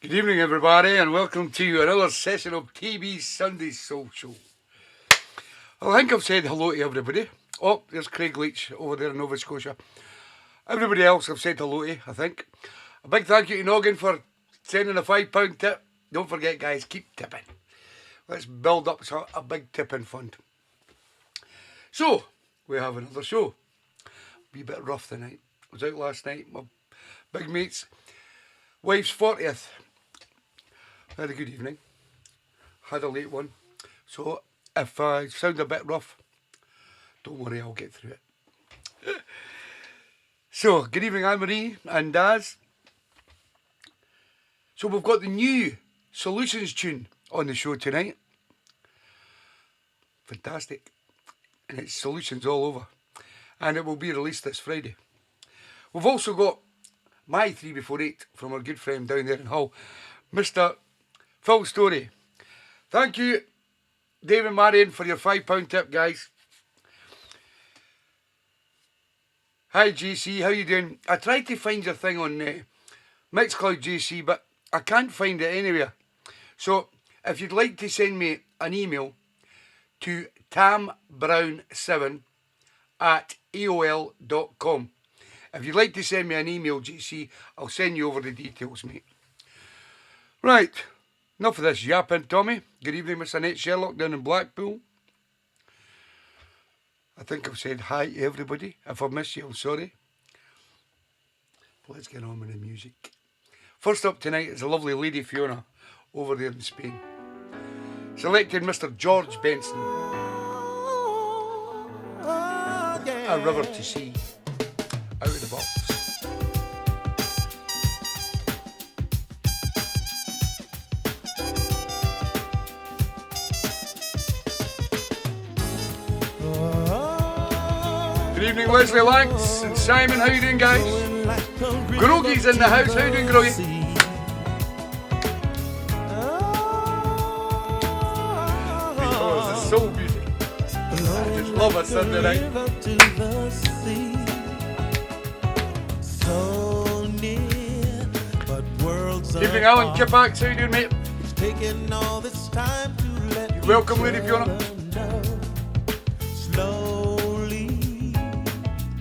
Good evening, everybody, and welcome to another session of TeeBee's Sunday Soul Show. I think I've said hello to everybody. Oh, there's Craig Leach over there in Nova Scotia. Everybody else I've said hello to, I think. A big thank you to Noggin for sending a £5 tip. Don't forget, guys, keep tipping. Let's build up a big tipping fund. So, we have another show. A wee bit rough tonight. I was out last night, my big mate's wife's 40th. Had a good evening. Had a late one. So, if I sound a bit rough, don't worry, I'll get through it. So, good evening, Anne-Marie and Daz. So, we've got the new Solutions tune on the show tonight. Fantastic. And it's Solutions all over. And it will be released this Friday. We've also got my 3 before 8 from our good friend down there in Hull, Mr. Phil Story. Thank you, David Marion, for your £5 tip, guys. Hi, JC, how you doing? I tried to find your thing on Mixcloud, JC, but I can't find it anywhere. So, if you'd like to send me an email to tambrown7@aol.com. If you'd like to send me an email, JC, I'll send you over the details, mate. Right, enough of this yapping, Tommy. Good evening, Miss Annette Sherlock down in Blackpool. I think I've said hi to everybody. If I've missed you, I'm sorry. Let's get on with the music. First up tonight is a lovely Lady Fiona over there in Spain. Selected Mr. George Benson. A River to Sea. Out of the box. Good evening, Leslie Lanks and Simon. How you doing, guys? Groggy's in the house. How you doing, Groggy? Because it's soul music. I just love a Sunday night. Evening, Alan Kipax. How you doing, mate? You're welcome, Lady Fiona. Slowly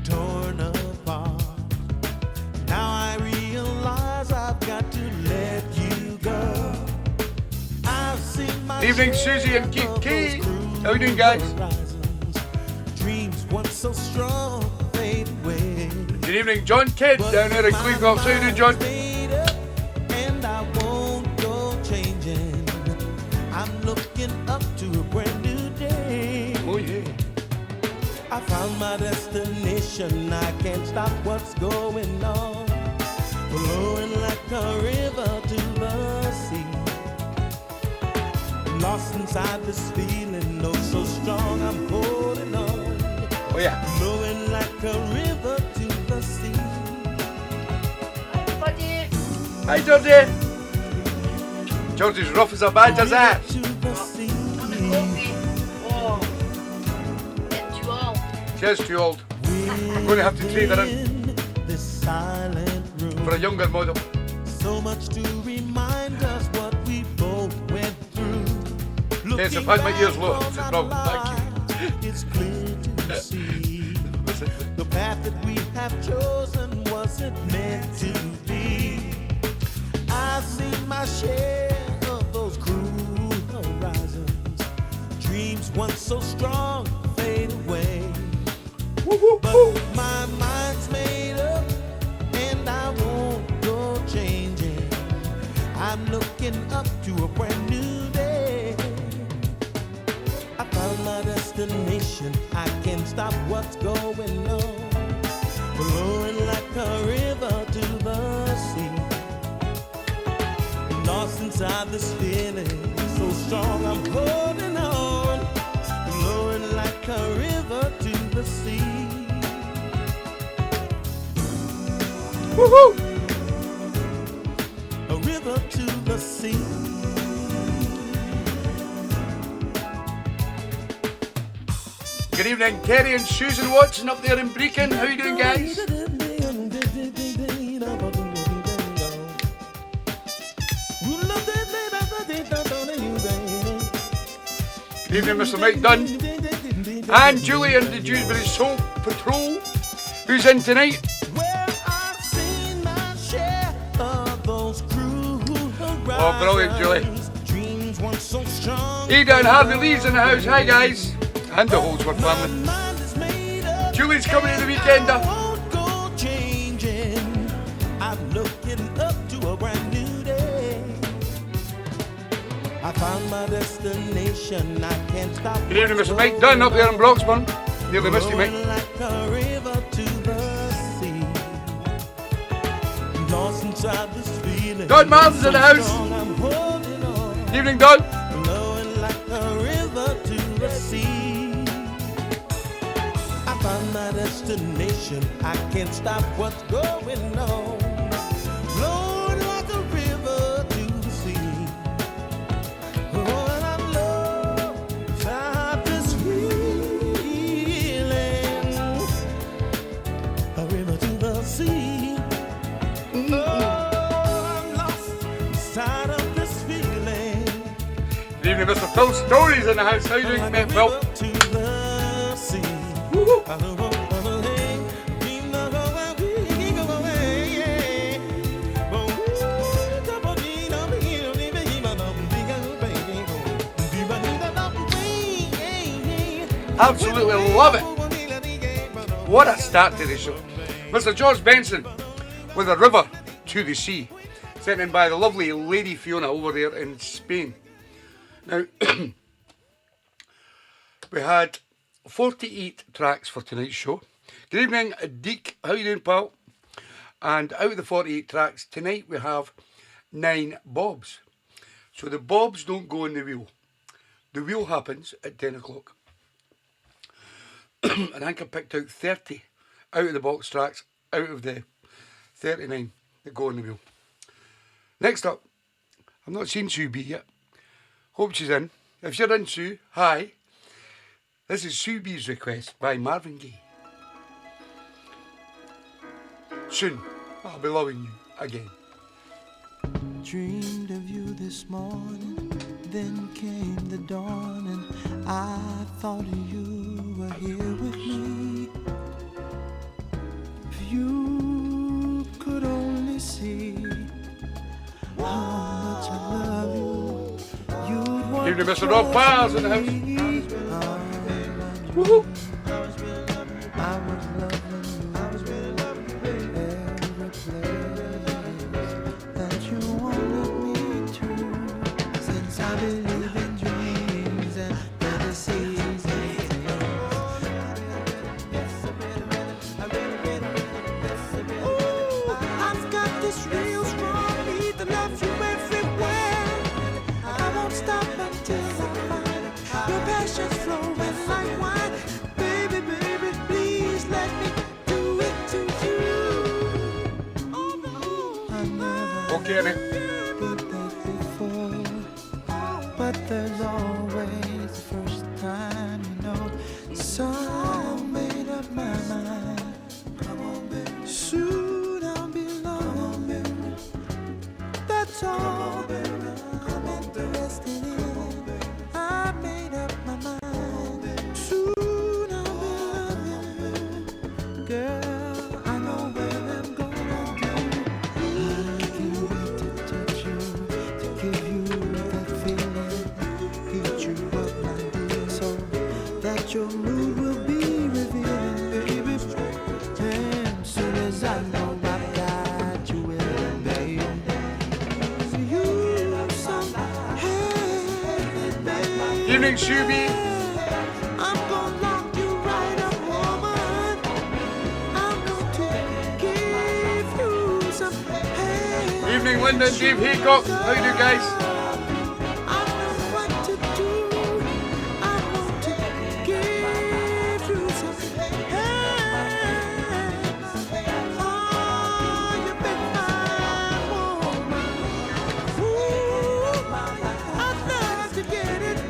torn apart. Now I realize I've got to let you go. I've seen my evening, Susie and Keith Key. How you doing, guys? Dreams once so strong fade away. Good evening, John Kidd down there in Cleveland. How you doing, John? And I won't go changing. I'm looking up to a brand new day. Oh yeah. I found my destination. I can't stop what's going on. Flowing like a river to the sea. Lost inside this feeling, oh so strong, I'm holding on. Oh yeah. Flowing like a river to the sea. Hi everybody. Hi Georgie. Georgie's rough as a badger's ass. To the sea. I'm a coffee. Oh, it's too old. She's too old. I'm going to have to trade her in This silent room. for a younger model. So much to remind us what we both went through. Yes, I've had my ears low. It's a problem. Thank you. It's clear to see the path that we have chosen wasn't meant to be. I've seen my share of those cruel horizons. Dreams once so strong fade away. But my mind's made up and I won't go changing. I'm looking up to a brand new day. I found my destination. I can't stop what's going on. Flowing like a river to the sea. Lost inside this feeling, so strong I'm holding on. Flowing like a river to the sea. Woohoo! A river to the sea. Good evening, Terry and Susan Watson up there in Brecon. How you doing, guys? Evening, Mr. Mike Dunn. And Julie and the Dewsbury Soul Patrol. Who's in tonight? Oh, brilliant, Julie. Ada and Harvey Lee's in the house. Hi, guys. And the Holdsworth family. Julie's coming to the weekender. I'm looking up to a brand new day. I found my destination. I can't stop. Good evening, Mr. Mike Dunn up there in Broxburn. Nearly missed you, Mike. Like a river to the sea. Lost inside this feeling. Don Martin's in the house. I'm holding on. Evening, Don. Flowing like a river to the sea. I found my destination. I can't stop what's going on. Flowing like a river to the sea. Oh, and I love inside this feeling. A river to the sea. Oh, I'm lost inside of this feeling. Good evening, Mr. Phil Story's in the house. How you doing, mate, Phil? Woo-hoo. Absolutely love it. What a start to the show. Mr. George Benson with A River to the Sea, sent in by the lovely Lady Fiona over there in Spain. Now, we had 48 tracks for tonight's show. Good evening, Deke. How you doing, pal? And out of the 48 tracks, tonight we have 9 bobs. So the bobs don't go in the wheel. The wheel happens at 10 o'clock. And I think I picked out 30 out of the box tracks, out of the 39 that go in the wheel. Next up, I've not seen Sue B yet. Hope she's in. If you're in, Sue, hi. This is Sue B's request by Marvin Gaye. Soon, I'll be loving you again. Dreamed of you this morning, then came the dawn, and I thought you were here with me. If you could only see how much I love you, you'd want Give me Mr. Rob Piles in the house. Woohoo! I was really loving you. I was really loving you, baby. Every place that you wanted me to. Since I believe in dreams and fantasies. I've got this real strong need to love you everywhere. I won't stop until I find your passion's flowing like wine. Baby, baby, please let me do it to you. Oh, no, I never Okay, Nick. did that before, but there's always the first time, you know. So I made up my mind. Come on, baby. Soon I'll be alone. That's all. I'm interested in. I made up my mind. Soon I'll be loving you. Girl, I know what I'm gonna do. I can't wait to touch you, to give you that feeling. Heat you up, my dear, so that your mood will be revealing, baby. And soon as I know I've got you in, baby. You some heavy, baby. Evening, Shuby. I'm gonna lock you right up, woman. I'm going to give you some heavy. Evening, Linda and Dave Haycock. How you doing, guys? I know what to do. I'm going to give you some oh, you big fine woman. Ooh, I'd love to get it,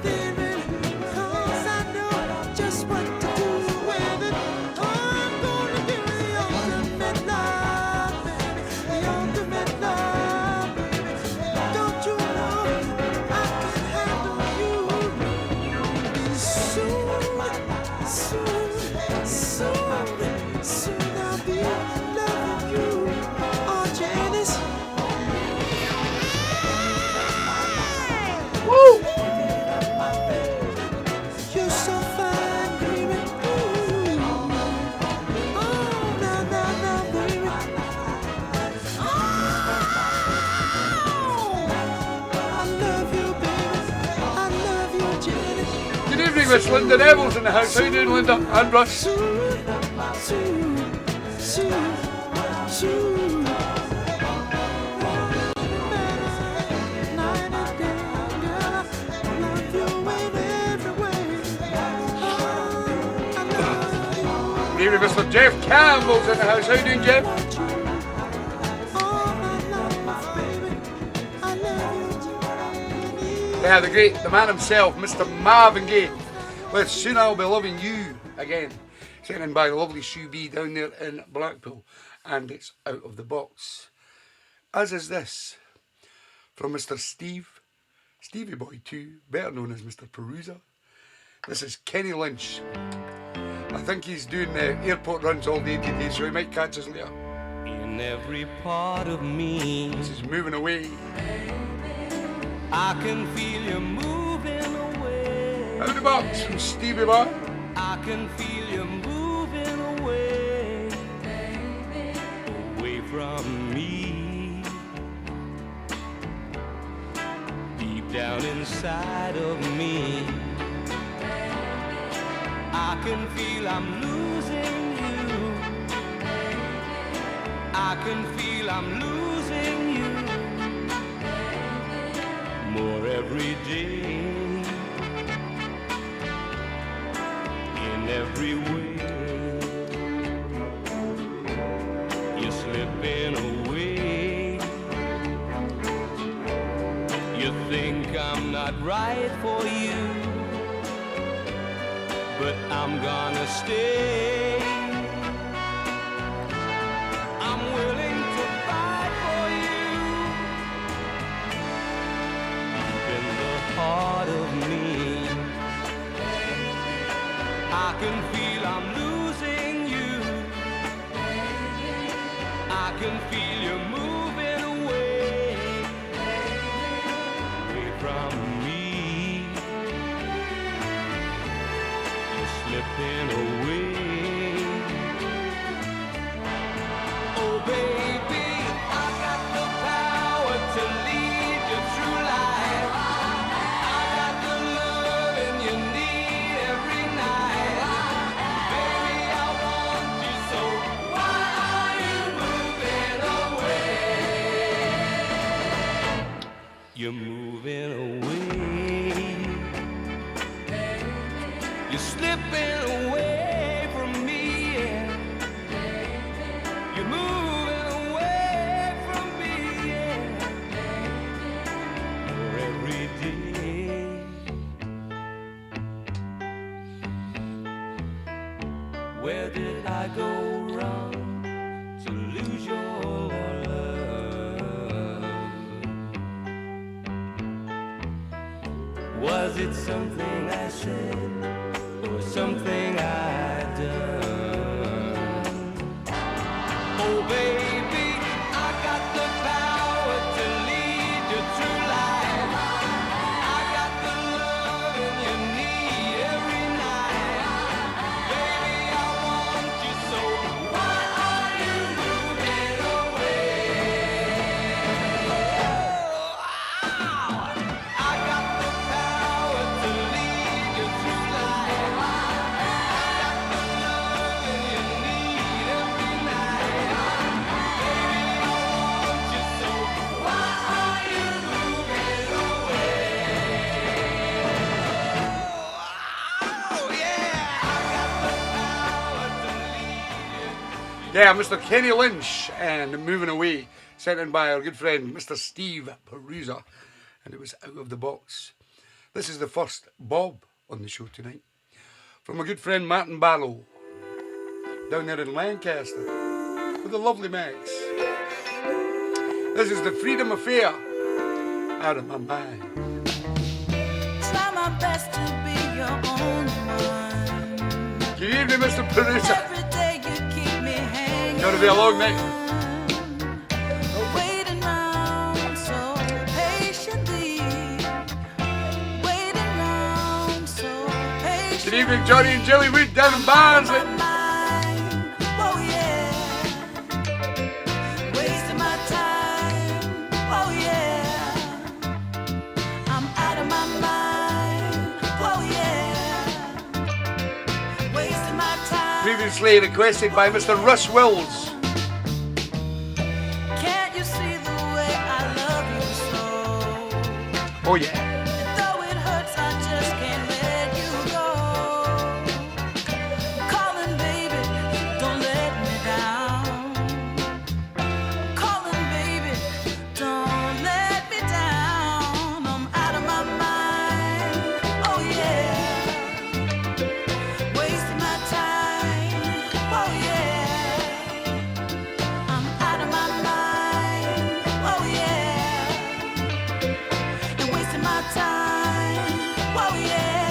baby, 'cause I know just what to do with it. I'm gonna give you the ultimate love, baby, the ultimate love. Don't Miss Linda Neville's in the house. How you doing, Linda? And Russ. Good evening, Mr. Jeff Campbell's in the house. How you doing, Jeff? Yeah, the man himself, Mr. Marvin Gaye, with Soon I'll Be Loving You Again, sent in by the lovely Sue B down there in Blackpool, and it's out of the box. As is this, from Mr. Stevie Boy 2, better known as Mr. Perusa. This is Kenny Lynch. I think he's doing airport runs all day today, so he might catch us later. In every part of me, This is Moving Away. I can feel you moving away. Out of the box from Stevie Boy. I can feel you moving away, away from me. Deep down inside of me, I can feel I'm losing you. I can feel I'm losing you more every day. In every way, you're slipping away. You think I'm not right for you, but I'm gonna stay. I'm willing to fight for you. Deep in the heart of me, I can feel I'm losing you. I can feel you moving away, away from me. You're slipping away. Oh baby, I got the power to lead you through life. I got the loving you need every night. Baby, I want you so. Why are you moving away? You're moving away. You're slipping away from me. Yeah. You're moving away from me. Yeah. For every day. Where did I go wrong to lose your love? Was it something I said or something I done? Oh baby, I got the power to lead you through life. I got the loving you need every night. Baby, I want you so. Why are you moving away? Oh, I got the power to lead you through life. I got the loving you need every night. Baby, I want you so. Why are you moving away? Oh, yeah, I got the power to lead you. Yeah, Mr. Kenny Lynch and Moving Away, sent in by our good friend Mr. Steve Perusa, and it was out of the box. This is the first Bob on the show tonight, from a good friend Martin Barrow, down there in Lancaster, with the lovely Max. This is the Freedom Affair, Out of My Mind. Try my best to be your only one. Good evening, Mr. Perusa. Every day you keep me hanging. Gonna be a long night. Waiting round so patiently. Waiting round so patiently. Good evening, Johnny and Jelly Wood down in Barnsley. Oh yeah. Wasting my time. Oh yeah. I'm out of my mind. Oh yeah. previously requested by Mr. Russ Wills. Can't you see the way I love you so? Oh yeah. And though it hurts, I just can't let you go. Calling, baby, don't let me down. Calling, baby, don't let me down. I'm out of my mind. Oh yeah. Wasting my time. Oh yeah. I'm out of my mind. Oh yeah. And wasting my time. Oh yeah.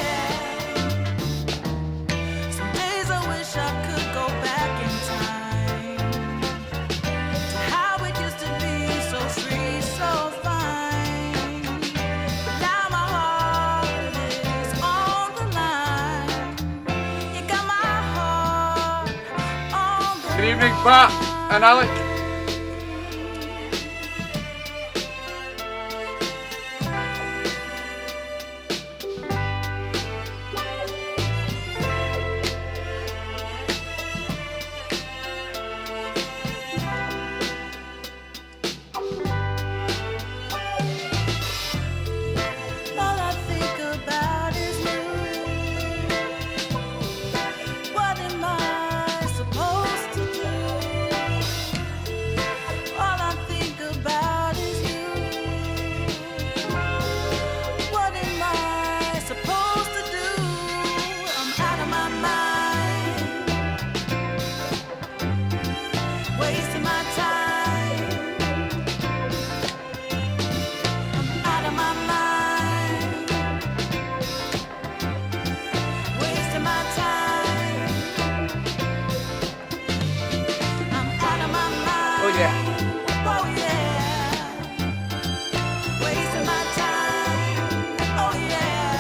Some days I wish I could go back in time to how it used to be, so free, so fine. But now my heart is on the line. You got my heart on the Good evening, Pat and Alec. All I think about is you. What am I supposed to do? All I think about is you. What am I supposed to do? I'm out of my mind, wasting my time. I'm out of my mind, wasting my time. I'm out of my mind. Oh yeah. Oh yeah. Wasting my time. Oh yeah.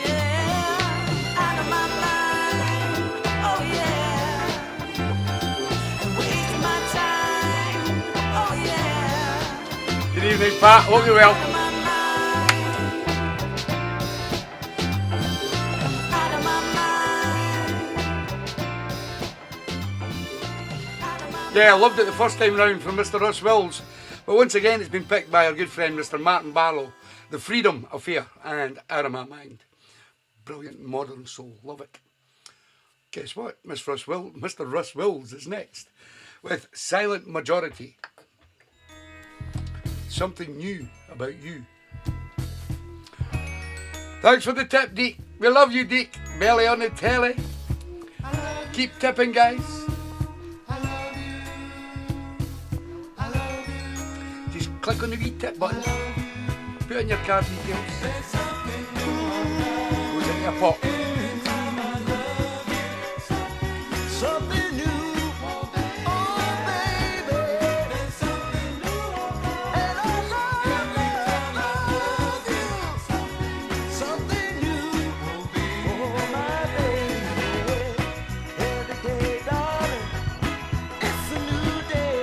Yeah. Out of my mind. Oh yeah. Wasting my time. Oh yeah. Good evening, Pat. Hope you're well. Out of my mind. Out of my mind. Out of my Yeah, I loved it the first time round from Mr. Russ Wills. But once again, it's been picked by our good friend Mr. Martin Barlow. The Freedom Affair and Out of My Mind. Brilliant modern soul. Love it. Guess what? Mr. Russ Wills is next with Silent Majority. Something new about you. Thanks for the tip, Deke. We love you, Deke. Belly on the telly. Keep tipping, guys. Just click on the wee tip button. Put in your card details. Goes into your pot. Something new, oh baby. And I love you. Something new, oh my baby. Every day, darling, it's a new day.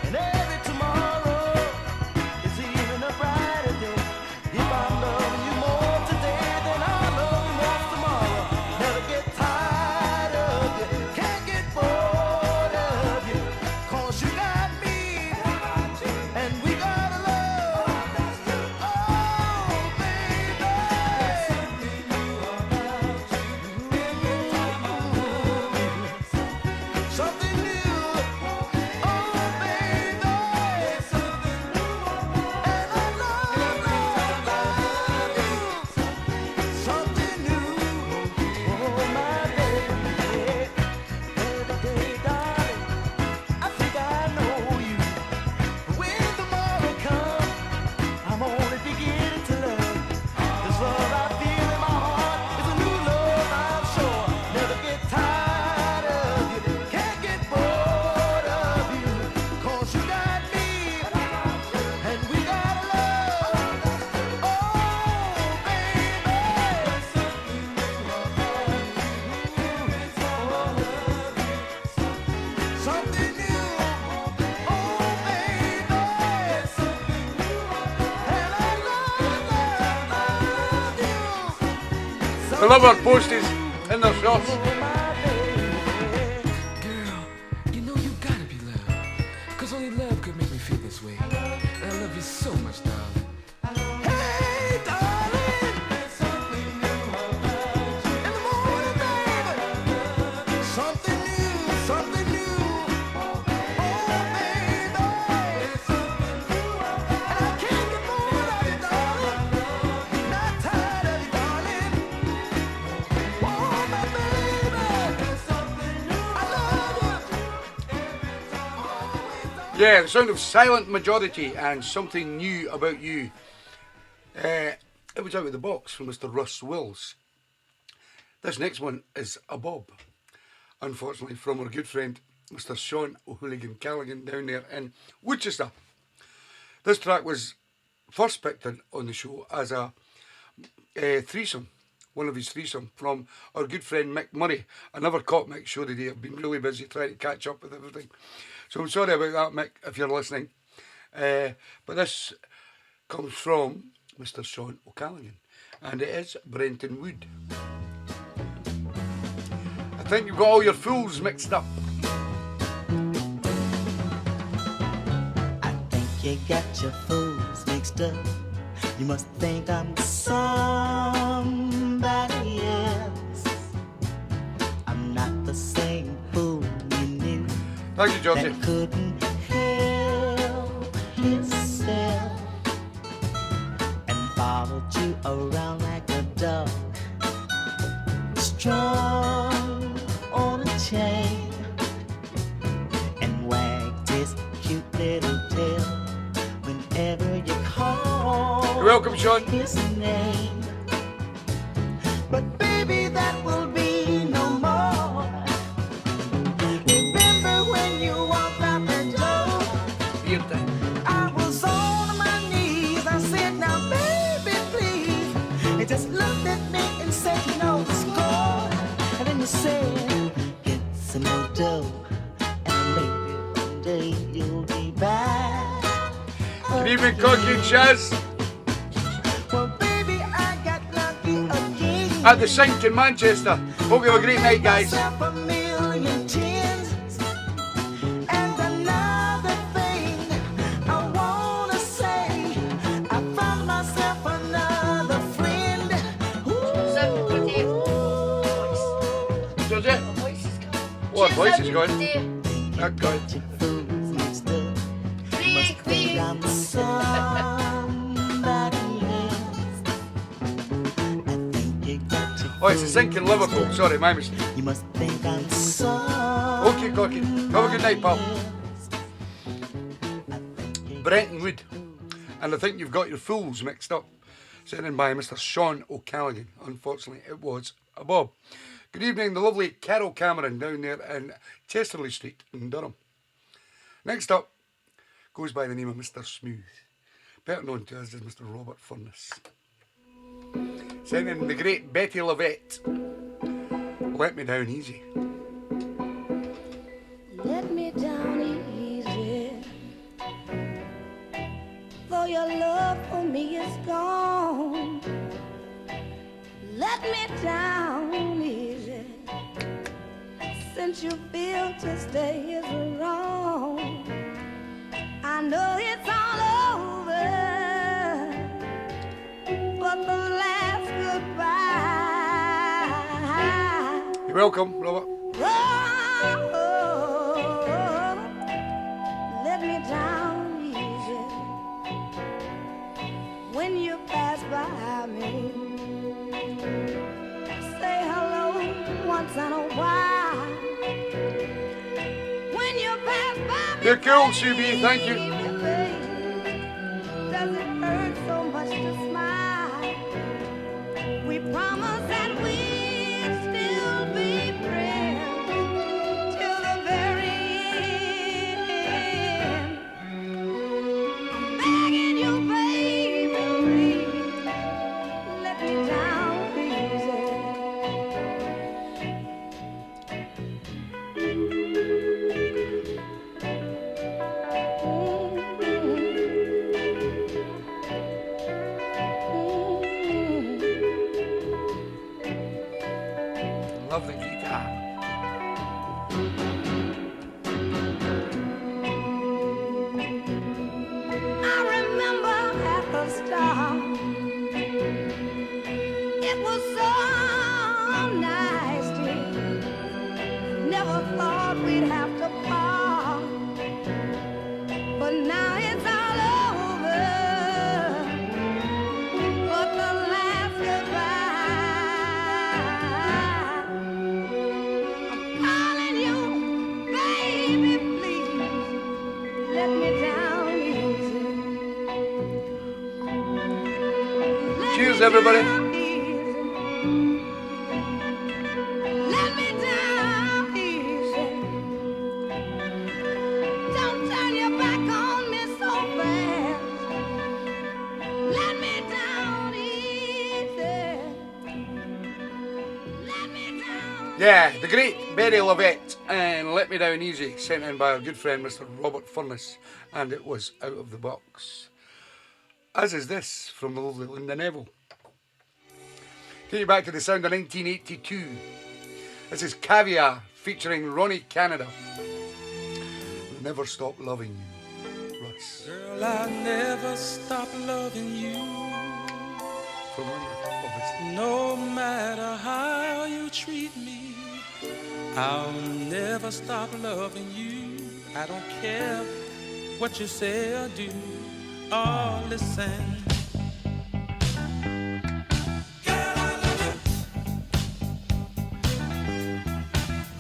And every tomorrow is even a brighter day. If I'm loving you more today than I love you more tomorrow, never get tired of you, can't get bored of you, 'cause you got me, and we got a love, oh baby. Something new, oh baby. And I love you. Something new, oh my baby. Every day, darling, I think I know you. When tomorrow comes, I'm only beginning to love. This love I feel in my heart is a new love, I'm sure. Never get tired of you, can't get bored of you, 'cause you got me, and we got a love, oh baby. Something new, oh baby. And I love you. We love our posties in their shots. Oh my baby. Hey, darling, there's something new about you. In the morning, baby, something new, something new. Oh, baby, there's something new about you. And I can't get more of you, darling. Not tired of you, darling. Oh, my baby, there's something new. I love you. Always, Yeah, the sound of Silent Majority and Something New About You. It was out of the box from Mr. Russ Wills. This next one is a bob, unfortunately, from our good friend Mr. Sean O'Hooligan Callaghan down there in Woodchester. This track was first picked on the show as a threesome, one of his threesome from our good friend Mick Murray. I never caught Mick's show today. I've been really busy trying to catch up with everything. So I'm sorry about that, Mick, if you're listening. But this comes from Mr. Sean O'Callaghan, and it is Brenton Wood. I think you've got all your fools mixed up. I think you got your fools mixed up. You must think I'm somebody else. I'm not the same fool you knew Thank you, Georgie. that couldn't help himself and followed you around like a dog, strong on a chain, and wagged his cute little tail whenever you call You're welcome, Sean. his name. But baby, that will be no more. Remember when you walked out the door, Here, then. I was on my knees. I said, now baby, please. And just looked at me and said, no score. And then you said, get some more dough, and maybe one day you'll be back. Good evening, Cocky and Shaz. Well, baby, I got lucky again. At the Sink in Manchester. Hope you have a great night, guys. Myself a million tens. And another thing I wanna say, I found myself another friend. Georgie? What voice is going? That guy. Fools mixed up. Must think I'm somebody else. I think you got your Oh, it's the Sink in Liverpool. Sorry, my mistake. You must think I'm somebody Okay, Cocky. Have a good night, pal. Brenton Wood. And I think you've got your fools mixed up. Sent in by Mr. Sean O'Callaghan. Unfortunately, it was a bob. Good evening, the lovely Carol Cameron down there in Chesterley Street in Durham. Next up goes by the name of Mr. Smooth, better known to us as Mr. Robert Furness. Sent in the great Betty Lavette. Let Me Down Easy. Let me down easy, though your love for me is gone. Let me down easy, since you feel to stay is wrong. I know it's all over, but the last goodbye. You're welcome, Robert. Let me down easy when you pass by me. Say hello once in a while. When you pass by me, You're cool, CB, thank you. does it hurt so much to smile? We promised that we'd still be friends till the very end. Begging you, baby, please, let me down easy. Love the guitar. I remember Cheers, everybody. Let me down easy. Don't turn your back on me so fast. Let me down easy. Let me down. Yeah, the great Berry Lovett and Let Me Down Easy, sent in by our good friend Mr. Robert Furness, and it was Out of the Box. As is this from the lovely Linda Neville. Take you back to the sound of 1982. This is Caviar featuring Ronnie Canada. Never Stop Loving You. Russ. Girl, I'll never stop loving you. From Linda, obviously. No matter how you treat me, I'll never stop loving you. I don't care what you say or do. Oh, listen. Girl, I love you.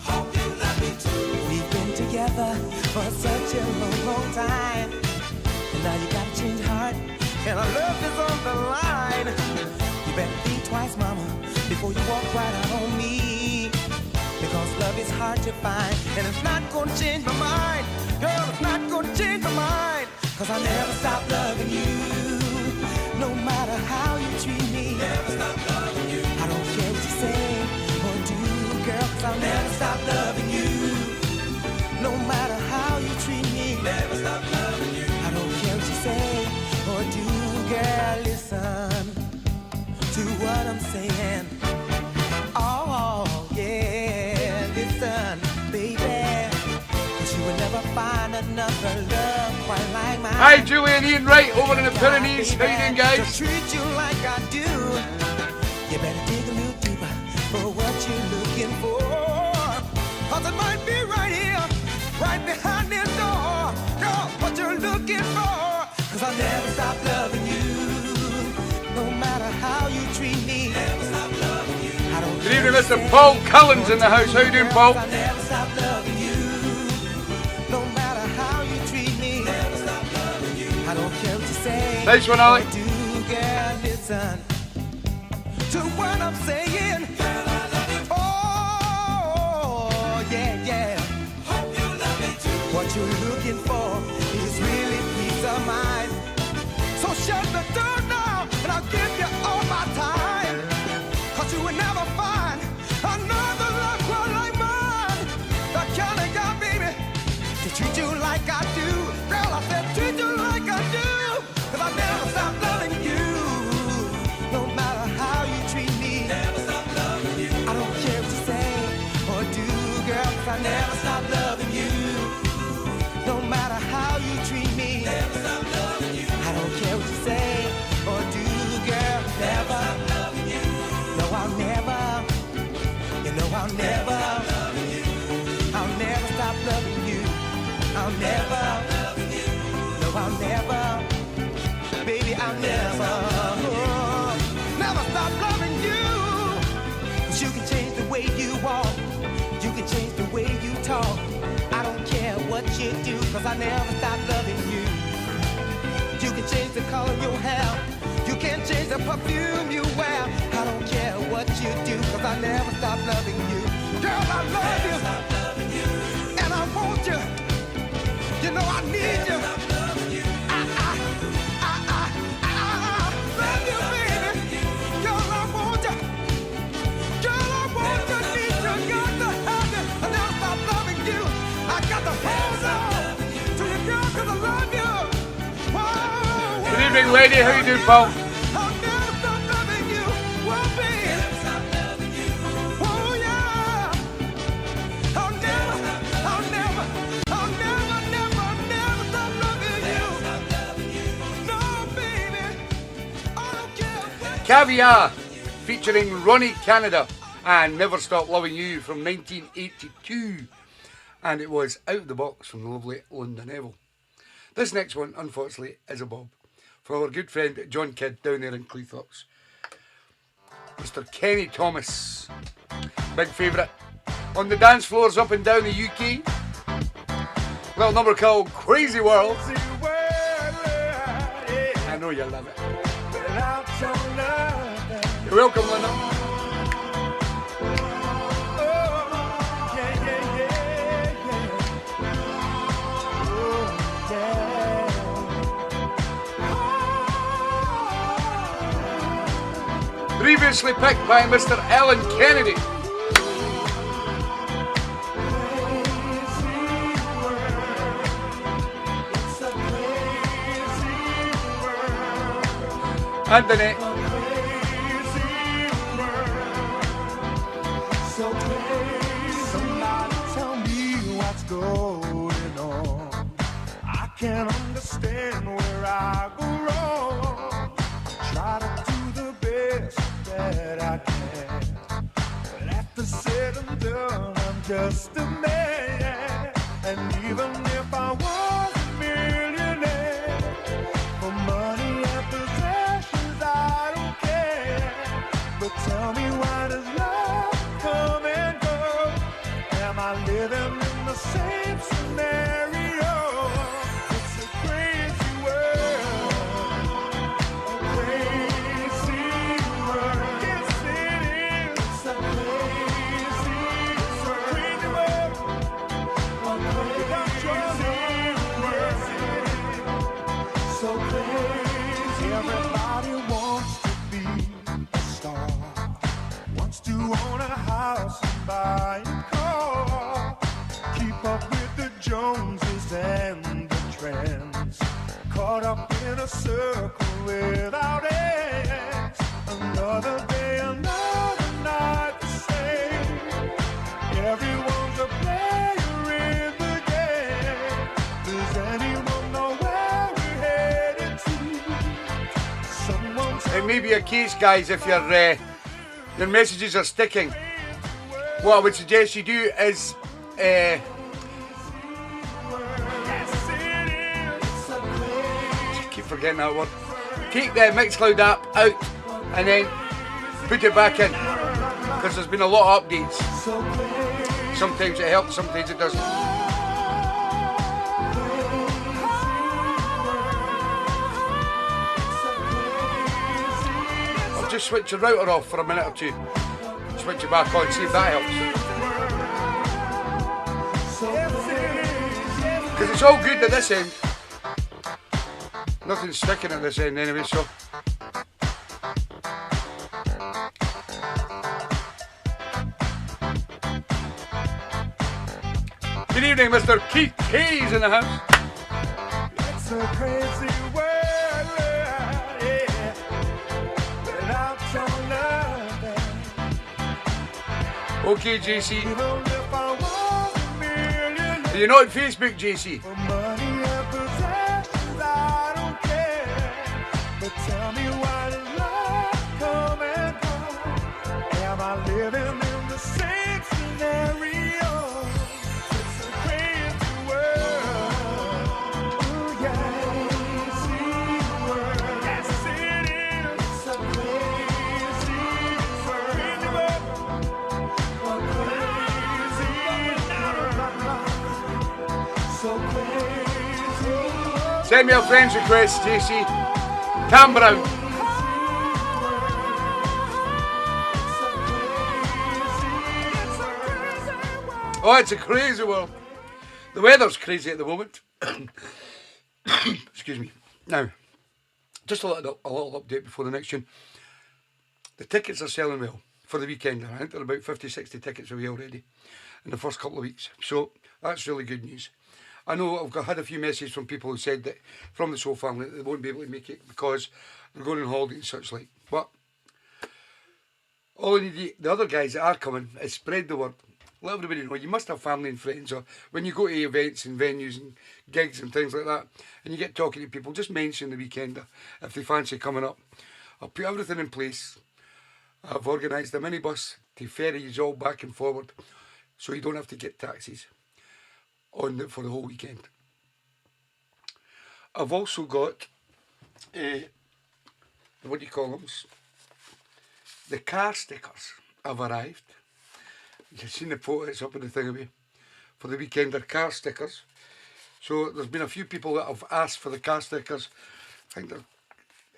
Hope you love me too. We've been together for such a long, long time. And now you gotta change heart, and our love is on the line. You better think twice, mama, before you walk right out on me. Because love is hard to find, and it's not gonna change my mind. Girl, it's not gonna change my mind. Cause I'll never stop loving you. No matter how you treat me. Never stop loving you. I don't care what you say or do, girl, cause I'll never stop loving you. No matter how you treat me. Never stop loving you. I don't care what you say or do, girl, listen to what I'm saying. Oh, yeah, listen, baby. Cause you will never find another love quite like mine. Hi, Julie and Ian Wright over in the Pyrenees. How you doing, To guys? treat you like I do. You better dig a little deeper for what you're looking for. Cause it might be right here, right behind this door. Girl, what you're looking for. Cause I'll never stop loving you. No matter how you treat me. Never stop loving you. I don't Good evening, Mr. Paul Cullens in the house. How you doing, Paul? I'll never stop loving you. No matter how you treat me. Never stop loving you. I don't care what you say. Nice one, Ollie. or do, girl, listen to what I'm saying. Girl, I love you. Oh, yeah, yeah. Hope you love me too. What you're looking for is really peace of mind. So shut the door now, and I'll give you all my time. Cause you will never find another love quite like mine. The kind of guy, baby, to treat you like I do. Girl, I said treat you like I do. Cause I never stop loving you. No matter how you treat me. Never stop loving you. I don't care what you say or do, girl, cause I never stop loving you. No matter how you treat me. Never stop loving you. I don't care what you say or do, girl, never. Stop loving you. No, I'll never. You know I'll never. Loving you. I'll never stop loving you. I'll never. Loving you. No, I'll never. Baby, I'll never. Never stop loving you. 'Cause you can change the way you walk. You can change the way you talk. I don't care what you do, 'cause I never stop loving you. You can change the color of your hair. You can change the perfume you wear. I don't care what you do, 'cause I never stop loving you. Girl, I love you. Stop loving you. And I want you. You know I need you. Stop loving you. Love you, baby. Girl, I want you. Girl, I want you, need you, got to have you. I never stop loving you. I got to hold on to you, girl, 'cause I love you. Whoa, Good evening, lady. How you doing, Paul? I'll never stop loving you. Whoa, baby. Never stop loving you. Oh yeah, I'll never stop loving you. Stop loving you. No, baby, I don't care what. Caviar featuring Ronnie Canada and Never Stop Loving You from 1982. And it was Out of the Box from the lovely Linda Neville. This next one, unfortunately, is a bob for our good friend John Kidd down there in Cleethorpes. Mr. Kenny Thomas, big favourite on the dance floors up and down the UK. Little number called Crazy World. I know you love it. without your love. You're welcome, Linda. Oh, yeah, yeah, yeah, yeah. Oh, yeah. Previously picked by Mr. Alan Kennedy. Anthony. So crazy. Somebody tell me what's going on. I can't understand where I go wrong. Try to do the best that I can, but after said and done, I'm just a man. And even if I was a millionaire, for money and possessions, I don't care. But tell me, why does love come and go? Am I living in the same scenario? It's a crazy world, a crazy world. Yes, it is. It's a crazy world, a crazy world. So crazy. Everybody wants to be a star, wants to own a house and buy a car, keep up with the Joneses and the trends, caught up in a circle without ends. Another day, another night the same. Everyone's a player in the game. Does anyone know where we're headed to? Someone It may be a case, guys, if your messages are sticking. What I would suggest you do is keep forgetting that word. Take the Mixcloud app out and then put it back in, because there's been a lot of updates. Sometimes it helps, sometimes it doesn't. I'll just switch your router off for a minute or two. Switch it back on, see if that helps. Because it's all good at this end. Nothing's sticking at this end anyway, so. Good evening, Mr. Keith Hayes in the house. It's a crazy world, yeah, without your love. Okay, JC. Even if I was a millionaire, Are you not on Facebook, JC? for money and possessions, I don't care. But tell me, why does love come and go? Am I living in the same scenario? It's a crazy world. Ooh, yeah. Crazy world. Yes, it is. It's a crazy world. A crazy world. So crazy. Send me a friend's request, JC. Cam Brown. Oh, it's a crazy world. The weather's crazy at the moment. Excuse me. Now, just a little update before the next tune. The tickets are selling well for the weekend. I think there are about 50, 60 tickets away already in the first couple of weeks. So that's really good news. I know I've had a few messages from people who said that from the Soul family that they won't be able to make it because they're going on holiday and such like. But all you need, the other guys that are coming, is spread the word. Let everybody know. You must have family and friends, or when you go to events and venues and gigs and things like that, and you get talking to people, just mention the weekender if they fancy coming up. I'll put everything in place. I've organised a minibus to ferry you all back and forward, so you don't have to get taxis for the whole weekend. I've also got what do you call them? The car stickers have arrived. You've seen the photos up in the thing of me for the weekender car stickers. So there's been a few people that have asked for the car stickers. I think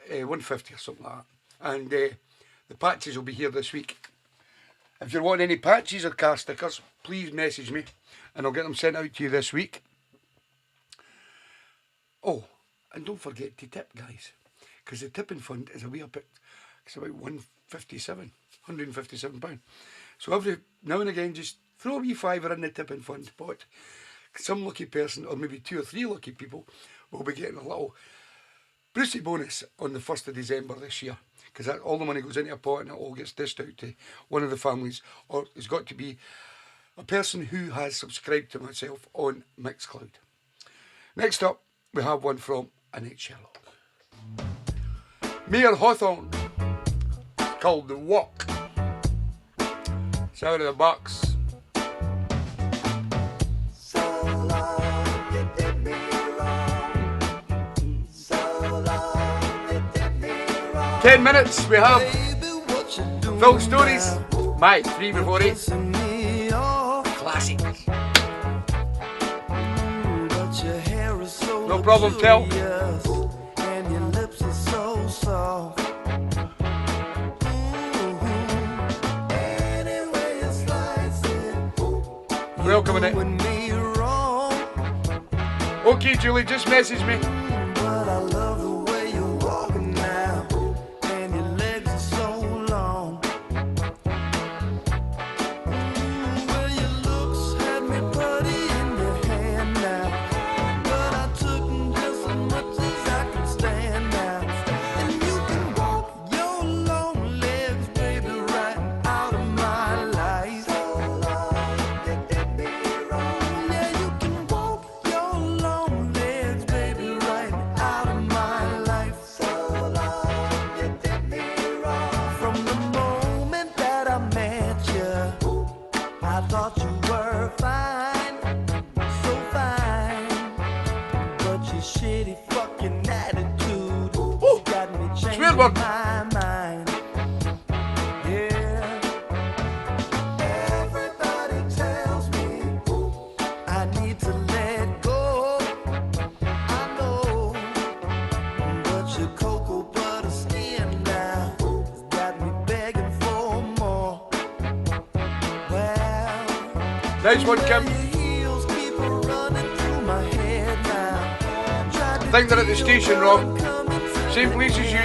150 or something like that. And the patches will be here this week. If you're wanting any patches or car stickers, please message me and I'll get them sent out to you this week. Oh, and don't forget to tip, guys, because the tipping fund is a wee up at, it's about £157. So every now and again, just throw a wee fiver in the tipping fund pot. Some lucky person, or maybe 2 or 3 lucky people, will be getting a little Brucey bonus on the 1st of December this year, because all the money goes into a pot and it all gets dished out to one of the families, or it's got to be a person who has subscribed to myself on Mixcloud. Next up, we have one from Annette Sherlock. Mayor Hawthorne, called The Walk. It's out of the box. 10 minutes, we have Phil Stories, my 3 before 8. Classics. No problem, tell. Welcome in it. Okay, Julie, just message me. Nice one, Kim. I think they're at the station, Rob. Same place as you.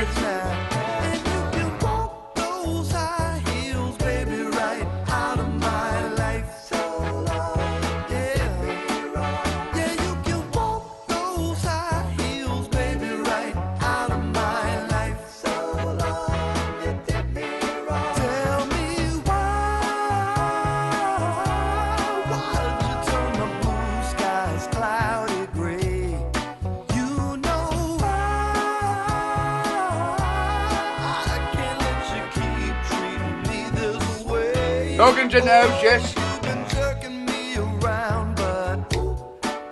Doggin's in the house, yes. You've been jerking me around, but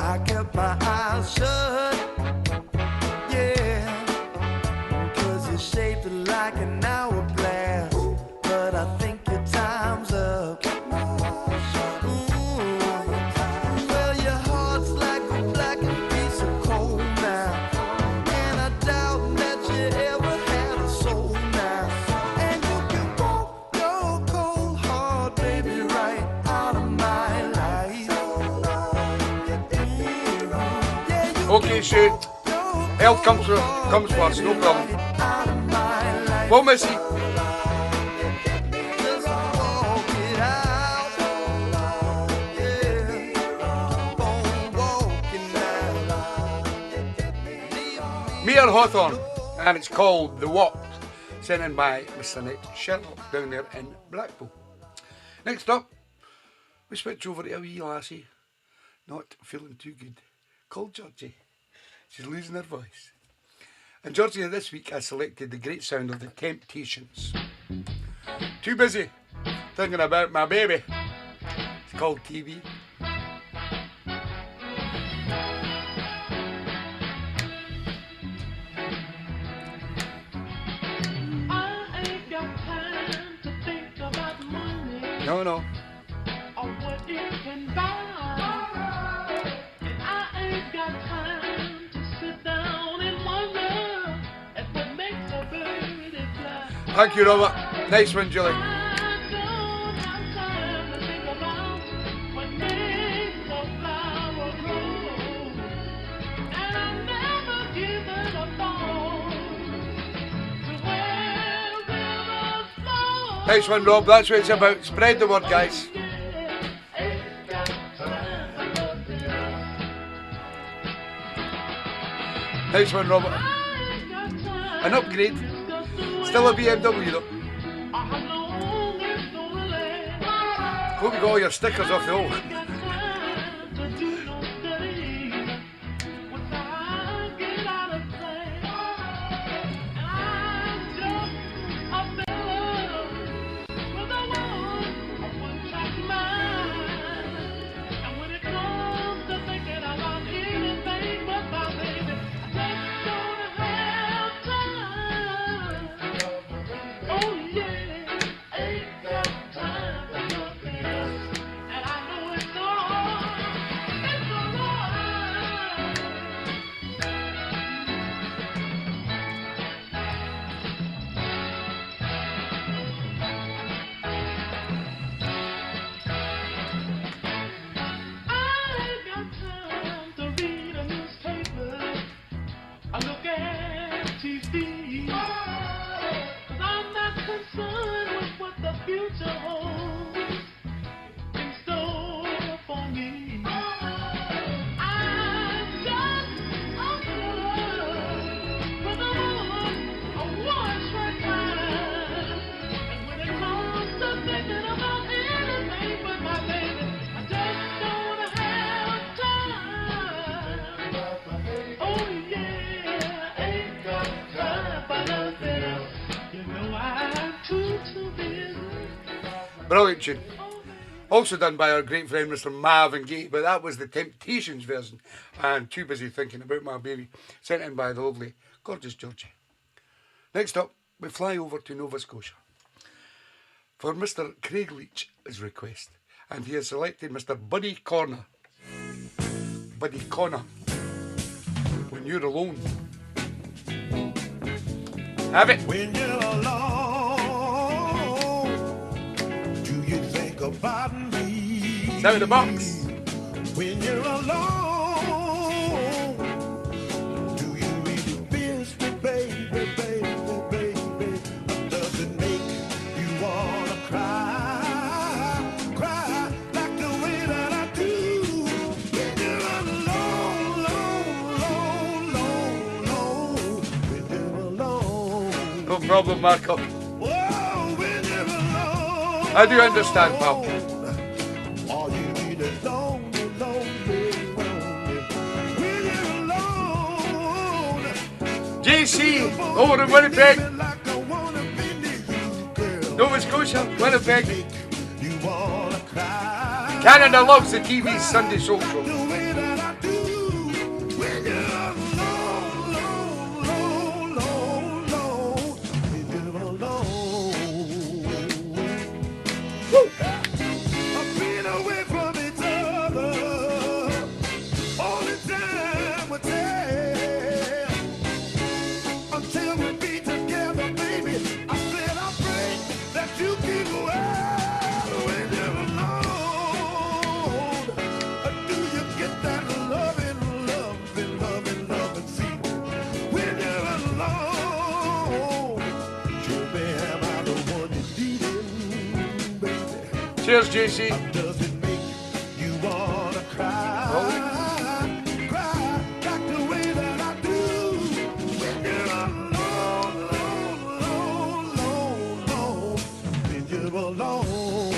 I kept my eyes shut. Yeah, 'cause you're shaped like an hourglass, but I think your time's up. Well, your heart's like a blackened piece of coal now, and I doubt that you ever had a soul now. And you can walk your cold heart, baby, right out of my life. Okay, Sue. Health comes first, no problem. Well, Missy. Just walk it out. Yeah. Walking now. Mayor Hawthorne, and it's called The Walk, sent in by Miss Annette Sherlock down there in Blackpool. Next up, we switch over to a wee lassie, not feeling too good, called Georgie. She's losing her voice. And Georgie, this week I selected the great sound of the Temptations. Too busy thinking about my baby. It's called TV. No, no. Thank you, Robert. Nice one, Julie. Nice one, Rob. That's what it's about. Spread the word, guys. Nice one, Robert. An upgrade. Still a BMW, though. Hope you got all your stickers off the hole. Brilliant tune. Also done by our great friend Mr. Marvin Gaye, but that was the Temptations version. And Too Busy Thinking About My Baby, sent in by the lovely, gorgeous Georgie. Next up, we fly over to Nova Scotia for Mr. Craig Leach's request. And he has selected Mr. Buddy Connor. Buddy Connor. When You're Alone. Have it. When you're alone, do you think about me? It's out of the box. When you're alone, do you really miss me, baby, baby, baby? Or does it make you wanna cry, cry like the way that I do? When you're alone, alone, alone, alone. When you're alone. No problem, Marco. Whoa, when you're alone. I do understand, pal. All you need is lonely, lonely, lonely. When you're alone. JC, over in Winnipeg. Like I wanna be near you, girl. Nova Scotia, Winnipeg. You wanna cry. Canada loves the TeeBee's Sunday Soul Show. The way that I do. When you're alone, alone, alone, alone. When you're alone. I've been away from each other all the time we tell. Until we be together, baby. I said I pray that you keep well when you're alone. Do you get that loving, loving, loving, loving feeling when you're alone? Sure, baby, am I the one you needing, baby? Cheers, JC. Does it make you wanna cry? Cry like the way that I do when you're alone, alone, alone, alone, when you're alone.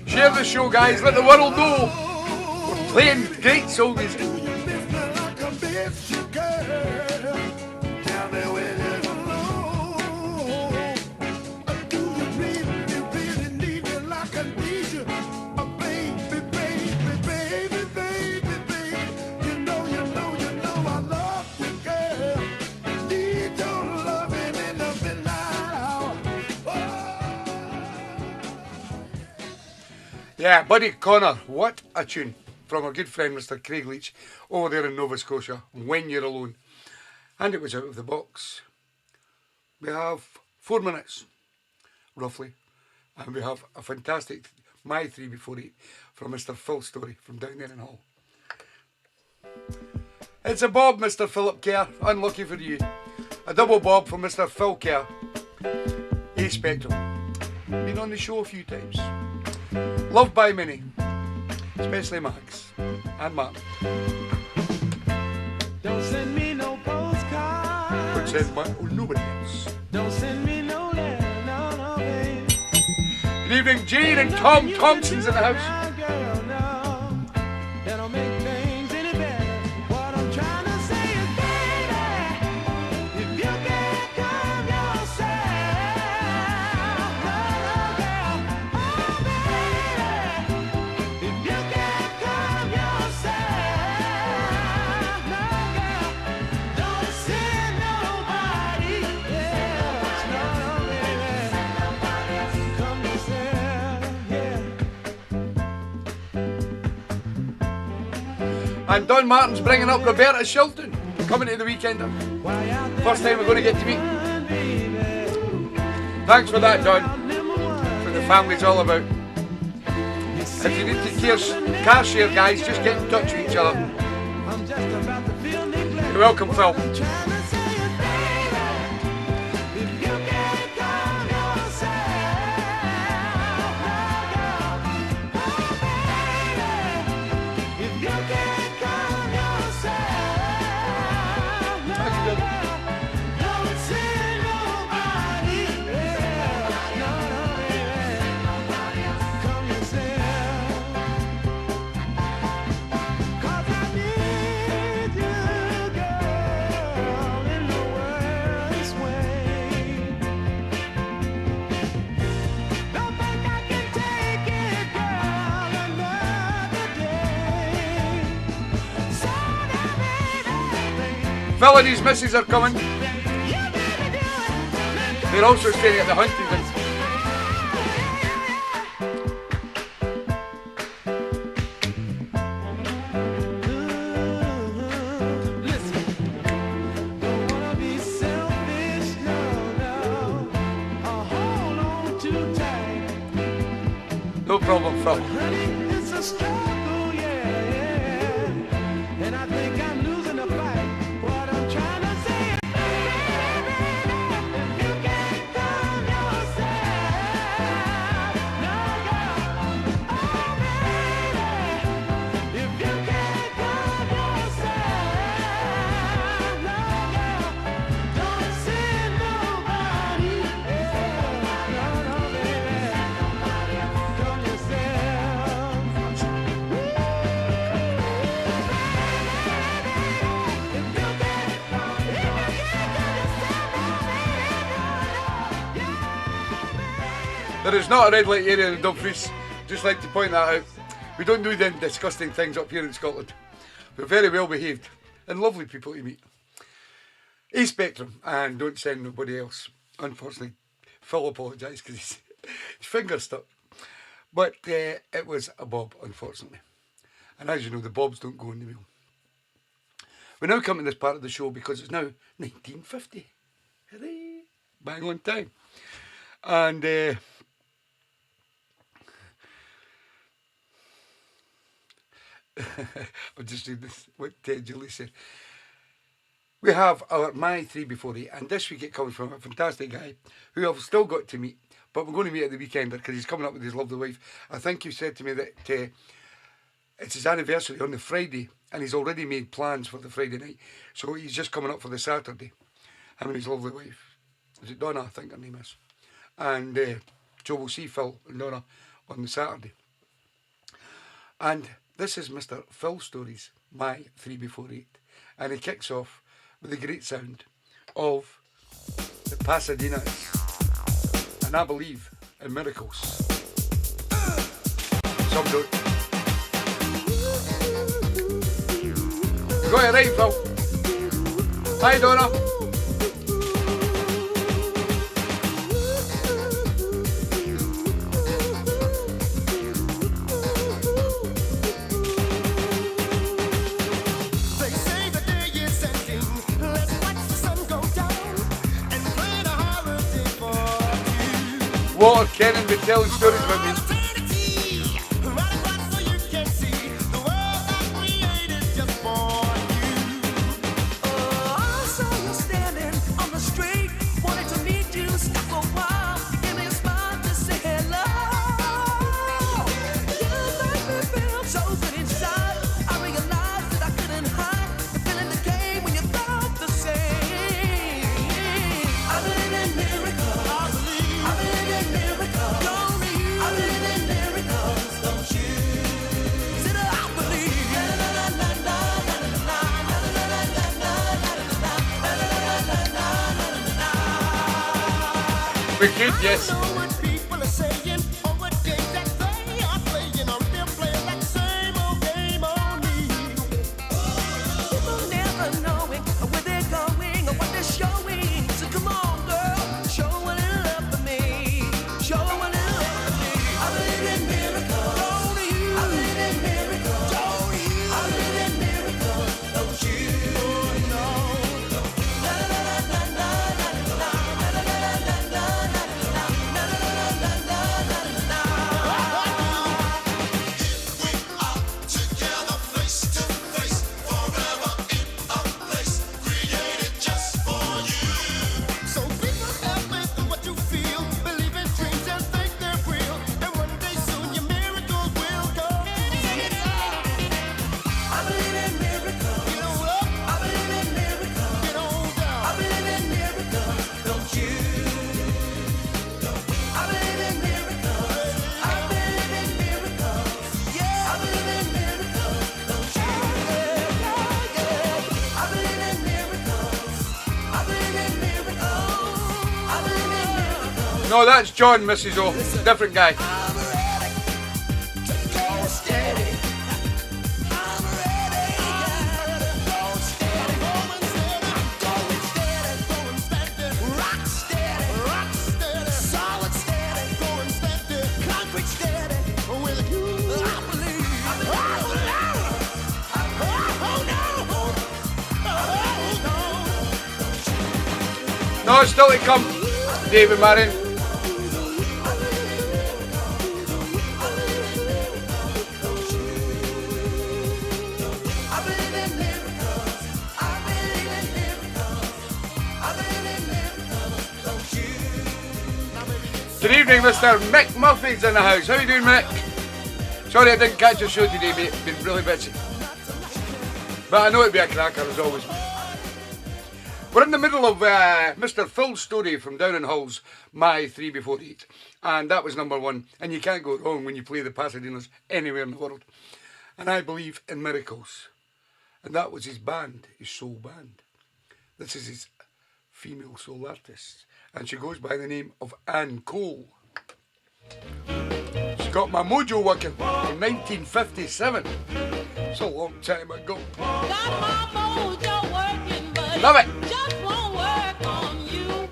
Share the show, guys. Let the world know. We're playing great soul music. Do you miss me like I miss you, girl? Tell me when you're alone. Do you really need me like I need you? Baby, baby, baby, baby, baby. You know I love you, girl. Need your loving in the midnight hour. Yeah, Buddy Connor. What a tune from our good friend Mr. Craig Leach over there in Nova Scotia. When You're Alone. And it was out of the box. We have 4 minutes, roughly. And we have a fantastic My 3 Before 8 from Mr. Phil Story from down there in Hull. It's a bob, Mr. Philip Kerr. Unlucky for you. A double bob from Mr. Phil Kerr. A Spectrum. Been on the show a few times. Loved by many. Especially Max. And Martin. Don't send me no postcard. But said nobody else. Don't send me no letter, no, babe. Good evening, Jane and Tom Thompson's in the house. Girl, no, that'll make things any better. What I'm trying to say is, baby, if you can't come yourself, no, girl, oh, baby, if you can't come yourself, no, girl, don't send nobody else, no, baby, come yourself, yeah. And Don Martin's bringing up Roberta Shilton. Coming to the weekend. First time we're going to get to meet. Thanks for that, Don. That's what the family's all about. If you need to car share, guys, just get in touch with each other. You're welcome, Phil. Phil and his missus are coming. They're also staying at the Huntington. No problem, Phil. It's a struggle, yeah. And I think I'm losing the fight. What I'm trying to say is, if you can't come yourself, no, girl. Oh, baby, if you can't come yourself, no, girl. Don't send nobody else. No, baby. Come yourself. There is not a red light area in Dumfries. Just like to point that out. We don't do them disgusting things up here in Scotland. We're very well behaved and lovely people to meet. A Spectrum, and don't send nobody else. Unfortunately, Phil apologised because his finger stuck. But it was a bob, unfortunately. And as you know, the bobs don't go in the wheel. We're now coming to this part of the show because it's now 1950. Hooray! Bang on time. And I'll just read this, what Julie said. We have our My 3 Before 8, and this week it comes from a fantastic guy who I've still got to meet, but we're going to meet at the weekend because he's coming up with his lovely wife. I think he said to me that it's his anniversary on the Friday, and he's already made plans for the Friday night, so he's just coming up for the Saturday, him and his lovely wife. Is it Donna, I think her name is. And so we'll see Phil and Donna on the Saturday. And this is Mr. Phil Story's My 3 Before 8, and he kicks off with the great sound of the Pasadenas, and I believe in miracles. Some don't. You got it right, Phil. Hi, Donna. Walter Kennan be telling stories about me. We could, yes. No, that's John, Mrs. O. Different guy. No, still to come, David Marin. Good evening, Mr. Mick Murphy's in the house. How you doing, Mick? Sorry I didn't catch your show today, mate. Been really busy. But I know it'd be a cracker as always. We're in the middle of Mr. Phil's story from Down in Hull's My 3 Before 8. And that was number one. And you can't go wrong when you play the Pasadenas anywhere in the world. And I believe in miracles. And that was his band, his soul band. This is his female soul artist. And she goes by the name of Ann Cole. She got my mojo working in 1957. It's a long time ago. Got my mojo working, but love it. Just won't work on you.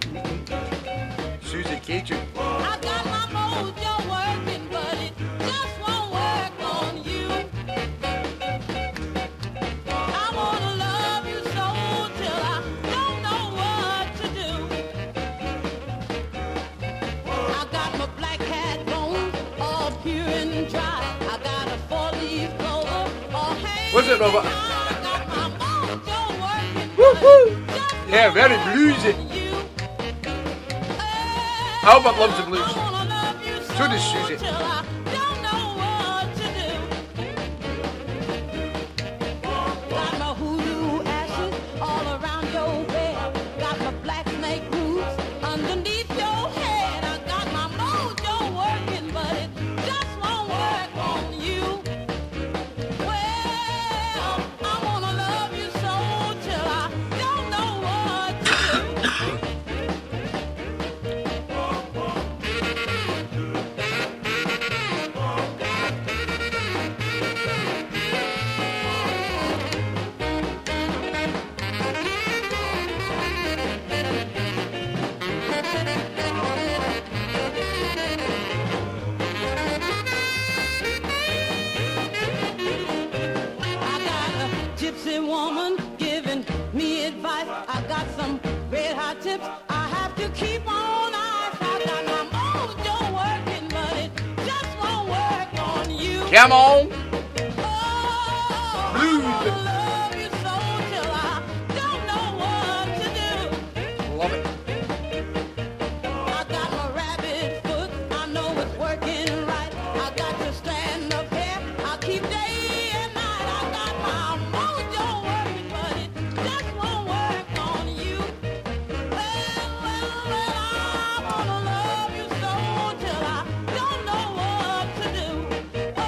Susie Cajun. I got my mojo working, but it just won't work on you. I wanna love you so till I don't know what to do. I got my black hat on, all pure and dry. I got a 4-leaf clover, all hanging. Was it, Robert? I got my mojo working, Woo-hoo! but just Yeah, very bluesy. Albert loves the blues. So does Susie. Got my hoodoo ashes all around your bed. Got my black snake roots underneath your head. I got my mojo working, but it just won't work on you. Well, I wanna love you so till I don't know what to do. I got a gypsy woman giving me advice. I got some red hot tips I have to keep on ice. I got my mojo Come on. Oh, Blues. love you so till I don't know what to do. Love it. I got my rabbit foot, I know it's working right. I got to stand up here, I keep day and night. I got my mojo working, but it just won't work on you. Well, I wanna love you so till I don't know what to do. Oh,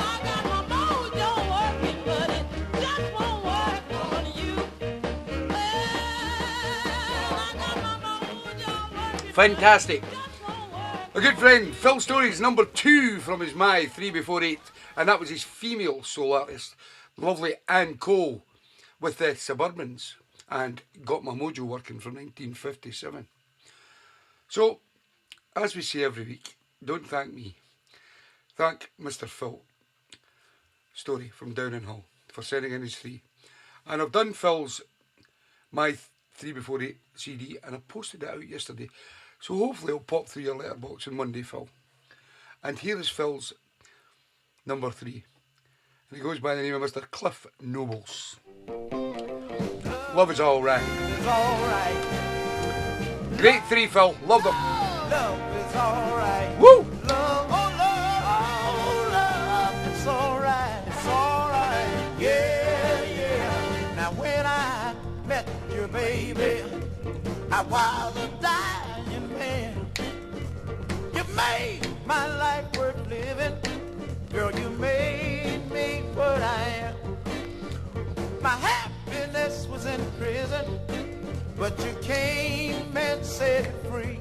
I got my mojo working, but it just won't work on you. Fantastic. A good friend, Phil Story's number 2 from his My 3 Before 8, and that was his female soul artist, lovely Anne Cole, with the Suburbans, and Got My Mojo Working from 1957. So, as we say every week, don't thank me. Thank Mr. Phil Story from Downing Hall for sending in his 3. And I've done Phil's My 3 Before 8 CD, and I posted it out yesterday. So hopefully it'll pop through your letterbox on Monday, Phil. And here is Phil's number 3. And he goes by the name of Mr. Cliff Nobles. Love is Alright. It's alright. Great 3, Phil. Love them. Love is alright. Woo! Love, oh love, it's alright. It's alright. Yeah, yeah. Now when I met you, baby, I was a dying man. You made my life worth living. Girl, you made me what I am. My happiness was in prison, but you came and set it free.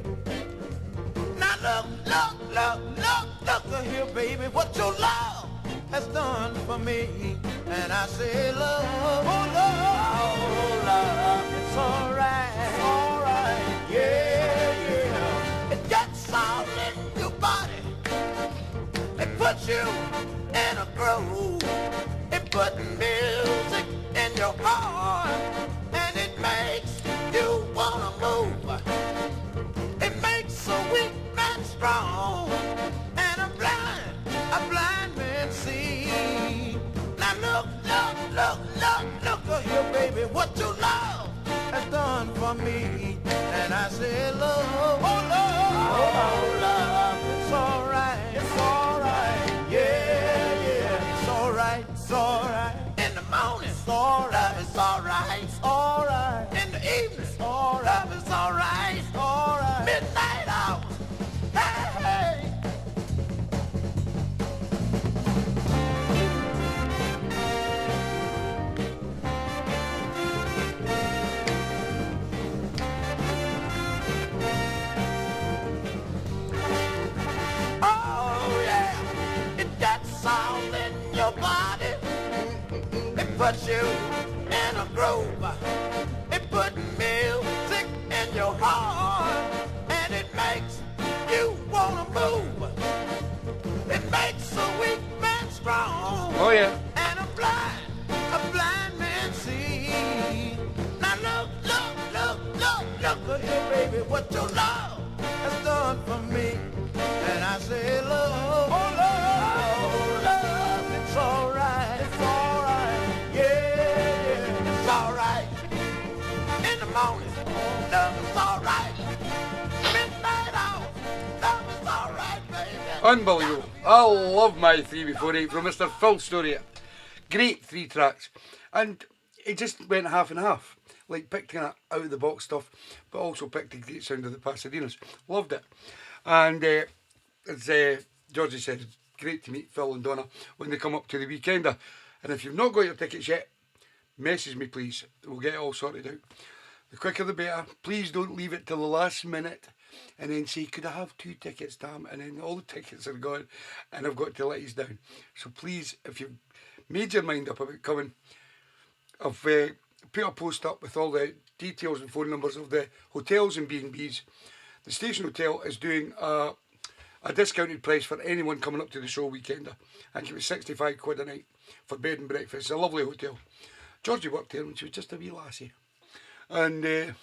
Now look here, baby, what your love has done for me. And I say, love, oh love, it's alright, yeah, yeah. It gets all in your body. It puts you in a groove. It puts music in your heart, and it makes you wanna move. It makes a weak man strong, and a blind man see. Now look here, baby, what your love has done for me. And I say, love, oh love, it's alright, yeah, it's alright. In the morning, it's alright, it's alright. In the evening, it's alright, it's alright. Midnight hours, hey. Oh yeah, it gets all in your body. It puts you in a groove. It puts music in your heart, and it makes you wanna move. It makes a weak man strong. Oh yeah. And a blind man see. Now look here, baby, what your love has done for me. And I say, love, oh love, it's alright, yeah, it's alright. In the morning, love is alright. Midnight hour, love is alright, baby. Unbelievable. I love My 3 Before 8 from Mr. Phil Story. Great 3 tracks. And it just went half and half. Like picked kind of out of the box stuff, but also picked the great sound of the Pasadenas. Loved it. And as Georgie said, great to meet Phil and Donna when they come up to the Weekender. And if you've not got your tickets yet, message me please. We'll get it all sorted out. The quicker the better. Please don't leave it till the last minute and then say, could I have 2 tickets, damn? And then all the tickets are gone and I've got to let you down. So please, if you've made your mind up about coming, I've put a post up with all the details and phone numbers of the hotels and B&Bs. The Station Hotel is doing a discounted price for anyone coming up to the show Weekender. I think it was 65 quid a night for bed and breakfast. It's a lovely hotel. Georgie worked there when she was just a wee lassie. And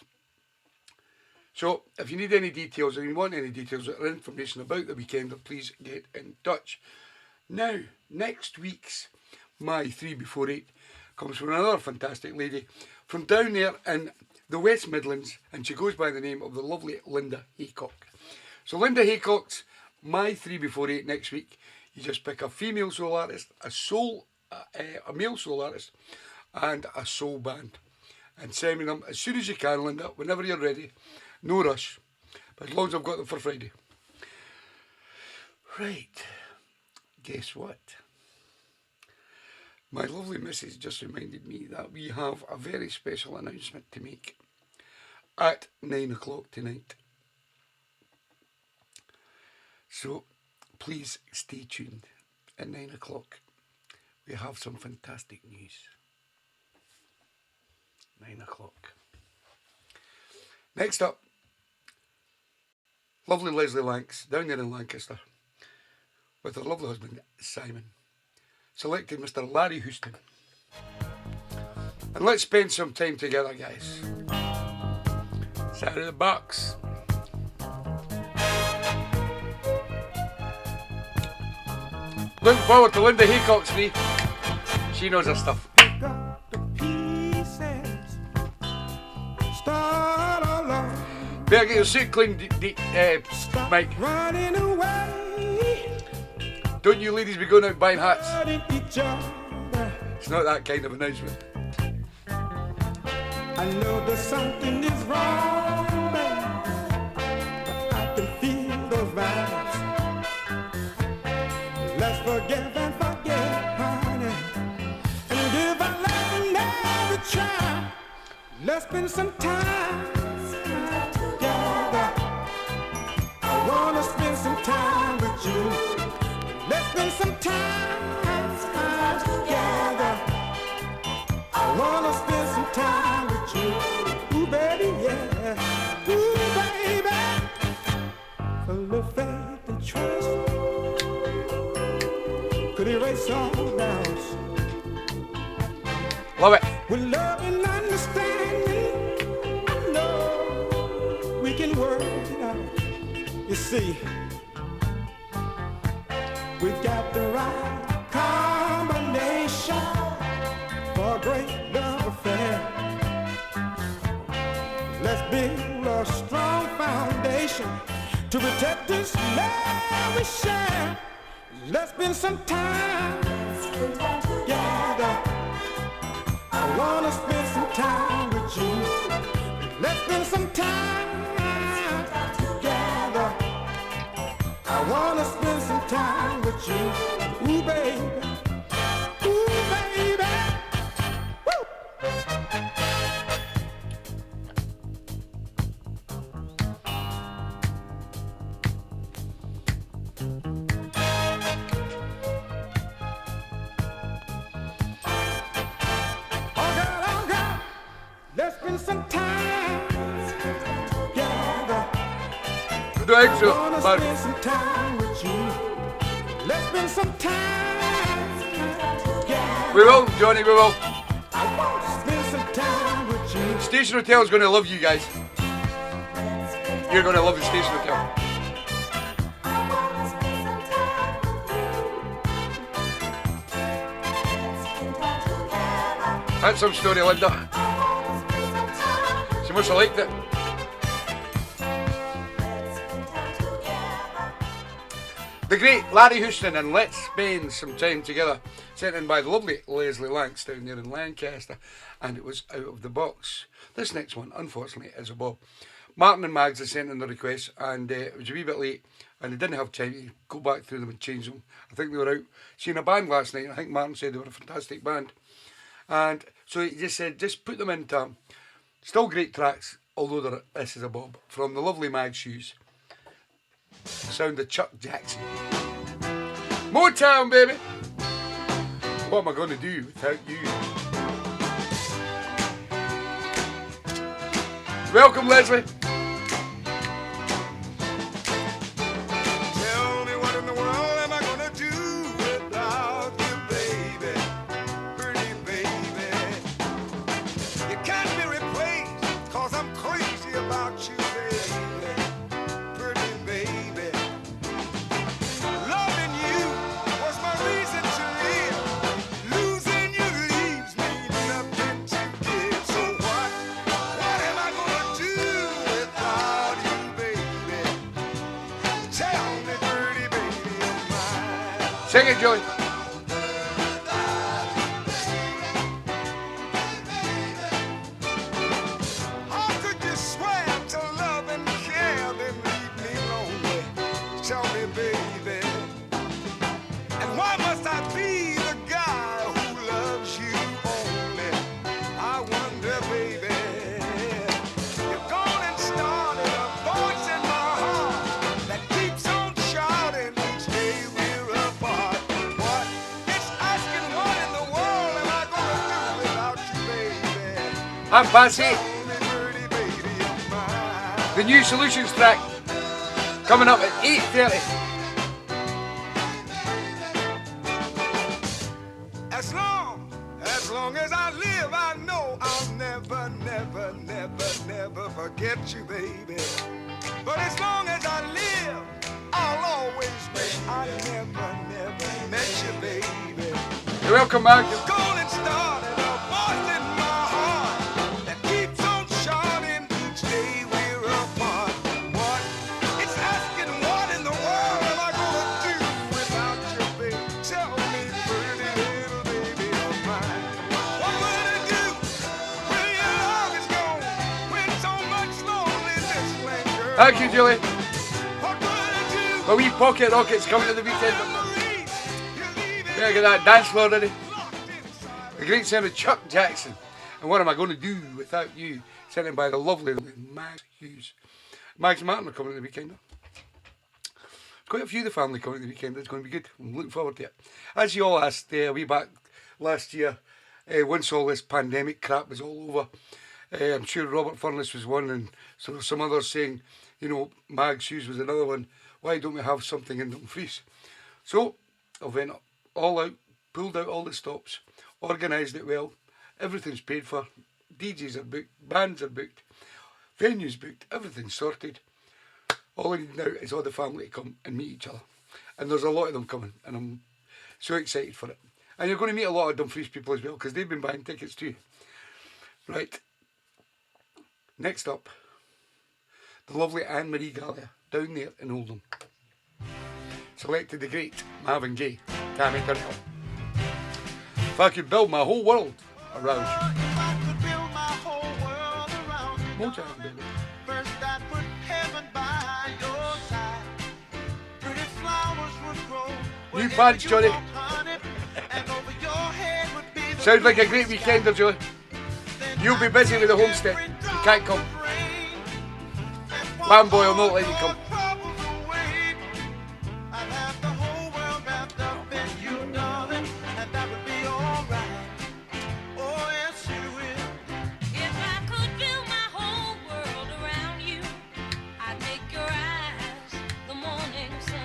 So if you need any details or you want any details or information about the weekender, please get in touch. Now, next week's My 3 Before 8 comes from another fantastic lady from down there in the West Midlands, and she goes by the name of the lovely Linda Haycock. So Linda Haycock's My 3 Before 8 next week. You just pick a female soul artist, a male soul artist, and a soul band, and send me them as soon as you can, Linda, whenever you're ready. No rush, but as long as I've got them for Friday. Right, guess what? My lovely missus just reminded me that we have a very special announcement to make at 9 o'clock tonight. So please stay tuned at 9 o'clock. We have some fantastic news. 9 o'clock. Next up, lovely Leslie Lanks down there in Lancaster with her lovely husband Simon selected Mr. Larry Houston. And let's spend some time together, guys. It's out of the box. Looking forward to Linda Haycock's free. She knows her stuff. Pick up the pieces, start all over. Better get your suit clean, Mike. Running away, Don't you ladies be going out buying hats. hurting each other. It's not that kind of announcement. I know that something is wrong, babe. I can feel those vibes. Let's forgive and forget, honey, and give our love another try. Let's spend some time together. I wanna spend some time with you. Let's spend some time together. I wanna spend some time with you. Ooh, baby, yeah. Ooh, baby. Full of faith and trust. Could erase all doubts. Love it. With love and understanding, I know we can work it out. You see, we got the right combination for a great love affair. Let's build a strong foundation to protect this love we share. Let's spend some time together. I wanna spend some time with you. Let's spend some time together. I wanna spend some time with you. Ooh, baby. Ooh, baby. Woo! Let's spend some time together. Do extra, I wanna but spend some time with you. Let's spend some time together. we will, Johnny, we will. I want to spend some time with you. Station Hotel is going to love you guys. You're going to love the Station Hotel. That's some story, Linda. She must have liked it. The great Larry Houston and Let's Spend Some Time Together, sent in by the lovely Leslie Lanks down there in Lancaster, and it was out of the box. This next one, unfortunately, is a bob. Martin and Mags had sent in the request, and it was a wee bit late, and they didn't have time to go back through them and change them. I think they were out seeing a band last night, and I think Martin said they were a fantastic band. And so he just said, just put them into still great tracks, although this is a bob, from the lovely Mag Shoes. Sound of Chuck Jackson. Motown, baby! What am I going to do without you? Welcome, Leslie. Tell me what in the world am I gonna do without you, baby? Pretty baby. You can't be replaced, 'cause I'm crazy about you, baby. Sing it, Julie. How could you swear to love and care, then leave me lonely? Tell me, baby. And why must I be the guy who loves you only? I wonder, baby. You've gone and started a voice in my heart that keeps on shouting each day we're apart. What? It's asking what in the world am I gonna do without you, baby? I'm Patsy. Tell me, pretty baby of mine. The new Solutions track coming up at 8:30. As long as I live, I know I'll never, never, never, never forget you, baby. But as long as I live, I'll always wish I never, never met you, baby. You're welcome, Mark. You've gone and started a voice in my heart that keeps on shouting each day we're apart. What? It's asking what in the world am I gonna do without you, baby? Tell me, pretty little baby of mine. What will I do when your love is gone? When so much loneliness lingers? Thank you, Julie. What will I do? My wee pocket rocket's coming to the weekend. Better get that dance floor ready. The great sound of Chuck Jackson. And what am I going to do without you? Sent in by the lovely Max Hughes. Max and Martin are coming to the weekend. Quite a few of the family coming to the weekend. It's going to be good. I'm looking forward to it. As you all asked way back last year, once all this pandemic crap was all over, I'm sure Robert Furness was one, and so there were some others saying, you know, Mags Hughes was another one. Why don't we have something in Dumfries? So I went all out, pulled out all the stops, organised it well. Everything's paid for. DJs are booked, bands are booked, venues booked, everything's sorted. All I need now is all the family to come and meet each other. And there's a lot of them coming, and I'm so excited for it. And you're going to meet a lot of Dumfries people as well, because they've been buying tickets too. Right. Next up, the lovely Anne-Marie Gallia, down there in Oldham. Selected the great Marvin Gaye, Tammy Terrell. If I could build my whole world around you. If I could build my whole world around you, Motown, baby. first I'd put heaven by your side. Pretty flowers would grow. New pants, Johnny. And over your head would be the Sounds like a great weekender, Joey. You'll be busy with the homestead. You can't come. Lamb boy will not let you come. I'd have the whole world wrapped up in you, darling, and that would be alright. Oh, yes, you will. If I could build my whole world around you, I'd make your eyes the morning sun.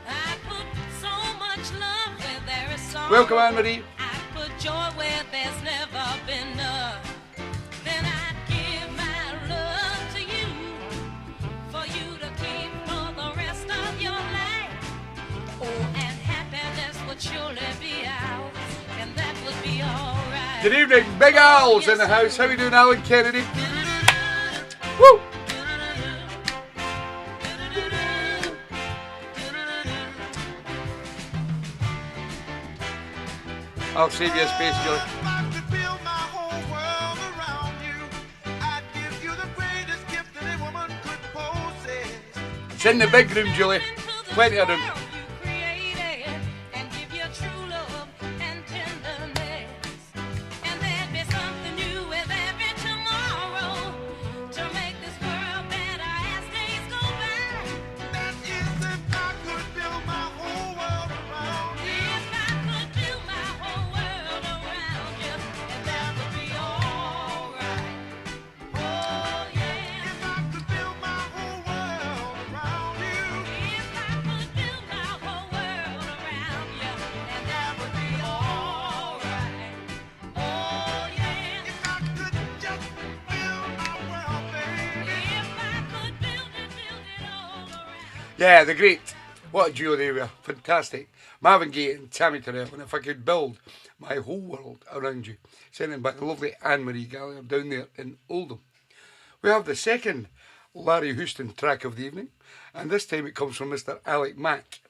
I'd put so much love where there is sorrow. Welcome, Anne-Marie. I'd put joy where there's never been none. Then I'd give my love to you, for you to keep for the rest of your life. Oh, and happiness would surely be ours, and that would be alright. Good evening, Big Al's in the house. How we doing, Alan Kennedy? Woo! I'll save you a space, Joey. If I could build my whole world around you, I'd give you the greatest gift that a woman could possess. It's in the big room, Julie. Plenty of room. That is if I could build my whole world around you. If I could build my whole world around you, that would be alright. Oh yeah. If I could just build my world, baby. Yeah, the great. What a duo they were. Fantastic. Marvin Gaye and Tammy Terrell. And if I could build my whole world around you. Sent in by the lovely Anne-Marie Gallia down there in Oldham. We have the second Larry Houston track of the evening. And this time it comes from Mr. Alec Mack.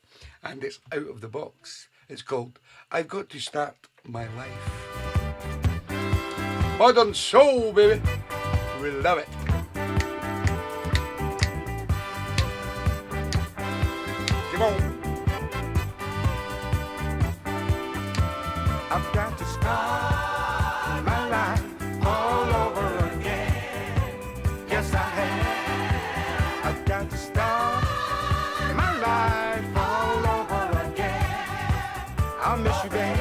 and it's out of the box. It's called I've Got to Start My Life. Modern soul, baby. We love it. Come on. I've got to start my life all over again. Yes, I have. I've got to start my life all over again. I'll miss you, baby.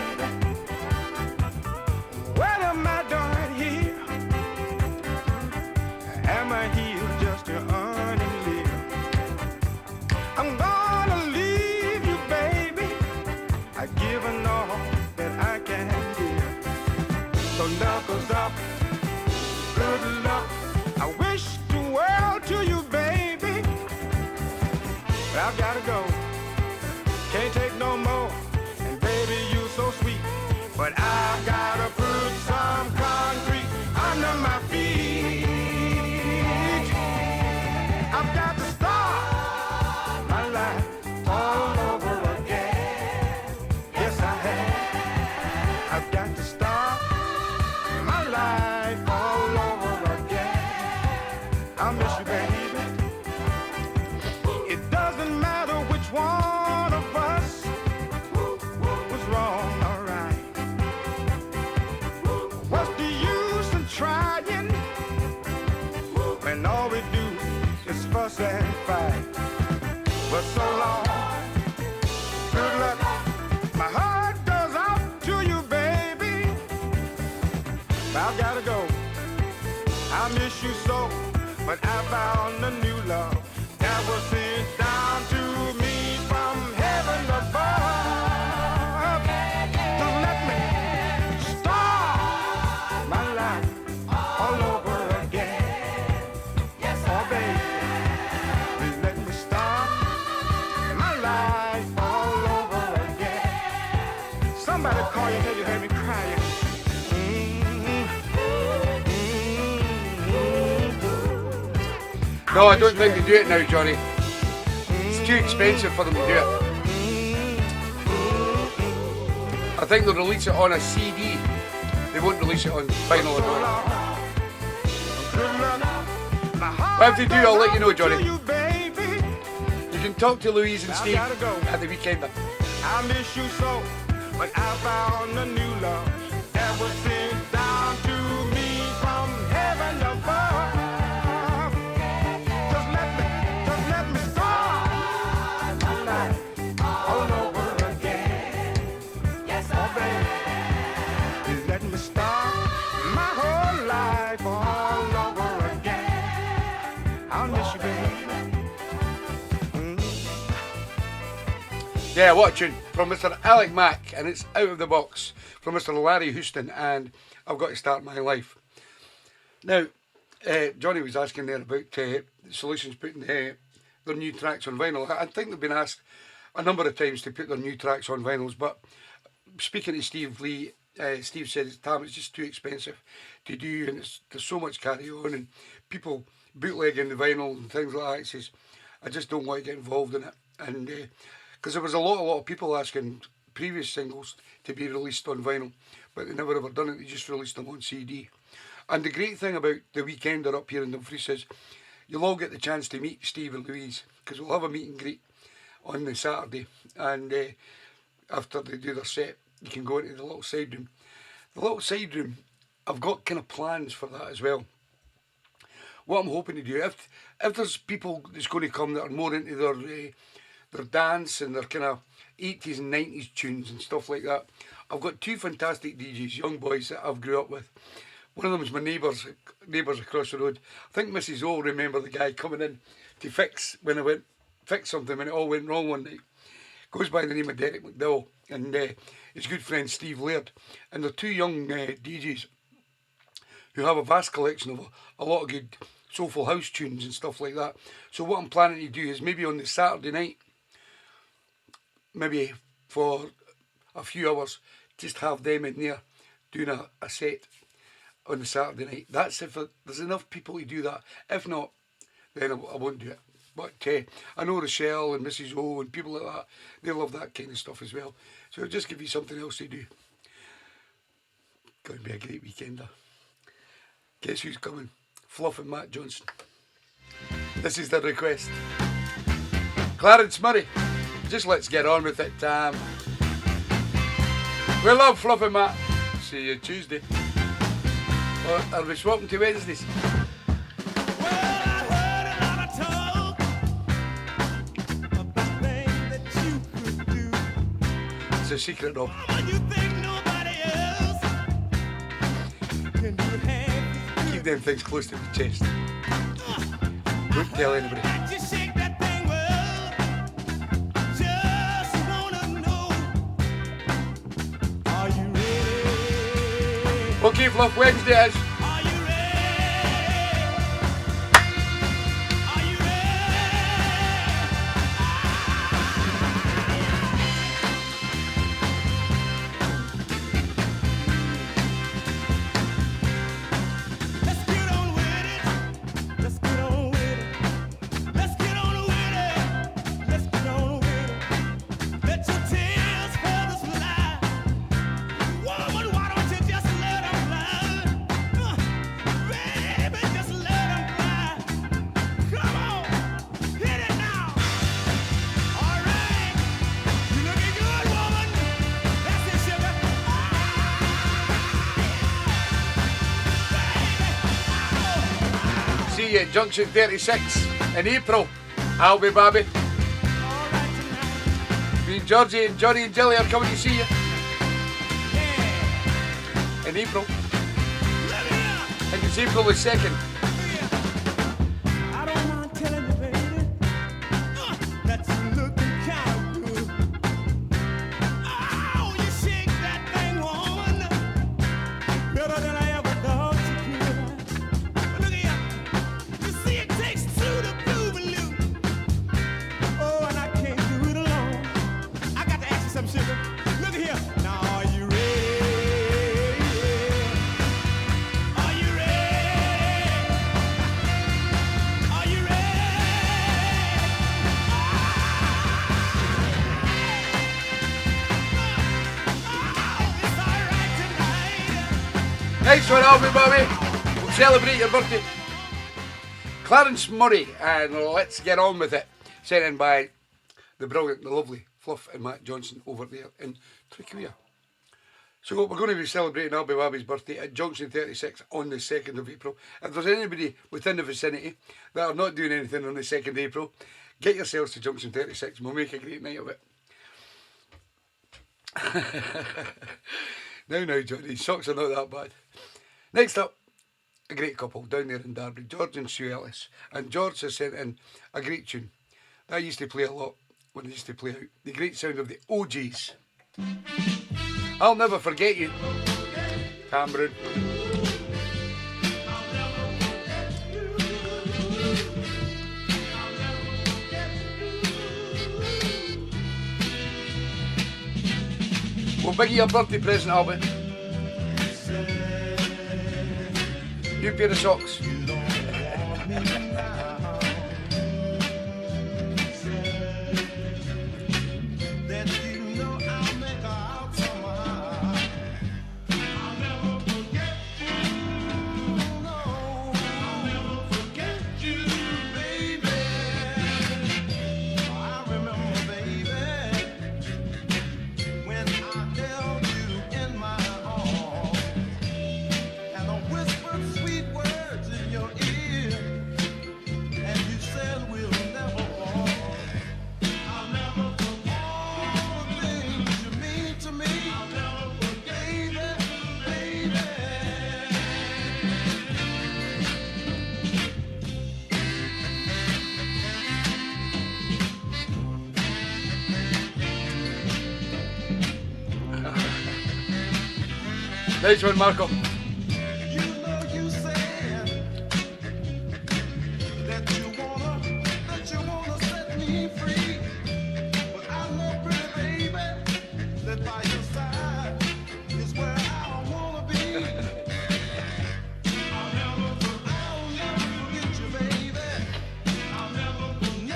What am I doing here? Am I here just to earn and live? I'm gonna leave you, baby. I've given all that I can give. So knuckles up, good luck. I wish the world to you, baby. But I've gotta go. Can't take no more. And baby, you so sweet. But I've gotta put some concrete under my feet. I've got to start my life all over again. Yes, I have. I've got to start my life all over again. I'll miss you, baby. It doesn't matter which one of us was wrong or right. What's the use in trying when all we do is fuss and fight? But so long, good luck. My heart goes out to you, baby. But I've gotta go. I miss you so, but I found a new love that was sent down to me from heaven above. Just let me start my life all over again. Yes, oh baby, please let me start my life all over again. Somebody call you, tell you heard me crying. No, I don't think they do it now, Johnny. It's too expensive for them to do it. I think they'll release it on a CD. They won't release it on vinyl at all. But if they do, I'll let you know, Johnny. You can talk to Louise and Steve at the weekend. I miss you so, but I found a new love that was sent down to me from heaven above. Just let me start my life all over again. Yes, oh baby, please let me start my whole life all over again. I'll miss you, baby. Yeah, what a tune from Mr. Alec Mack, and it's Out of the Box from Mr. Larry Houston, and I've Got to Start My Life. Now, Johnny was asking there about Solutions putting their new tracks on vinyl. I think they've been asked a number of times to put their new tracks on vinyls, but speaking to Steve Lee, Steve said it's just too expensive to do, and there's so much carry on, and people bootlegging the vinyl and things like that. He says, I just don't want to get involved in it. And because there was a lot of people asking previous singles to be released on vinyl, but they never ever done it. They just released them on CD. And the great thing about the weekend up here in Dumfries is you'll all get the chance to meet Steve and Louise, because we'll have a meet and greet on the Saturday, and after they do their set, you can go into the little side room. The little side room, I've got kind of plans for that as well. What I'm hoping to do, if there's people that's going to come that are more into their dance and their kind of 80s and 90s tunes and stuff like that, I've got two fantastic DJs, young boys that I've grew up with. One of them is my neighbours across the road. I think Mrs. O will remember the guy coming in to fix something when it all went wrong one night. Goes by the name of Derek McDowell, and his good friend Steve Laird. And they're two young DJs who have a vast collection of a lot of good soulful house tunes and stuff like that. So what I'm planning to do is maybe on the Saturday night, maybe for a few hours, just have them in there doing a set on the Saturday night. That's if there's enough people to do that. If not, then I won't do it. But I know Rochelle and Mrs. O and people like that, they love that kind of stuff as well. So it'll just give you something else to do. Going to be a great weekender. Guess who's coming? Fluff and Matt Johnson. This is the request. Clarence Murray. Just let's get on with it. We love Fluff and Matt. See you Tuesday. Or are we swapping to Wednesdays? It's a secret of. Keep them things close to the chest. Don't tell anybody. Okay, Fluff, Wednesday it is. See you at Junction 36 in April. I'll be Babby. Me and Georgie and Johnny and Jelly are coming to see you in April. And it's April the 2nd. I don't mind telling you, baby, that you looking kind of good. Oh, you shake that thing, woman, better than I ever thought you could. But look here, you see it takes two to prove a loop. Oh, and I can't do it alone. I got to ask you something, sugar. Look here, now are you ready? Are you ready? Are you ready? It's all right tonight. Nice one, I'll be Babby. We'll celebrate your birthday. Clarence Murray, and let's get on with it. Sent in by the brilliant, the lovely Fluff and Matt Johnson over there in Trickwea. So we're going to be celebrating Albie Babby's birthday at Junction 36 on the 2nd of April. If there's anybody within the vicinity that are not doing anything on the 2nd of April, get yourselves to Junction 36 and we'll make a great night of it. Now, Johnny, socks are not that bad. Next up, a great couple down there in Derby, George and Sue Ellis. And George has sent in a great tune that I used to play a lot when I used to play out. The great sound of the OGs. I'll Never Forget You, Cameron. We'll bring you a birthday present, Albert. New pair of socks. Nice one, Marco. You know you said that you wanna set me free. But I know, pretty baby, that by your side is where I wanna be. I'll never forget you, baby. I'll never forget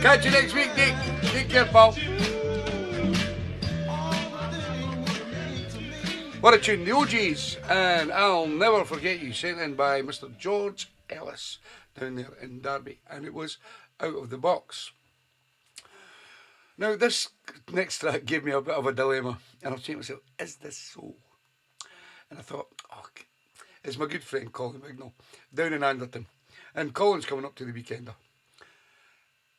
Catch you next week, Dick. Take care, pal. What a tune, the OGs, and I'll Never Forget You, sent in by Mr. George Ellis down there in Derby, and it was Out of the Box. Now, this next track gave me a bit of a dilemma, and I was saying to myself, is this so? And I thought, oh, it's my good friend Colin Wignall, down in Anderton, and Colin's coming up to the weekender.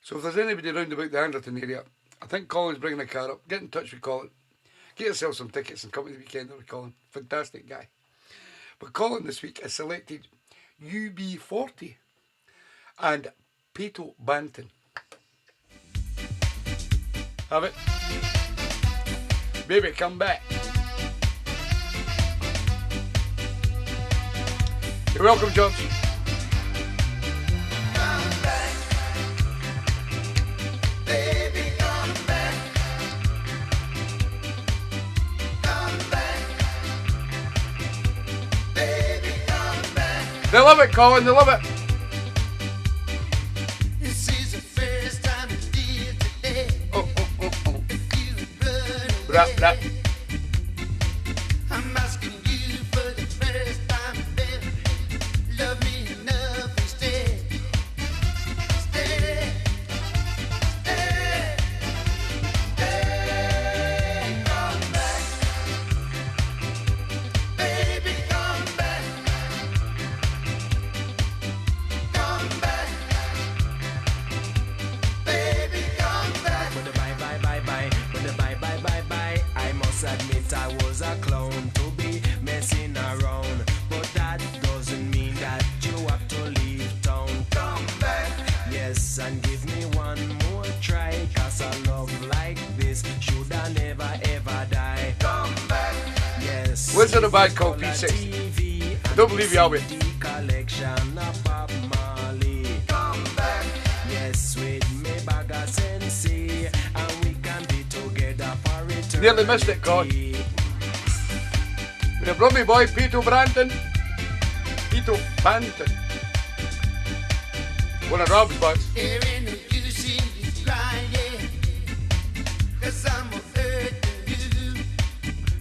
So if there's anybody round about the Anderton area, I think Colin's bringing a car up. Get in touch with Colin. Get yourself some tickets and come to the weekender with Colin. Fantastic guy. But Colin this week has selected UB40 and Peto Banton. Have it? Baby, come back. You're welcome, George. They love it, Colin, they love it. This is the first time we did today. Oh. You run Rap, rap. I'm asking you for the first time, baby. Love me enough and stay. Stay. Stay. Stay. Come back. Baby, come back. Come back. Baby, come back. With the bye bye bye bye, with the bye bye bye bye. I must admit I was a clown to be messing around, but that doesn't mean that you have to leave town. Come back. Yes, and give me one more try, 'cause a love like this should I never ever die. Come back. Yes. Wizard of Bad called P6. TV I don't believe you, Albert. CD collection of Bob Marley. Come back. Yes, with me bag of Sensi, and we can be together for eternity. Nearly missed it, God. With a brummy boy, Peto Banton. Peto Banton. One of Rob's buds. There ain't no use in you crying, 'cause I'm hurt you.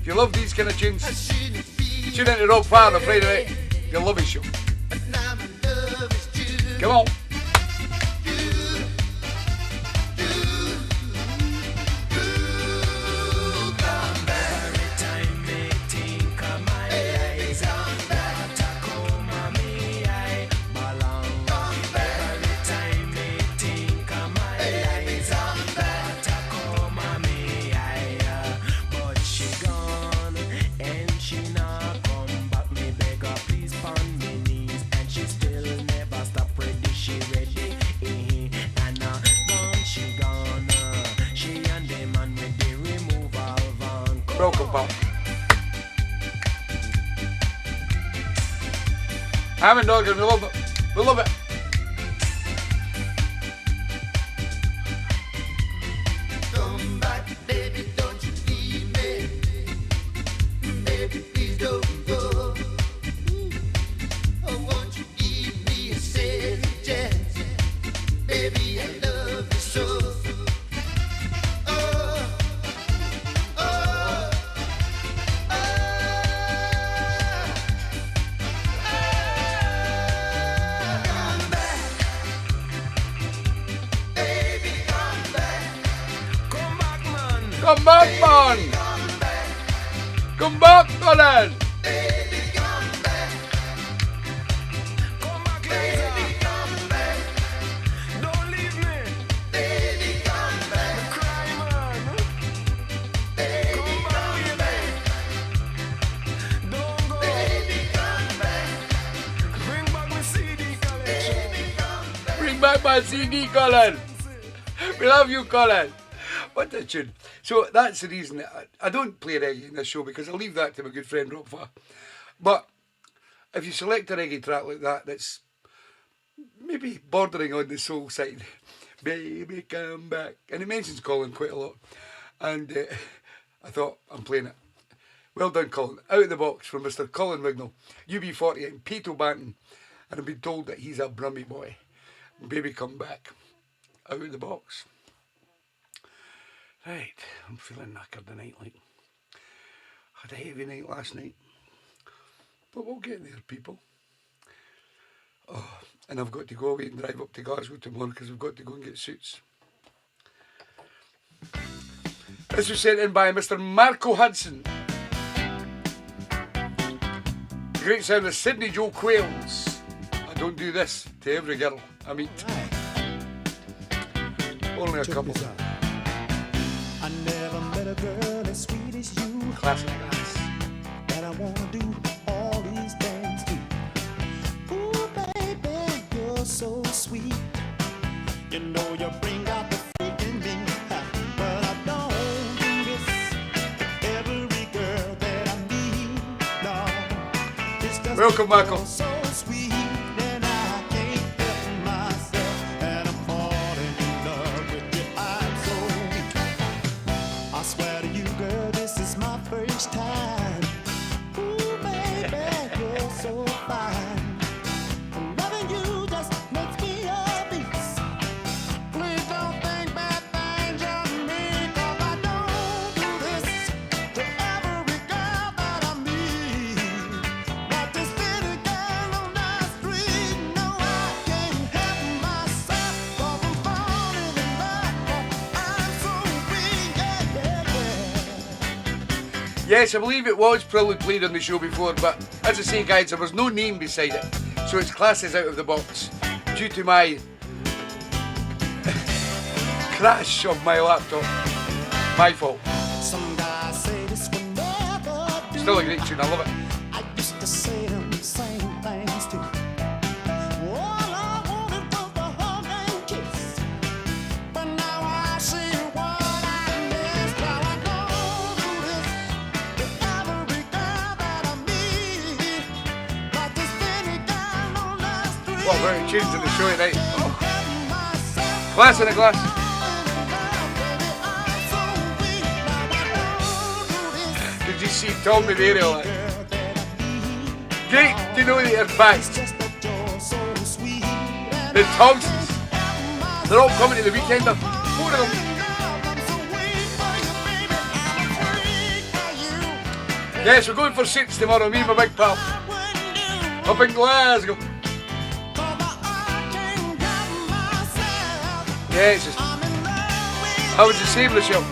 If you love these kind of tunes, I shouldn't be, tune into Rob Farr on Friday night. You'll love his show. but now my love is true. Come on. Come back. Every time me think of my eyes, that I come on me eye belong. Every time me think of my eyes, that I come on me eye. But she gone and she not come back. Me beg her please pon me knees, and she still never stop ready. She ready, and gone she gone. She and the man with the removal van. Welcome, pal. Hammond Dogger, we love it. We love it. Come back, baby, don't you leave me. Baby, please don't go. Oh, won't you give me a second chance? Baby, I love you so. Oh, oh, oh. Come back. Baby, come back. Come back, man. Come back, man. Come back, Colin. Baby, come back. Come back, Baby, Lisa. come back. Don't leave me. Baby, come back. Cry, man. Baby, come back. Don't go. Baby, come back. Bring back my CD collection. Baby, come back. Bring back my CD, Colin. We love you, Colin. What a tune. So that's the reason that I don't play reggae in this show, because I leave that to my good friend Rob Farr. But if you select a reggae track like that, that's maybe bordering on the soul side, baby come back, and it mentions Colin quite a lot, and I thought, I'm playing it. Well done, Colin. Out of the box from Mr. Colin Wignall, UB40 and Peto Banton, and I've been told that he's a brummy boy. Baby come back. out of the box. Right, I'm feeling knackered tonight, like. Had a heavy night last night. But we'll get there, people. Oh, and I've got to go away and drive up to Glasgow tomorrow because we've got to go and get suits. This was sent in by Mr. Marco Hudson. The great sound of Sydney Joe Quails. I don't do this to every girl I meet. Only a couple. I never met a girl as sweet as you. Classic guys. That I wanna do all these things to. Ooh, baby, you're so sweet. You know you bring out the freak in me. But I don't do this to every girl that I meet. No, it's just Welcome, Marco. you're so sweet, and I can't help myself. And I'm falling in love with you. I'm so weak. I swear to you, girl, this is my first time. Ooh, baby, you're so fine. And loving you just makes me a beast. Please don't think bad things of me, 'cause I don't do this to every girl that I meet. Not this pretty girl on the street. No, I can't help myself, 'cause I'm falling in love. I'm so weak, yeah, yeah, yeah. Yes, I believe it was probably played on the show before, but as I say, guys, there was no name beside it, so its class is out of the box due to my crash of my laptop. My fault. Some guys say this will never do. Still a great tune, I love it. I used to say them same things too. All I wanted was a hug and kiss. But now I see what I missed. Now I don't do this to every girl that I meet. Like this pretty girl on the street. What about tunes in the show tonight? Oh, Help myself. class in a glass. Did you see Tom the Ariel? Great to know that you're back. The Thompsons. They're all coming to the weekend. 4 of them. Yes, we're going for suits tomorrow, me and my big pal. Up in Glasgow. Yeah, it's just, I was the same, Michelle.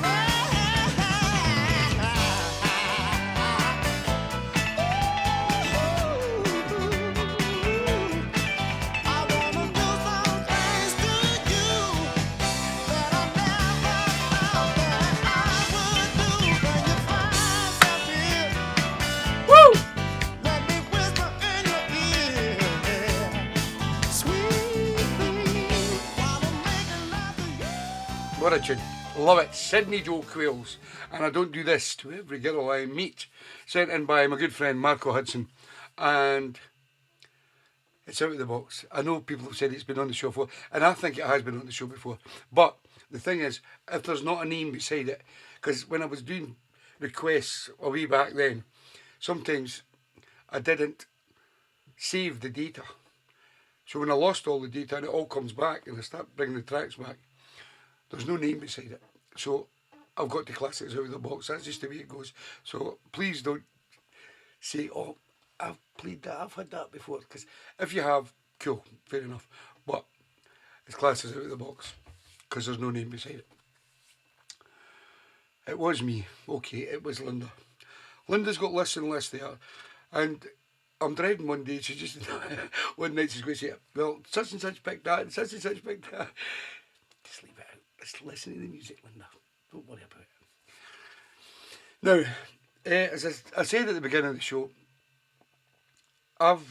Woo! What a tune. Love it. Sydney Joe Quails. And I don't do this to every girl I meet. Sent in by my good friend Marco Hudson. And it's out of the box. I know people have said it's been on the show before, and I think it has been on the show before. But the thing is, if there's not a name beside it, because when I was doing requests a way back then, sometimes I didn't save the data. So when I lost all the data and it all comes back and I start bringing the tracks back, there's no name beside it. So I've got to class it as out of the box. That's just the way it goes. So please don't say, oh, I've played that, I've had that before. Because if you have, cool, fair enough. But it's classed as out of the box because there's no name beside it. It was me. Okay, it was Linda. Linda's got less and less there. And I'm driving one day, she just, one night she's going to say, well, such and such picked that, and such picked that. Just leave it out. Just listen to the music, Linda. Don't worry about it. Now, as I said at the beginning of the show, I've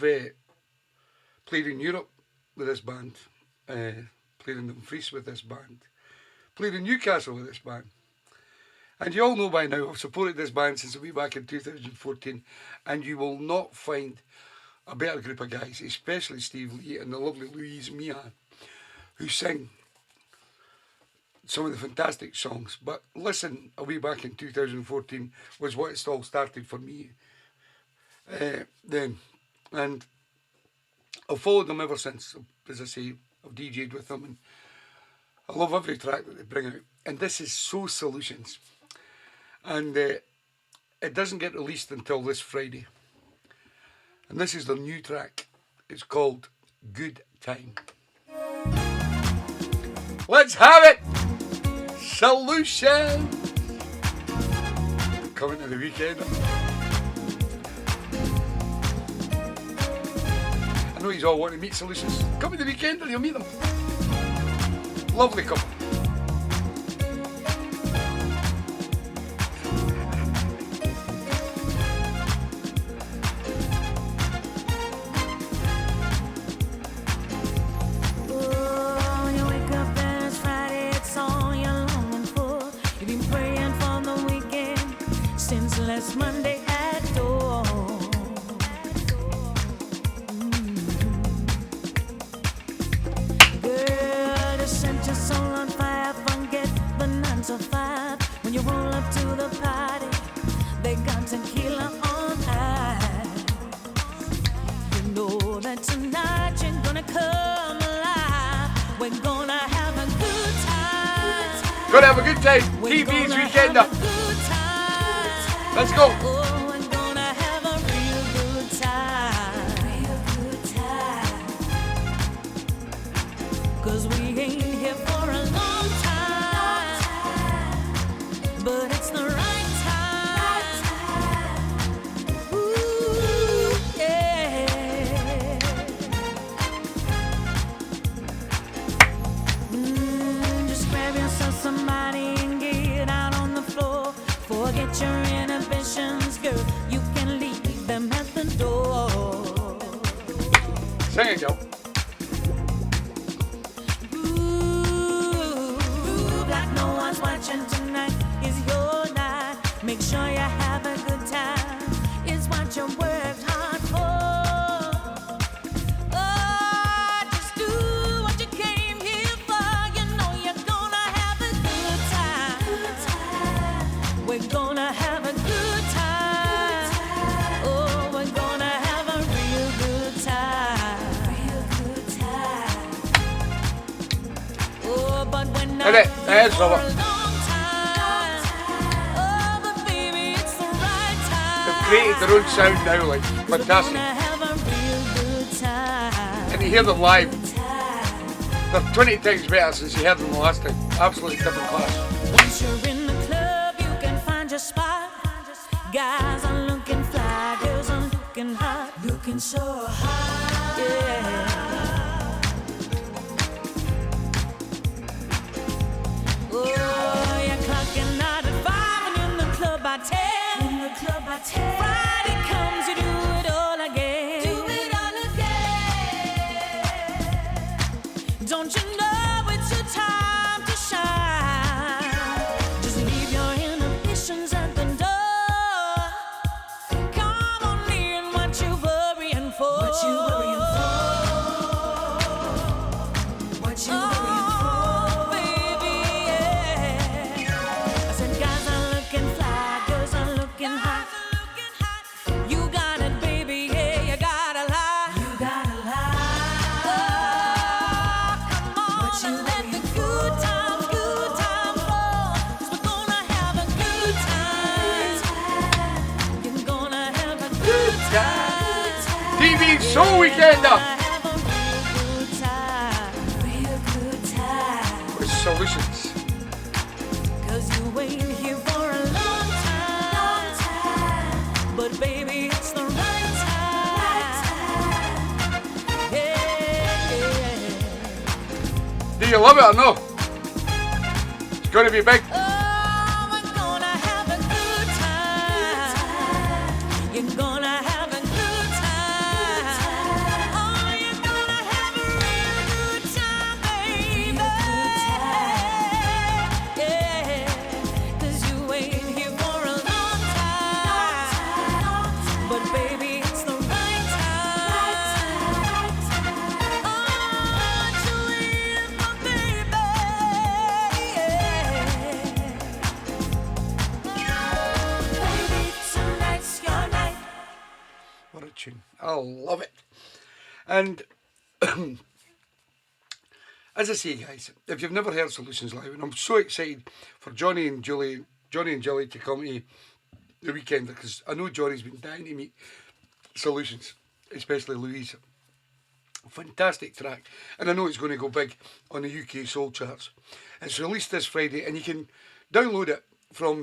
played in Europe with this band, played in Dumfries with this band, played in Newcastle with this band. And you all know by now, I've supported this band since way back in 2014, and you will not find a better group of guys, especially Steve Lee and the lovely Louise Meehan, who sing some of the fantastic songs. But listen, a way back in 2014 was what it all started for me then. And I've followed them ever since. As I say, I've DJ'd with them, and I love every track that they bring out, and this is So Solutions, and it doesn't get released until this Friday, and this is their new track. It's called Good Time. Let's have it! Solution! Coming to the weekend. I know he's all wanting to meet Solutions. Come to the weekend and you'll meet them. Lovely couple. Monday at dawn. Girl, you set your soul on fire. Forget the 9 to 5. When you roll up to the party, they got tequila on ice. You know that tonight you're gonna come alive. We're gonna have a good time. Gonna have a good time. TeeBee's Weekender. Let's go. Oh, we're gonna have a real good time. Real good time. 'Cause we ain't here for a long time. But it's the right time. Ooh, yeah. Just grab yourself somebody and get out on the floor. Forget your inhibitions, girl. You can leave them at the door. Sing it, girl. Ooh, like no one's watching tonight is your night. Make sure you have a good time. It's what you worked hard for. Oh, just do what you came here for. You know you're gonna have a good time. Good time. We're gonna have a good time. Oh, we're gonna have a real good time. Real good time. Oh, but when I Okay, that's for a Robert. long time. Oh, but baby, it's the right time. They've created their own sound now, like, fantastic. We're gonna have a real good time. And you hear them live, they're 20 times better since you heard them the last time. Absolutely different class. Once you're in the club, you can find your spot. Guys are looking fly, girls are looking hot, looking so hot. Yeah. Oh, you're clocking out at 5 and in the club by 10. In the club by 10. Friday comes, you do it all again. Do it all again. Don't you know it's your time to shine? Just leave your inhibitions at the door. Come on in, what you worrying for? What you worrying for? What you worrying for? Baby, yeah. I said guys are looking fly, girls are looking hot. You got it, baby, yeah, you gotta lie. You gotta lie. Oh, come on and let the good times flow. 'Cause we're gonna have a good time. You're gonna have a good time. TeeBee's Soul Weekender Have a real good time. Real good time. with Solutions. 'Cause you ain't here for a long time. But baby, it's the right time. Yeah. Do you love it or no? It's going to be big. Oh, we're gonna have a good time. You're gonna have a good time. Oh, you're gonna have a real good time, baby. Yeah, 'cause you ain't here for a long time. But baby, it's the right time. Oh, you in my baby. Baby, tonight's your night. What a tune. I love it. And As I say, guys, if you've never heard Solutions Live, and I'm so excited for Johnny and Julie to come to the weekend, because I know Johnny's been dying to meet Solutions, especially Louise. Fantastic track, and I know it's going to go big on the UK soul charts. It's released this Friday, and you can download it from,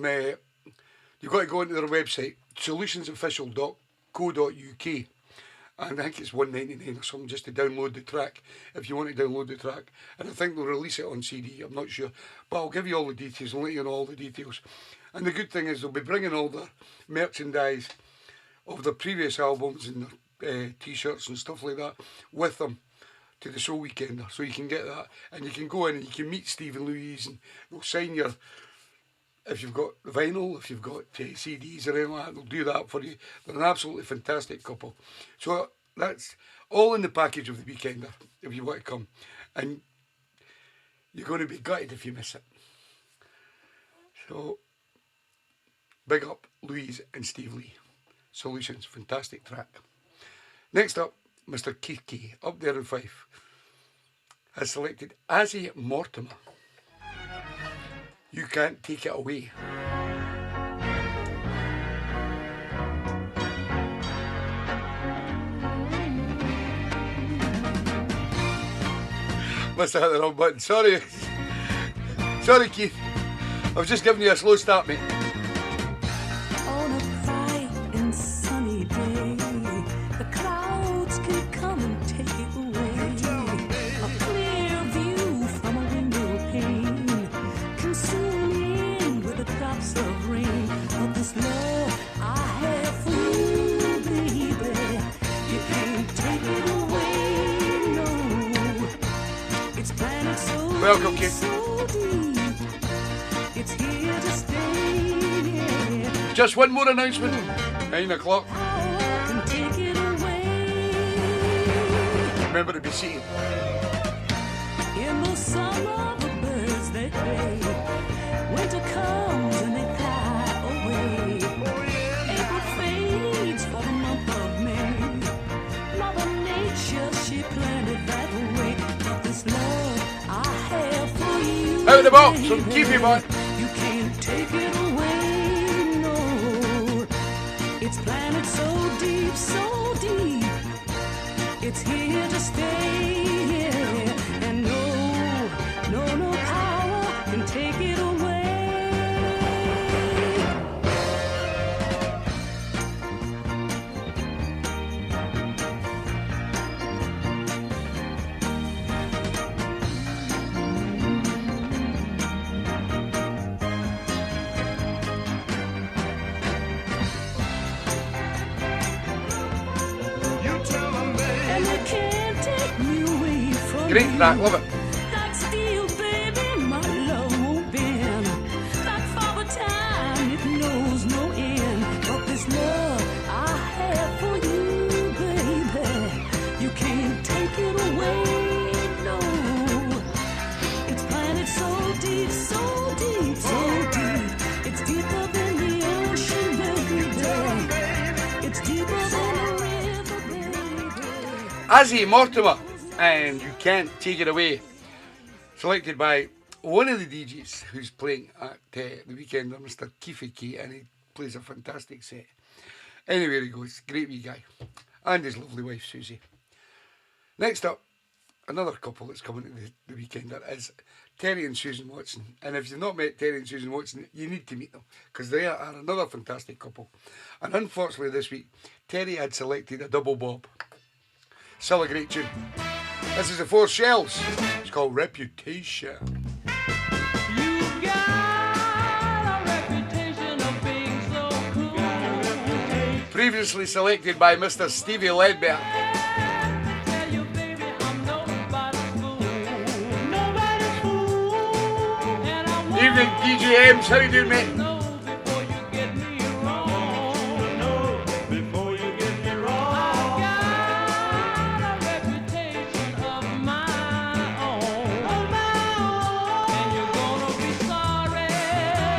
you've got to go into their website, solutionsofficial.co.uk, and I think it's $1.99 or something just to download the track, if you want to download the track, and I think they'll release it on CD, I'm not sure, but I'll give you all the details and let you know all the details. And the good thing is they'll be bringing all their merchandise of their previous albums and their t-shirts and stuff like that with them to the Soul Weekender, so you can get that, and you can go in and you can meet Steve and Louise, and they'll sign your, if you've got vinyl, if you've got CDs or anything like that, they'll do that for you. They're an absolutely fantastic couple. So that's all in the package of the Weekender, if you want to come, and you're going to be gutted if you miss it. So big up Louise and Steve Lee. Solutions, fantastic track. Next up, Mr. Kiki, up there in Fife, has selected Azzy Mortimer. You Can't Take It Away. Must have hit the wrong button. Sorry. Sorry, Keith. I was just giving you a slow start, mate. On a bright and sunny day, the clouds can come and take it away. A clear view from a window pane can soon end with the drops of rain. But this love I have for you, baby, you can't take it away, no. It's planted so Welcome, deep, Keith. so deep. It's here to stay, yeah. Just one more announcement. 9 o'clock. Can take it away. Remember to be seated. In the summer, the birds they play. Winter comes and they fly away. April fades for the month of May. Mother Nature, she planned it that way. But this love I have for you, Out of the box, some Keefy boy. you can't take it away, no. It's planted so deep, so deep. It's here to stay, yeah. And no power can take it away. And you can't take me away from Great you. track, love it. Like steel, baby, my love won't bend. Like father time, it knows no end. But this love I have for you, baby, you can't take it away, no. It's planted so deep, so deep, so deep. It's deeper than the ocean, baby. It's deeper than the river, baby. Azzy Mortimer, and You Can't Take It Away. Selected by one of the DJs who's playing at the weekend, Mr. Keefy Key, and he plays a fantastic set. Anywhere he goes, great wee guy. And his lovely wife, Susie. Next up, another couple that's coming to the weekend is Terry and Susan Watson. And if you've not met Terry and Susan Watson, you need to meet them, because they are another fantastic couple. And unfortunately this week, Terry had selected a double bob. Still a great tune. This is the Four Shells. It's called Reputation. You've got a reputation of being so cool. Previously selected by Mr. Stevie Ledbetter. Tell you, baby, I'm nobody's fool. Nobody's fool. And I want Evening, DJ M's. How you doing, mate? to know before you get me wrong. Before you get me wrong. I've got a reputation of my own. And you're gonna be sorry.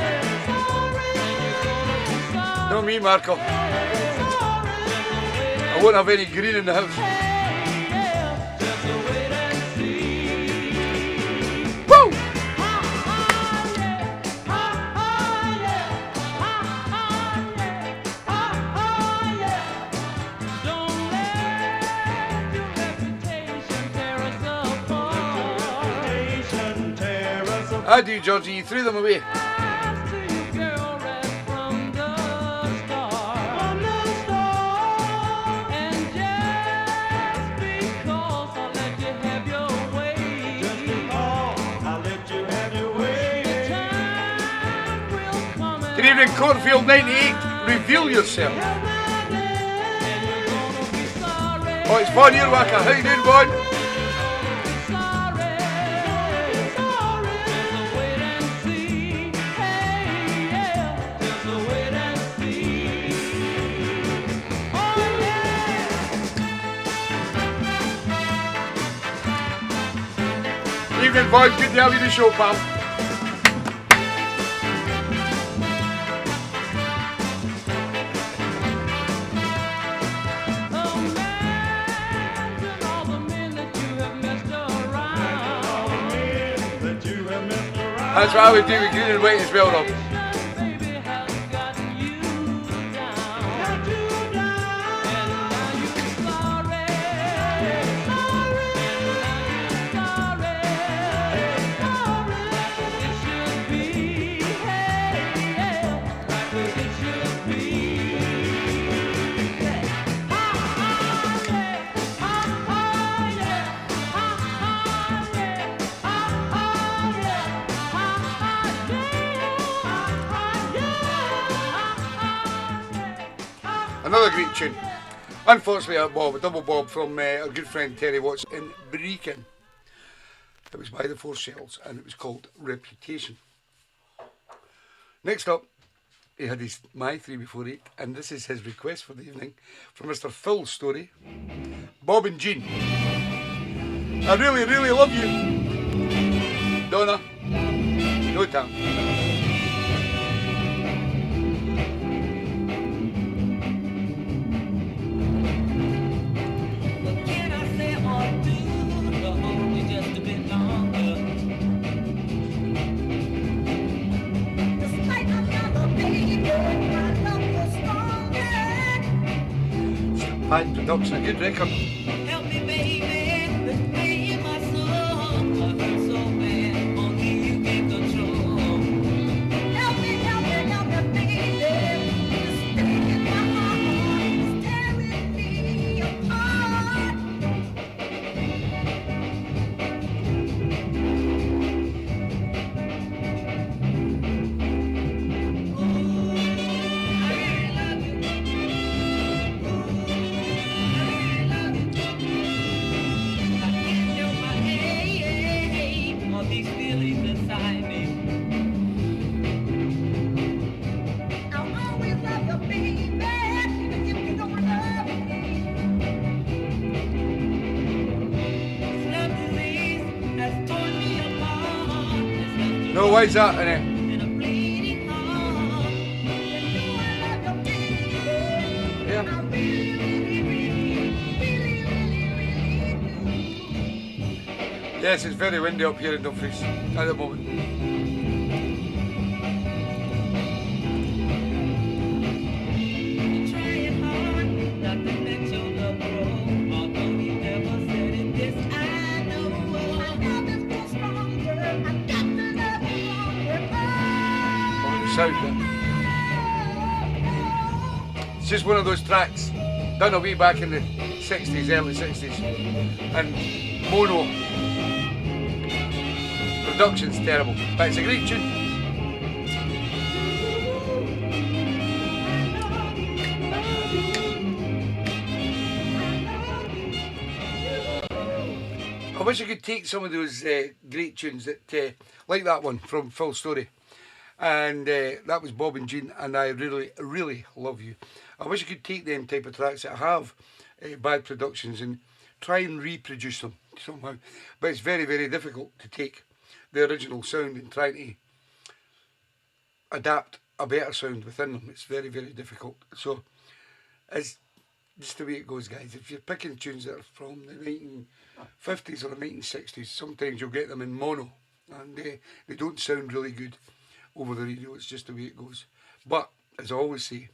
And you're gonna be sorry. No, me, Marco. I won't have any green in the house. Just wait and see. I do, Georgie. You threw them away. Good evening, Cornfield 98. Reveal yourself. Oh, it's fun here, Waka. How you doing, boy? Evening, boys. Good to have you in the show, pal. That's what I would do with green and white as well, Rob. Another great tune. Unfortunately, a double bob from our good friend Terry Watts in Brecon. It was by the Four Shells and it was called Reputation. Next up, he had his My 3 Before 8, and this is his request for the evening from Mr. Phil Story. Bob and Jean. I really, really love you. Donna. No time. High production, a good record. Help me, baby, with pain in my soul. I hurt so bad, only you can control. Help me, baby. This pain in my heart is tearing me apart. No, why is that in it? Yeah. Yes, it's very windy up here in Dumfries at the moment. Sound. It's just one of those tracks done a way back in the 60s, early 60s, and mono production's terrible, but it's a great tune. I wish I could take some of those great tunes that, like that one from Phil Story. And that was Bob and Jean, and I really, really love you. I wish I could take them type of tracks that have bad productions and try and reproduce them somehow. But it's very, very difficult to take the original sound and try to adapt a better sound within them. It's very, very difficult. So it's just the way it goes, guys. If you're picking tunes that are from the 1950s or the 1960s, sometimes you'll get them in mono, and they don't sound really good over the radio. It's just the way it goes. But as I always say,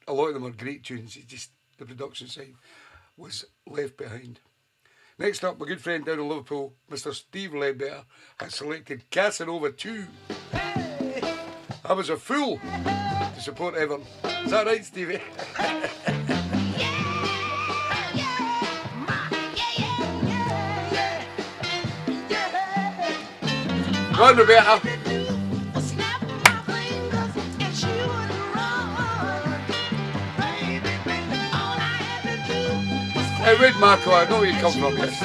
a lot of them are great tunes. It's just the production side was left behind. Next up, my good friend down in Liverpool, Mr. Steve Ledbetter, has selected Casanova 2. I was a fool to support Everton. Is that right, Stevie? Go on, Roberta. Hey, Red Marco, I know where you come from, yes.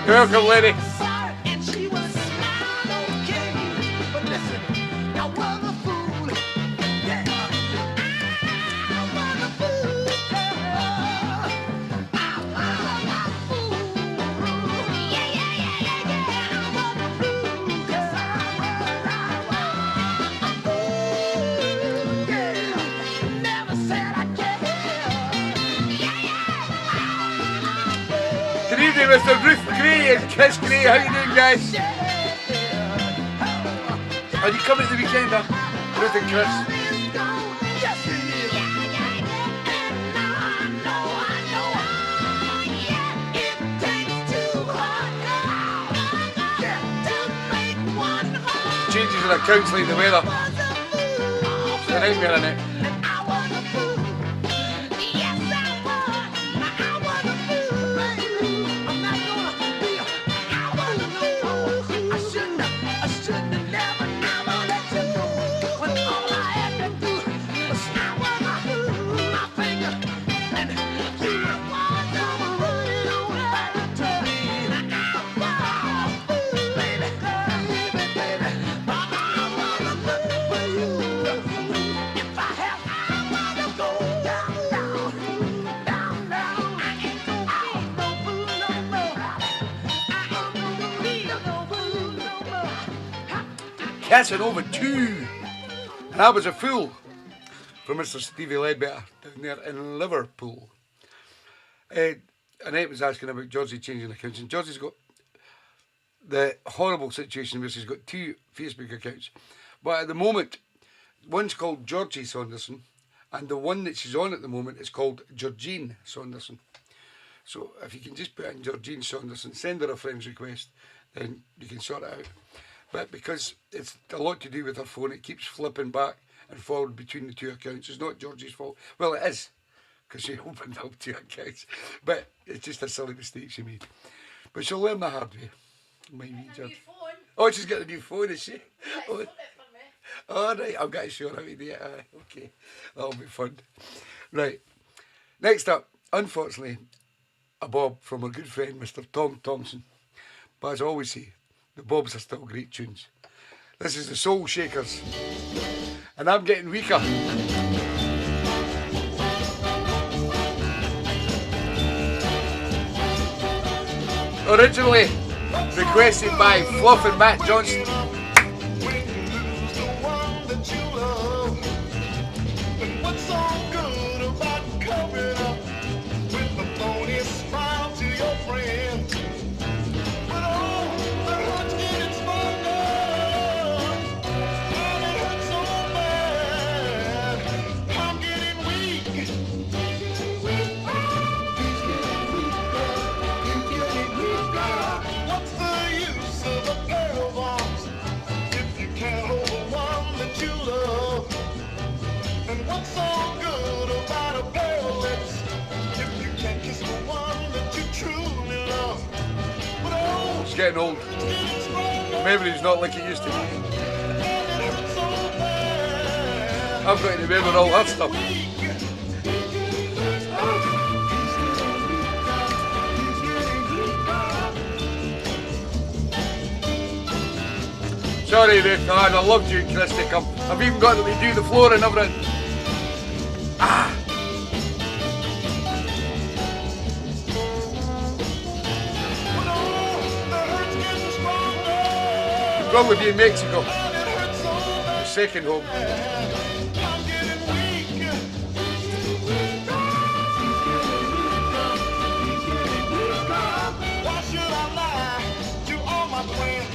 Welcome, lady. Good evening, Mr. Ruth Gray and Kiss Gray. How you doing, guys? Are you coming to the weekend, huh? Ruth and Chris? Changes in accounts like the weather. It's a nightmare, isn't it? Casanova 2, and I was a fool for Mr. Stevie Ledbetter down there in Liverpool. Annette was asking about Georgie changing accounts, and Georgie's got the horrible situation where she's got 2 Facebook accounts, but at the moment one's called Georgie Saunderson and the one that she's on at the moment is called Georgine Saunderson. So if you can just put in Georgine Saunderson, send her a friend's request, then you can sort it out. But because it's a lot to do with her phone, it keeps flipping back and forward between the 2 accounts. It's not Georgie's fault. Well, it is, because she opened up 2 accounts. But it's just a silly mistake she made. But she'll learn the hard way. Oh, she's got a new phone, is she? Oh, all right, I've got to show her how to do it. Okay, that'll be fun. Right, next up, unfortunately, a bob from our good friend, Mr. Tom Thompson. But as I always say, the bobs are still great tunes. This is the Soul Shakers. And I'm getting weaker. Originally requested by Fluff and Matt Johnson. It's getting old. Memory's not like it used to be. I've got to remember all that stuff. Sorry, Ruth, man, I loved you, Chris, to come. I've even got to redo the floor and everything. Probably be in Mexico. The second home. Why should I lie to all my friends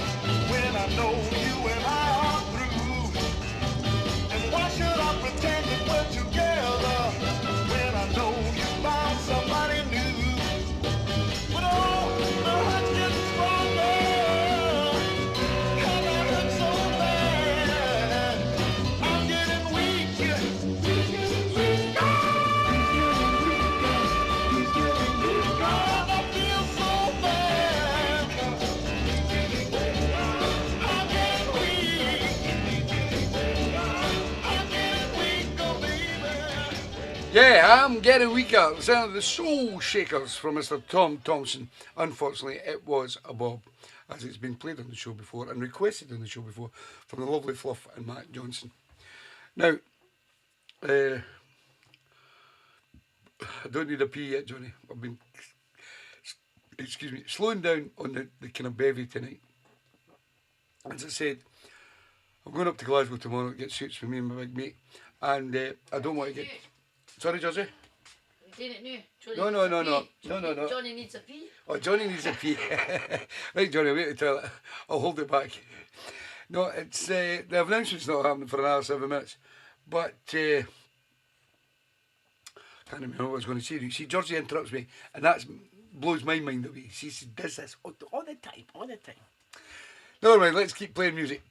when I know you and I are through? And why should I pretend that we're together when I know you found somebody new? But oh, the hurt's getting stronger, and it hurts so bad. I'm getting weak. God, I feel so bad. I'm getting weak. I'm getting weak, oh baby. Yeah, I'm getting weaker. Sound of the Soul Shakers from Mr. Tom Thompson. Unfortunately, it was a bob, as it's been played on the show before and requested on the show before from the lovely Fluff and Matt Johnson. Now, I don't need a pee yet, Johnny. I've been, excuse me, slowing down on the kind of bevy tonight. As I said, I'm going up to Glasgow tomorrow to get suits for me and my big mate, and I don't want to get. Sorry, Josie? Doing it now. Johnny No, needs no, a no, pee. no, no, no. Johnny needs a pee. Oh, Johnny needs a pee. Right, Johnny, wait to tell it. I'll hold it back. No, it's the announcement's not happening for another 7 minutes. But can't remember what I was going to say. You see, Georgie interrupts me, and that blows my mind away. She does this all the time, all the time. Never mind, let's keep playing music.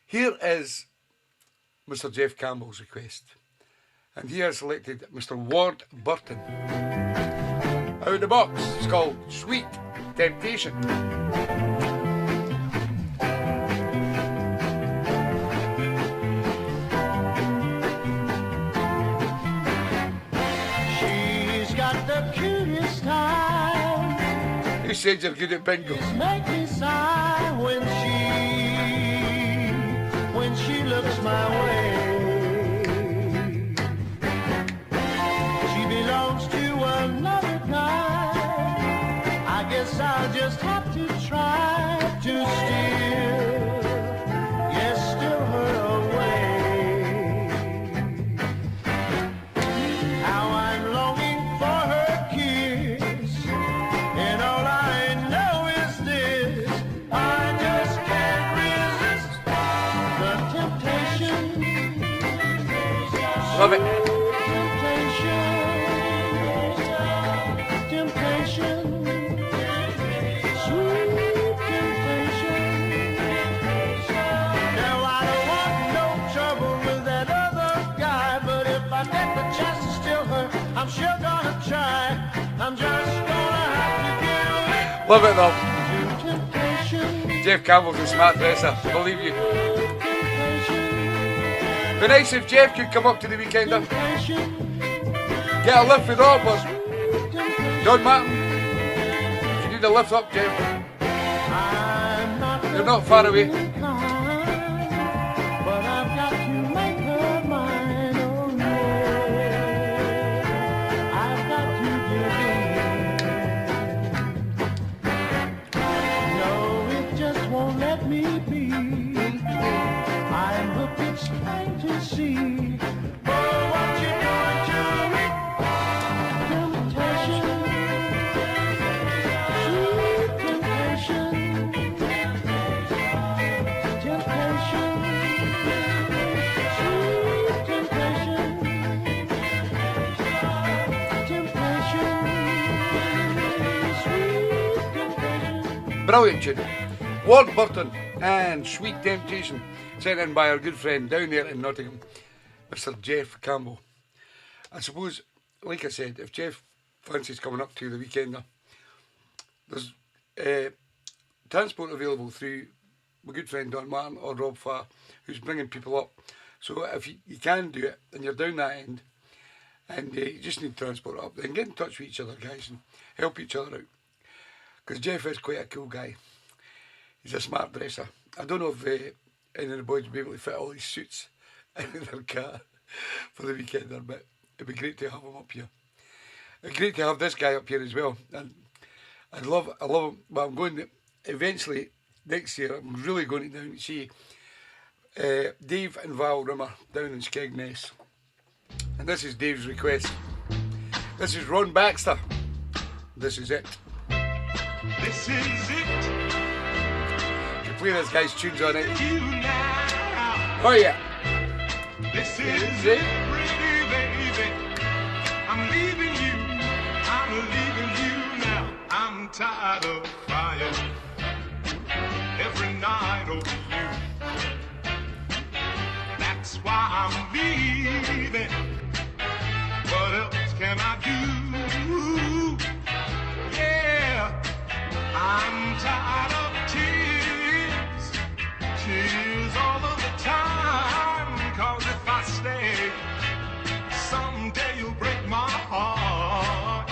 Here is Mr. Jeff Campbell's request. And he has selected Mr. Ward Burton. Out of the box, it's called Sweet Temptation. She's got the cutest eyes. Who said you're good at bingo? Make me sigh when she looks my way. She belongs to another guy. I guess I'll just have to try to steal her away. How I'm longing for her kiss, and all I know is this: I just can't resist the temptation. Love it. Temptation, sweet temptation. Now I don't want no trouble with that other guy, but if I get the chance to steal her, I'm sure gonna try. I'm just gonna have to Love it though. give in to temptation. Jeff Campbell's a smart dresser, believe you. Temptation, Be nice if Jeff could come up to the weekend. temptation, Get a lift with all of us. temptation. John Martin, you need a lift up, Jeff. I'm not You're not far away. kind, but I've got to make her mine. Oh yeah, I've got to give in. No, it just won't let me be. I'm hooked, it's plain to see. Oh, what you doing to me? Temptation, sweet temptation, temptation, sweet temptation, temptation, sweet temptation. Brilliant tune. Ward Burton and Sweet Temptation, sent in by our good friend down there in Nottingham, Mr. Jeff Campbell. I suppose, like I said, if Jeff fancies coming up to the weekend, there's transport available through my good friend Don Martin or Rob Farr, who's bringing people up. So if you can do it and you're down that end and you just need transport up, then get in touch with each other, guys, and help each other out. Because Jeff is quite a cool guy. He's a smart dresser. I don't know if any of the boys will be able to fit all these suits in their car for the weekend, but it'd be great to have him up here. It'd be great to have this guy up here as well. And I love him, but I'm going to eventually next year I'm really going to down to see Dave and Val Rimmer down in Skegness. And this is Dave's request. This is Ron Baxter. This is it. This is it. You play this guy's tunes on it. You now. Oh yeah. This is it, pretty baby. I'm leaving you. I'm leaving you now. I'm tired of crying every night over you. That's why I'm leaving. What else can I do? Yeah, I'm tired of tears, tears all of the time. 'Cause if I stay, someday you'll break my heart.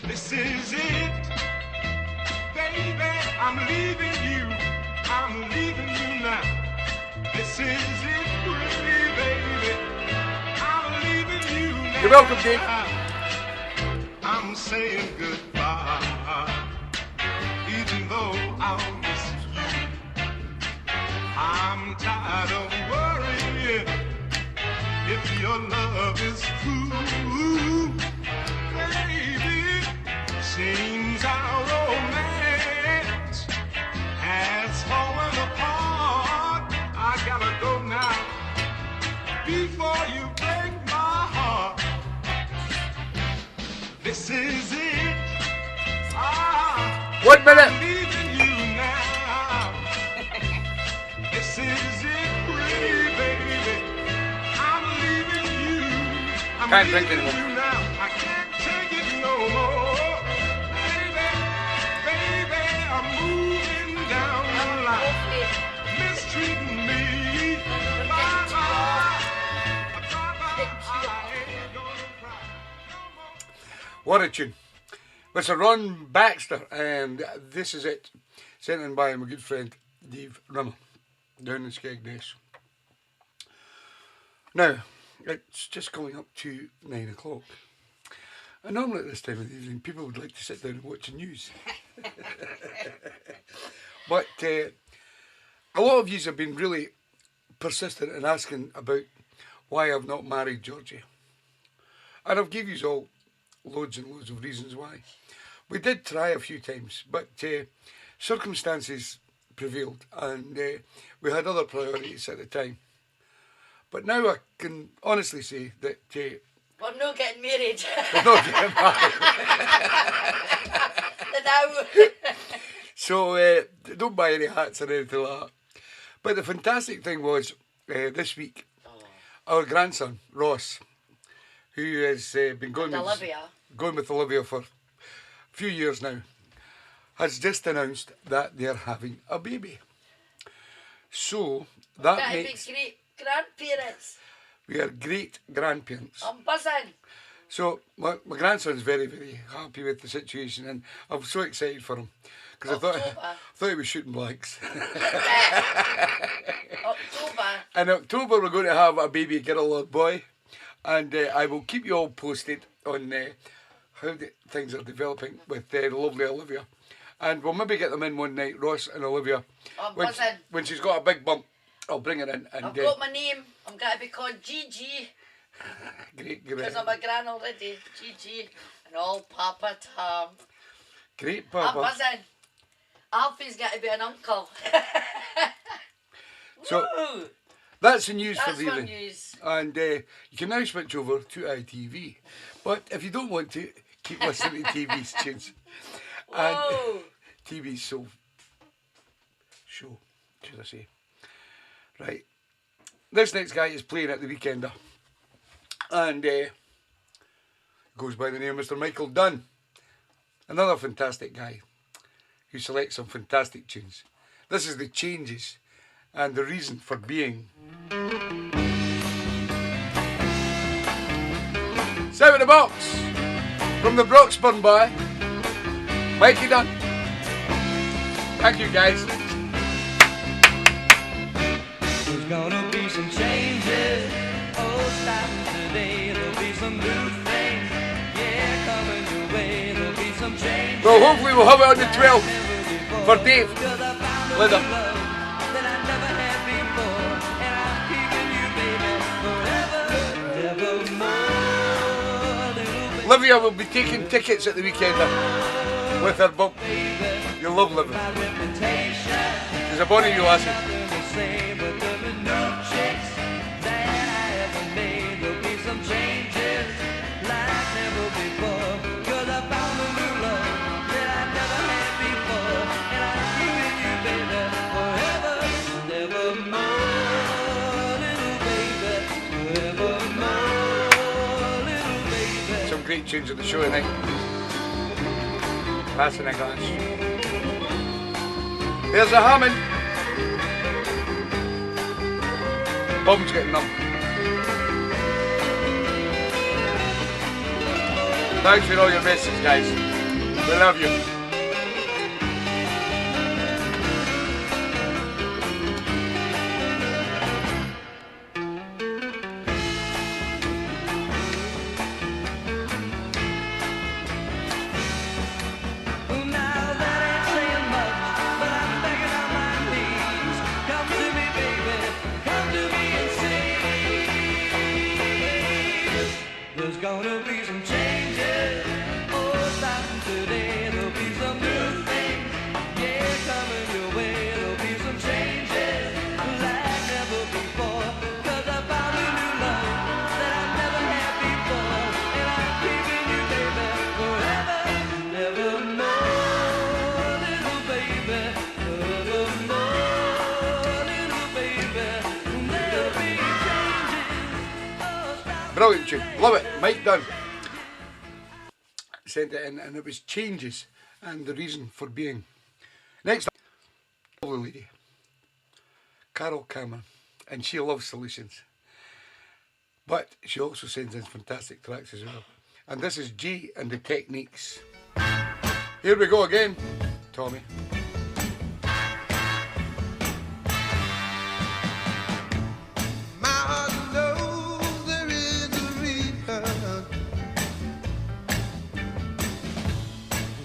This is it, baby. I'm leaving you. I'm leaving you now. This is it, pretty baby. I'm leaving you now. You're welcome, Dave. I'm saying goodbye, even though I'll miss you. I'm tired of worrying if your love is true. Baby, seems our romance has fallen apart. I gotta go now before you break my heart. This is it. 1 minute. I'm leaving you now. This is it, pretty baby. I'm leaving you. I'm Can't drink leaving anymore. you now. I can't take it no more. Baby, baby, I'm moving down the line. Mistreating me. Bye-bye. Bye-bye. I ain't gonna cry no more. What a tune. Mr. Ron Baxter, and this is it. Sent in by my good friend Dave Rimmer down in Skegness. Now, it's just going up to 9 o'clock. And normally at this time of the evening, people would like to sit down and watch the news. But a lot of you have been really persistent in asking about why I've not married Georgie. And I've given you all loads and loads of reasons why. We did try a few times, but circumstances prevailed, and we had other priorities at the time. But now I can honestly say that We're not getting married. we're not getting married. Now. So don't buy any hats or anything like that. But the fantastic thing was this week, our grandson Ross, who has been going with Olivia for a few years now, has just announced that they're having a baby. So that That'd makes be great grandparents. we are great grandparents. I'm buzzing. So my grandson's very, very happy with the situation, and I'm so excited for him because I thought he was shooting blanks. October. In October we're going to have a baby girl or boy, and I will keep you all posted on how things are developing with the lovely Olivia. And we'll maybe get them in one night, Ross and Olivia. I'm when, buzzing. when she's got a big bump, I'll bring her in. And I've got my name. I'm going to be called Gigi. great. Because I'm a gran already. Gigi. And all Papa Tom. Great, I'm Papa. buzzing. Alfie's got to be an uncle. So Woo! that's the news for That's the my evening. news. And you can now switch over to ITV. But if you don't want to, keep listening to TV's tunes. And Whoa! TV's show, should I say. Right. This next guy is playing at the Weekender. And goes by the name of Mr. Michael Dunn. Another fantastic guy who selects some fantastic tunes. This is The Changes and the Reason for Being. Seven the Box from the Broxburn Boy, Mikey Dunn. Thank you, guys. There's gonna be some changes. Oh, starting today, there'll be some new things. Yeah, coming your way, there'll be some changes. Well, hopefully we'll have it on the 12th. Never before. For Dave. Later. Livia will be taking tickets at the weekend with her bump. You'll love Livia. She's a bonny you lassie. Some great tunes of the show tonight. Passing a glance. There's a Hammond. Bum's getting numb. Thanks for all your messages, guys. We love you. There's gonna be some changes. Oh, starting today, there'll be some new things. Yeah, coming your way, there'll be some changes like never before. 'Cause I found a new love that I've never had before. And I'm keeping you, baby, forever. Nevermore, little baby. Nevermore, little baby. There'll be changes. Oh, starting Brilliant tune. Love it. Mike Dunn sent it in and it was changes and the reason for being. Next up, lovely lady, Carol Cameron, and she loves solutions. But she also sends in fantastic tracks as well. And this is G and the Techniques. Here we go again, Tommy. My heart knows there is a reason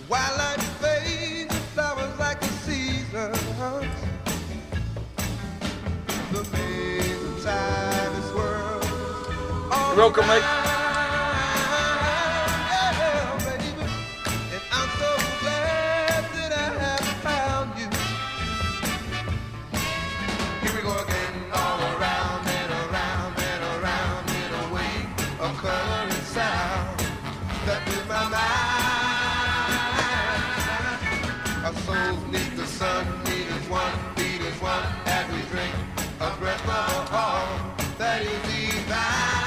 why life fades, the flowers like the seasons. The maze inside this world. You're welcome, Mike. Yeah, baby. And I'm so glad that I have found you. Here we go again, all around and around and around in a way of color and sound that fills my mind. Our souls need the sun, need is one, beat is one, as we drink a breath of all that is divine.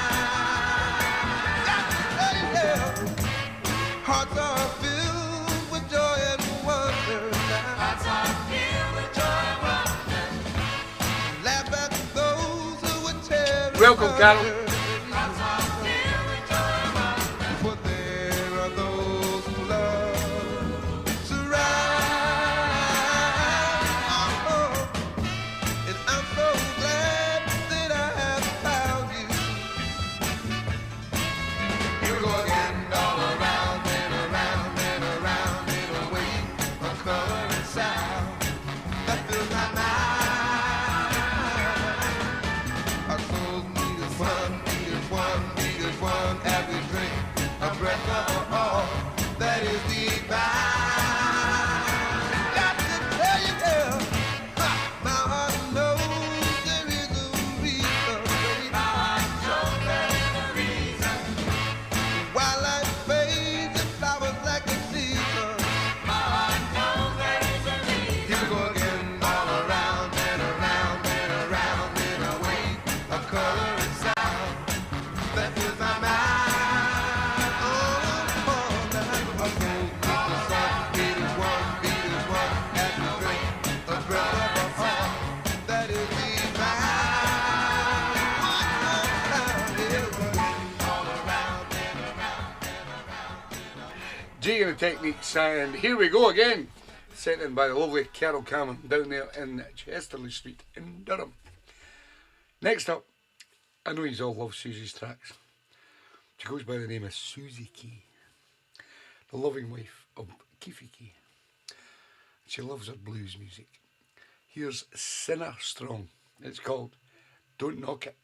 Hearts are filled with joy and wonder. Hearts are filled with joy and wonder. Laugh at those who would tear us Welcome, Carol. under. Hearts are filled with joy and wonder. For there are those who love surround. And I'm so glad that I have found you. Here we go again, all around and around and around in a way of color and sound that fills my mind. Our souls need is one, need is one, need is one, as we drink a breath of all that is divine. Got to tell you, girl, my heart knows there is a reason, baby. My heart knows there is a reason why life fades and flowers like the season. My heart knows there is a reason. Here we go again, all around and around and around in a way of color and sound that fills my mind. Oh, now our souls need the sun, beat is one, as we drink a breath of all that is divine. All around and around and around. G and the Techniques, and here we go again. Sent in by the lovely Carol Cameron down there in Chesterley Street in Durham. Next up, I know you all love Susie's tracks. She goes by the name of Susie Key, the loving wife of Keefe Key. She loves her blues music. Here's Sinner Strong. It's called Don't Knock It.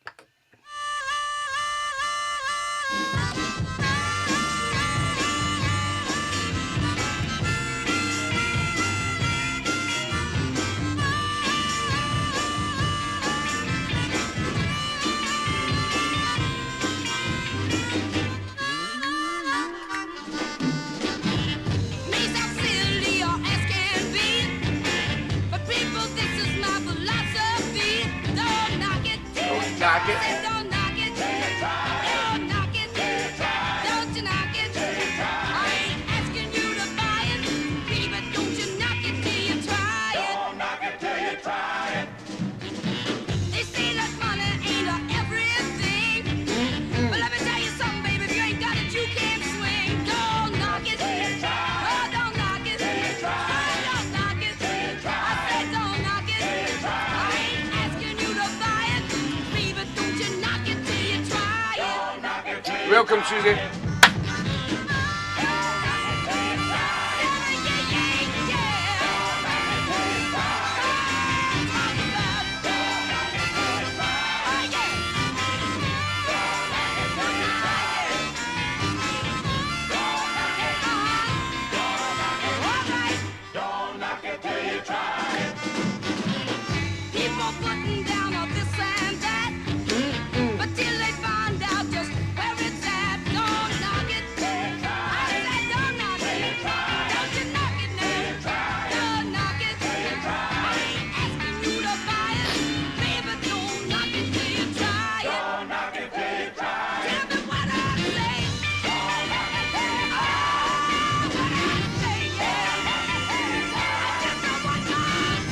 Knock it. Don't knock it. Don't knock it. Don't you knock it. I ain't asking you to buy it, baby. Don't you knock it till you try it. Don't knock it till you try it. They say that money ain't everything, but let me tell you something, baby. If you ain't got it, you can't swing. Don't knock it. Oh, don't knock it. Oh, don't knock it. I said don't knock it. I ain't asking you to buy it. Welcome, Susie. People putting down on this and that, but till they find out just where it's at, don't knock it. I said don't knock it. Don't you knock it now. Don't knock it. I ain't asking you to buy it, baby. Don't knock it till you try it. Don't knock it till you try it. Tell me what I say. Don't knock it till you try it. What I say, yeah. I just don't want no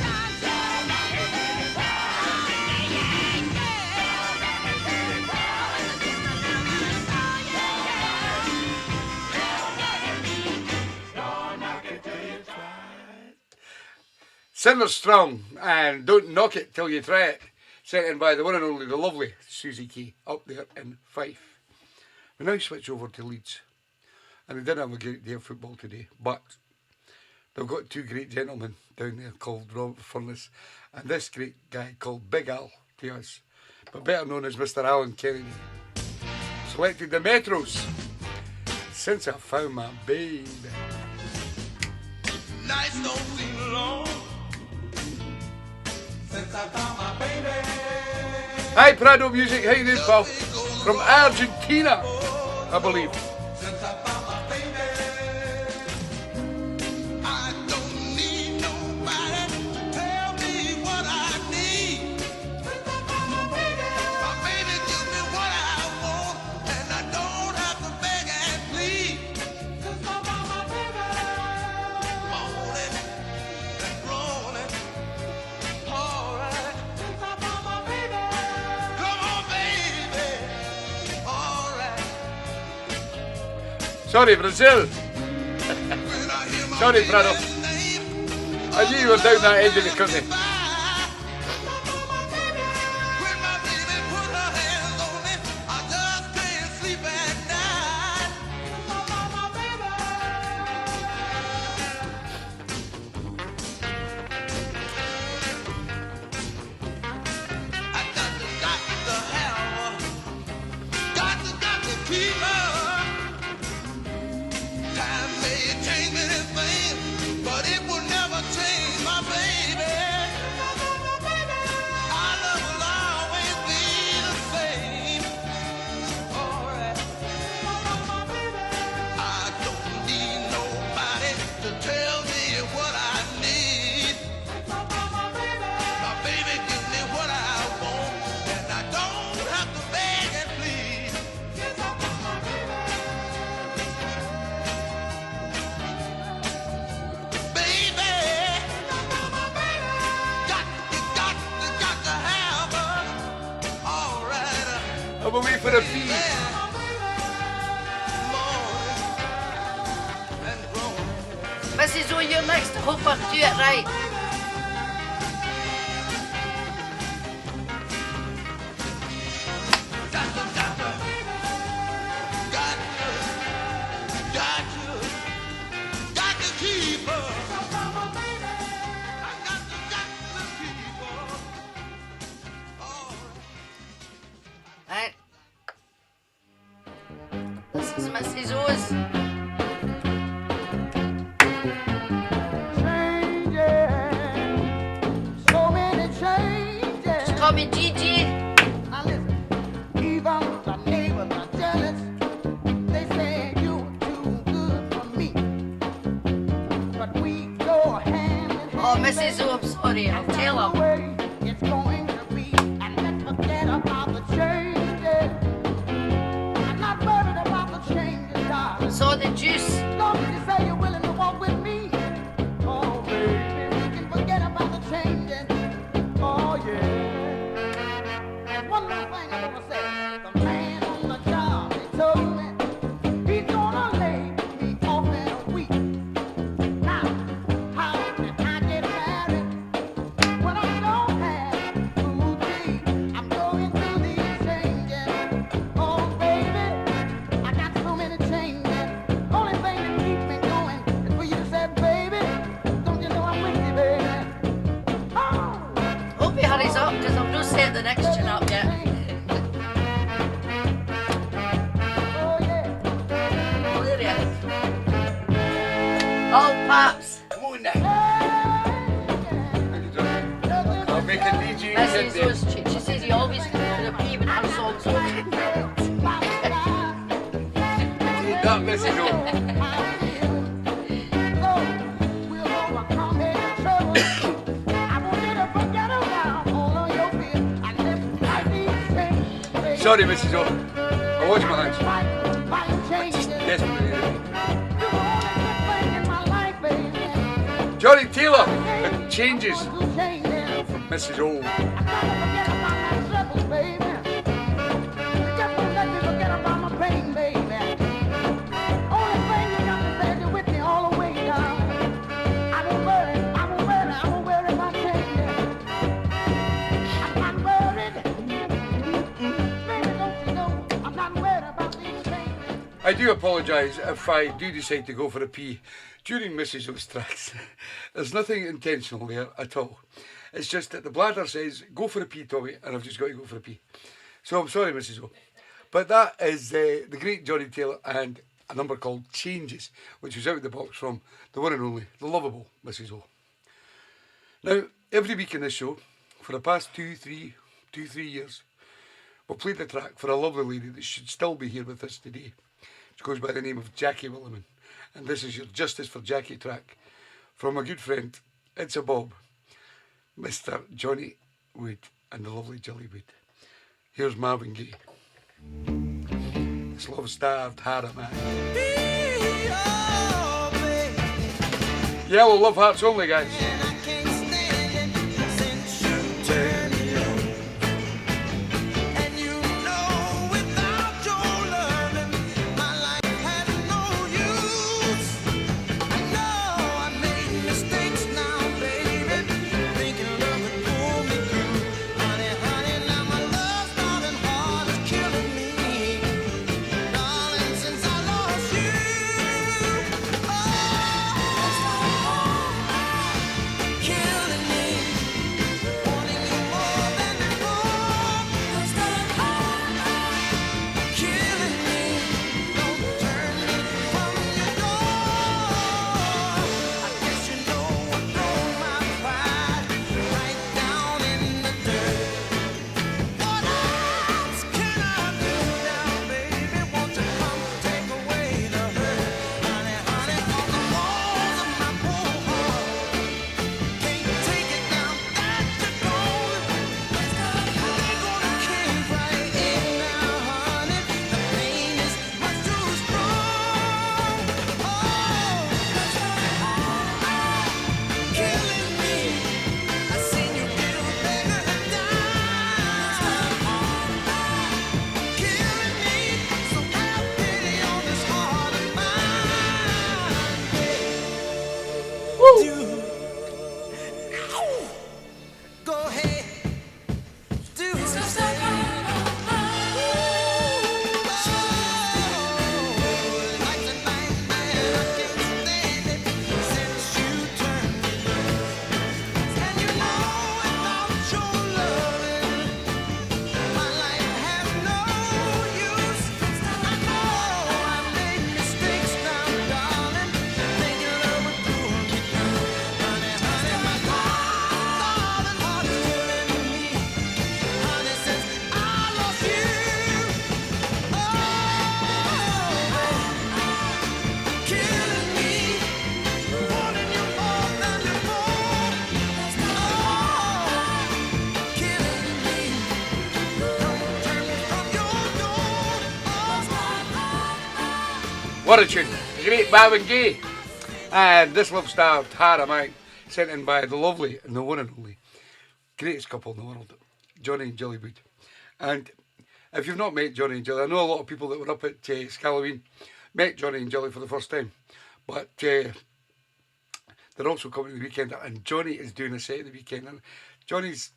time. Don't knock it till you try it. Yeah, yeah, Sinner Strong and Don't Knock It Till You Try It, sent in by the one and only, the lovely Susie Kay, up there in Fife. We now switch over to Leeds, and they didn't have a great day of football today, but they've got two great gentlemen down there called Robert Furness and this great guy called Big Al to us, but better known as Mr. Alan Kennedy. Selected the Metros, Since I Found My Baby. Nights don't seem long since I found my baby. Hi Prado Music, how you doing, pal? From Argentina, I believe. Since I found my baby, I don't need nobody to tell me what I need. Since I found my baby gives me what I want, and I don't have to beg and plead. Since I found my baby, moaning and groaning, alright. Since I found my baby, come on, baby, alright. Sorry, Brazil. When I hear my Sorry, Prado. baby's name, I knew you were down that end of the country. when my baby put her hands on me, I just can't sleep at night. My baby. I got to have her, got to keep her. Time may change anything, but it will never change my baby. Our love will always be the same. Alright. I don't need nobody to tell me what I need. My baby gives me what I want, and I don't have to beg and plead. Baby, got to have her. Alright. I'm away for a pee. This is all your next hopper, do it right. Got to keep her. So many changes. Just call me Gigi. Now listen, even the neighbors are jealous. They say you're too good for me. But we go hand in hand. Oh, Mrs. O, I'm sorry. I'll tell The her. way it's going to be. And let's forget about the changes. I'm not worried about the changes, darling. So the juice. Long as you say you're willing to walk with me. Oh, baby, we can forget about the changes. Oh, yeah. And one more thing I want to say. The man on the job, he told me he's gonna lay me off in a week. Now, how can I get married when I don't have food to eat? I'm going through these changes. Oh, baby, I got so many changes. Only thing that keeps me going is for you to say, baby, don't you know I'm with you, baby? Oh, Hope he hurries up because I've not set the next tune up yet. oh yeah. Oh, there he is. Oh, Paps. Come on now. I'll make a DJ Mrs. Cindy. O's, she says he always goes for the pee when her song's on. That Mrs. O. Sorry, Mrs. O. I wash my hands. Just desperately. Johnny Taylor, it changes from Mrs. O. I do apologise if I do decide to go for a pee during Mrs. O's tracks. There's nothing intentional there at all. It's just that the bladder says, go for a pee, Tommy, and I've just got to go for a pee. So I'm sorry, Mrs. O. But that is the great Johnny Taylor and a number called Changes, which was out of the box from the one and only, the lovable Mrs. O. Now, every week in this show, for the past two, three years, we've played the track for a lovely lady that should still be here with us today. She goes by the name of Jackie Williman. And this is your Justice for Jackie track from my good friend, It's a Bob, Mr. Johnny Wood and the lovely Jilly Wood. Here's Marvin Gaye. This love-starved Hara man. Yellow love hearts only, guys. What a tune. The great Marvin Gaye. And this love-starved heart of mine, sent in by the lovely and the one and only greatest couple in the world, Johnny and Jilly Wood. And if you've not met Johnny and Jilly, I know a lot of people that were up at Scalloween met Johnny and Jilly for the first time. But they're also coming to the weekend, and Johnny is doing a set at the weekend. And Johnny's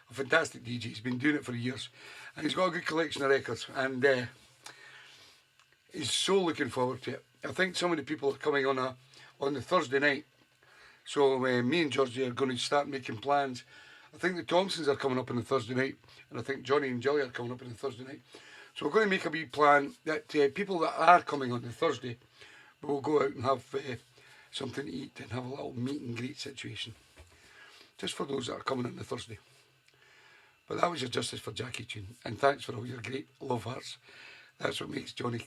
a fantastic DJ. He's been doing it for years. And he's got a good collection of records. And he's so looking forward to it. I think so many people are coming on the Thursday night. So me and Georgie are going to start making plans. I think the Thompsons are coming up on the Thursday night. And I think Johnny and Jilly are coming up on the Thursday night. So we're going to make a wee plan that people that are coming on the Thursday will go out and have something to eat and have a little meet and greet situation. Just for those that are coming on the Thursday. But that was your Justice for Jackie tune. And thanks for all your great love hearts. That's what makes Johnny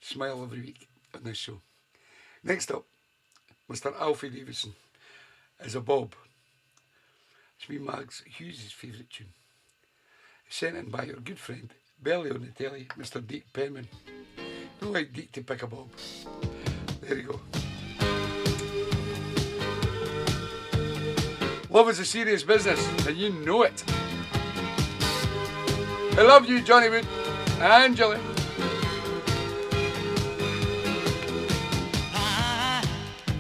smile every week on this show. Next up, Mr. Alfie Davison is a Bob. It's me, Mags Hughes' favourite tune. It's sent in by your good friend, Belly on the telly, Mr. Deke Penman. Don't like Deke to pick a Bob. There you go. Love is a serious business, and you know it. I love you, Johnny Wood and Jilly. I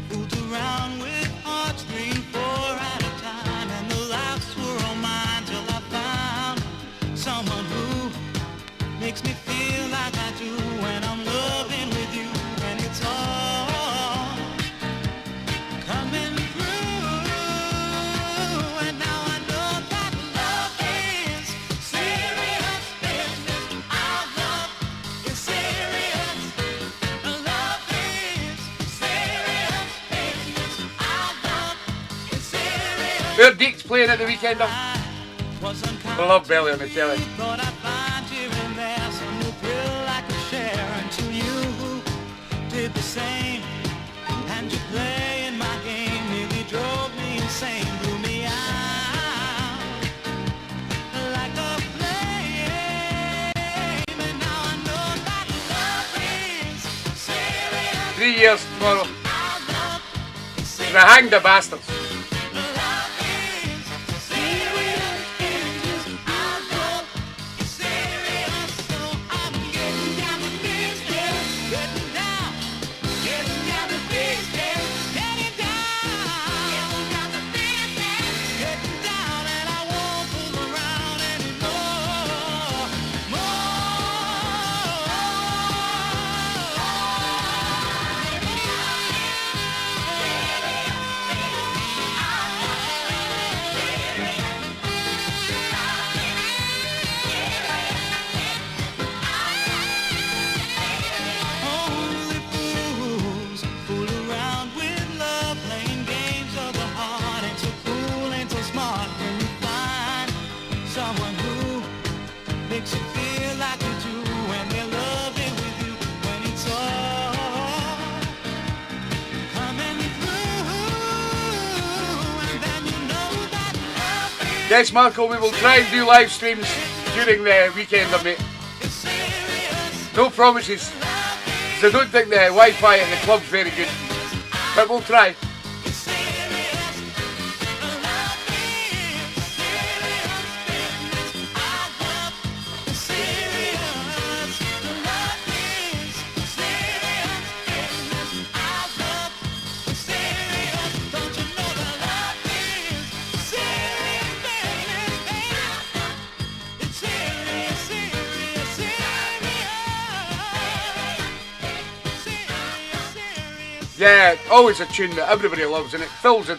fooled around with heartstrings 4 at a time, and the laughs were all mine till I found someone who makes me feel like I do when I'm loving with you, and it's all coming through. And now I know that love is serious business. Our love is serious. Love is serious business. Our love is serious. Where Deke's playing at the weekend? I love Belly on the telly. Thought I'd find here and there some new thrill I could share until you did the same. And you playing my game nearly drove me insane, blew me out like a flame. And now I know that love is serious. 3 years tomorrow. Our love is serious. They hanged the bastards. Love is serious business. Our love is serious. So I'm getting down to business. Getting down to business. Getting down to business. Getting down, and I won't fool around anymore. Only fools fool around with love, playing games of the heart. Ain't so cool, ain't so smart when you find someone who makes you feel like you do when they're loving with you, when it's all coming through. And then you know that love Yes, Marco, we will try and do live streams during the weekend, mate. is serious. No promises. 'Cause I don't think the Wi-Fi at the club's very good. But we'll try. It's serious. Love is serious business. Our love is serious. Love is serious business. Our love is serious. Don't you know that love is serious business, baby? It's serious, serious, serious. Yeah, always a tune that everybody loves, and it fills the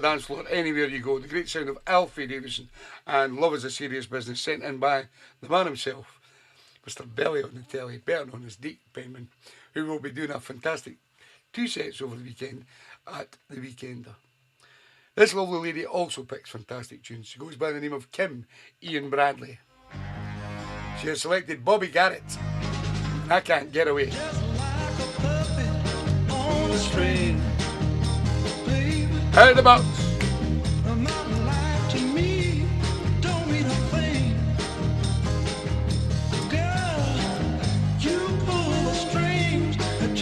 dance floor anywhere you go. The great sound of Alfie Davison and Love is a Serious Business, sent in by the man himself, Mr. Belly on the telly, better known as Deke Penman, who will be doing a fantastic 2 sets over the weekend at the Weekender. This lovely lady also picks fantastic tunes. She goes by the name of Kim Ian Bradley. She has selected Bobby Garrett, and I Can't Get Away. On the string, baby, Out of the box. a mountain life to me don't mean a thing. Girl, you pull the strings that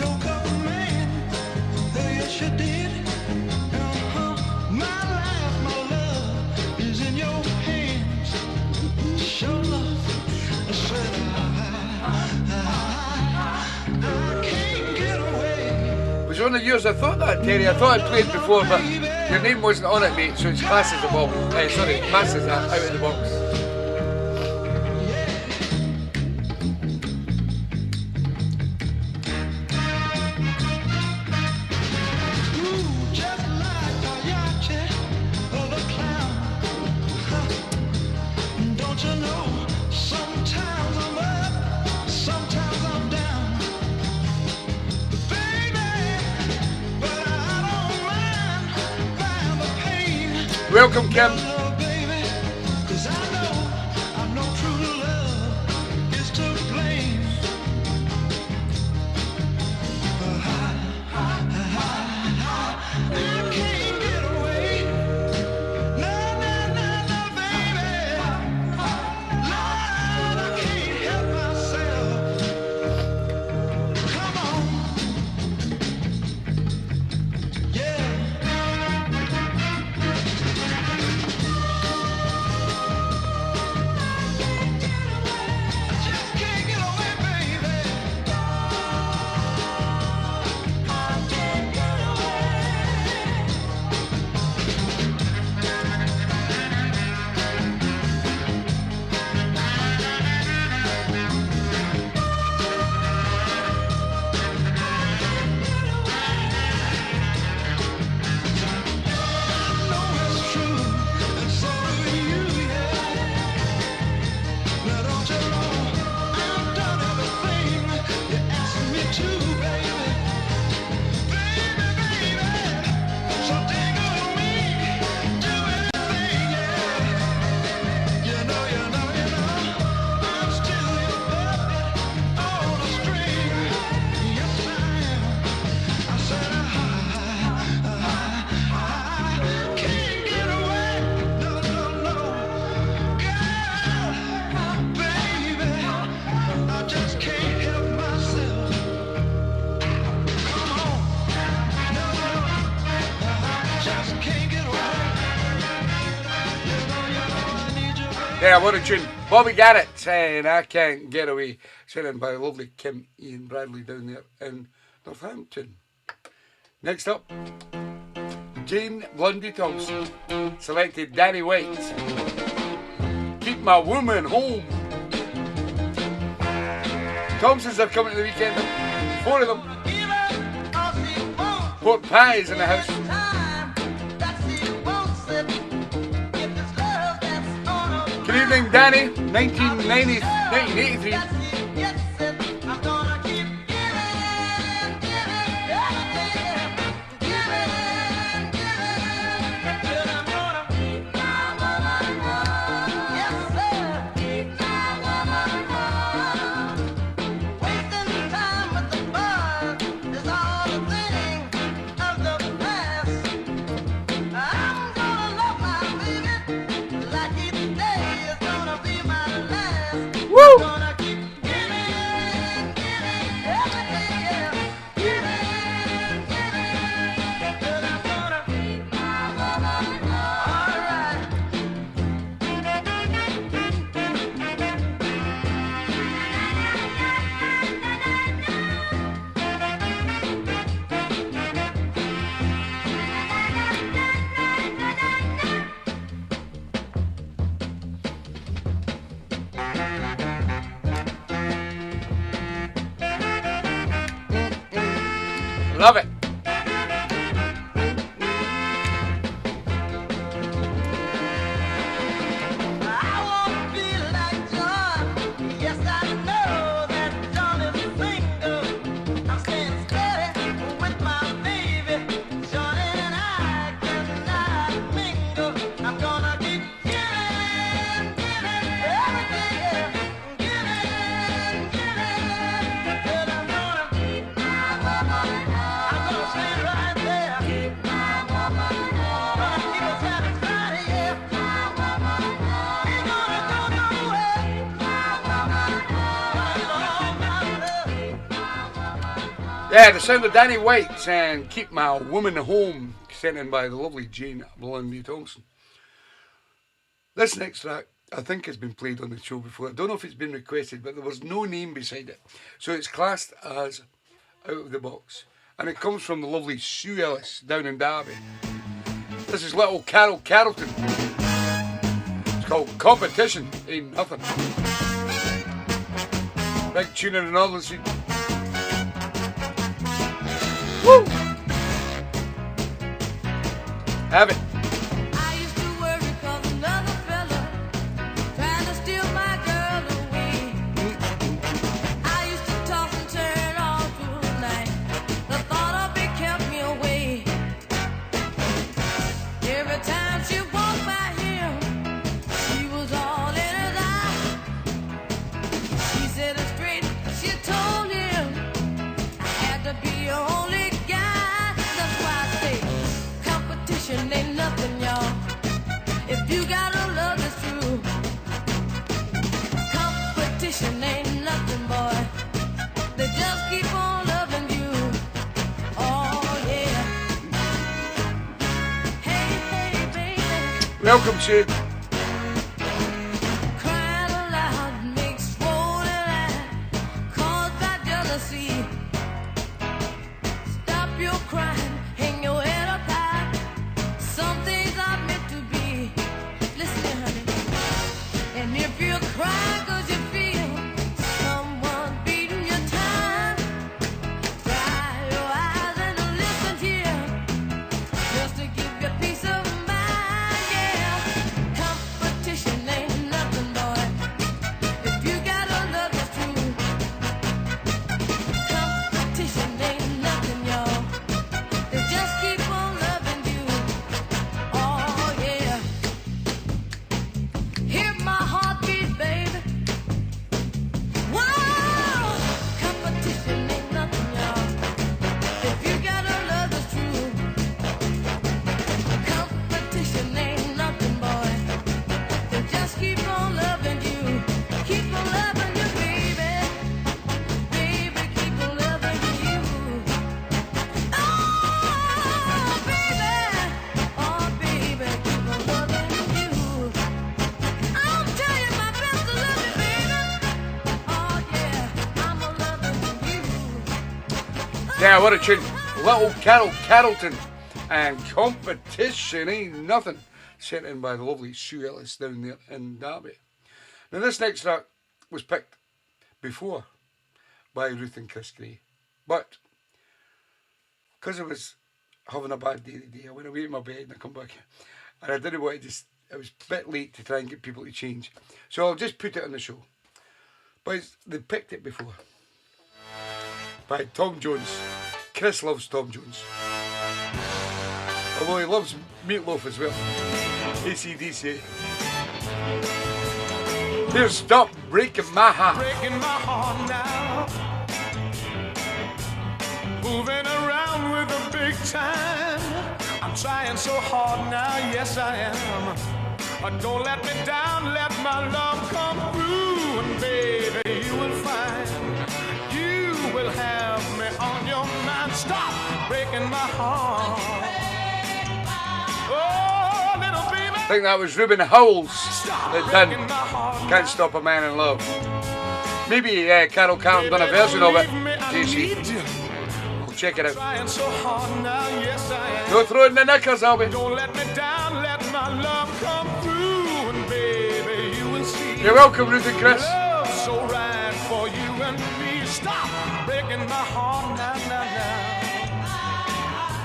one of yours. I thought that, Terry. I thought I'd played before, but your name wasn't on it, mate, so it's classed as a box. Sorry, classed as out of the box. Welcome, Kim. Yeah, what a tune. Bobby Garrett saying I Can't Get Away, singing by lovely Kim Ian Bradley down there in Northampton. Next up, Jane Blondie Thompson selected Danny White, Keep My Woman Home. Thompsons are coming to the weekend, 4 of them. Pork pies in the house. Good evening, Danny. 1983. Love it. Yeah, the sound of Danny White and Keep My Woman Home, sent in by the lovely Jane Blondie Thompson. This next track, I think, has been played on the show before. I don't know if it's been requested, but there was no name beside it. So it's classed as out of the box. and it comes from the lovely Sue Ellis down in Derby. This is little Carol Carrollton. It's called Competition Ain't Nothing. Big tune in the Northern Sea. Woo! Have it. I used to worry 'cause another fella trying to steal my girl away. I used to toss and turn all through the night. The thought of it kept me away. Every time she walked by him, she was all in his eye. He said it straight, she told him I had to be your only guy. That's why I say competition ain't nothing, y'all. If you gotta love that's true. Competition ain't nothing, boy. They just keep on loving you. Oh yeah. Hey, hey, baby. Welcome, Sue. Crying aloud makes swollen eye caused by jealousy. Stop your crying, hang your head up high. Some things are meant to be. Listen here, honey. And if you cry 'cause you feel someone beating your time, dry your eyes and listen here, just to give you peace of mind. Yeah, competition ain't nothing, boy. If you gotta love it's true. Competition ain't nothing, y'all. They just keep on loving you. Oh yeah. Hear my heartbeat, baby. Whoa, competition ain't nothing, y'all. If you gotta love it's true. Competition ain't nothing, boy. They just keep on loving you. Keep on loving you, baby. Baby, keep on loving you. Oh, baby. Oh, baby, keep on loving you. I'm trying my best to love you, baby. Oh, yeah, I'm a loving you. Yeah, what a tune. Little Carol Carrollton and Competition Ain't Nothing. Sent in by the lovely Sue Ellis down there in Derby. Now, this next track was picked before by Ruth and Chris Gray. But because I was having a bad day today, I went away to my bed and I come back. And I didn't want to just, it was a bit late to try and get people to change. So I'll just put it on the show. But they picked it before. By Tom Jones. Chris loves Tom Jones. Although he loves Meatloaf as well. AC/DC. Here's Stop Breaking My Heart. Breaking my heart now. Moving around with a big time. I'm trying so hard now, yes I am. Don't let me down, let my love come through. And baby, you will find you will have me on your mind. Stop breaking my heart. Oh, little baby. I think that was Reuben Howells that done Breaking my heart. Can't Stop a Man in Love. Maybe Carol Carrollton done a version of it, JC. We'll check it out. Trying so hard now, yes I am. Go throw it in the knickers, Albie. Don't let me down, let my love come through. And baby, you will see. You're welcome, Ruth and Chris. Love so right for you and me. Stop breaking my heart now, now, now.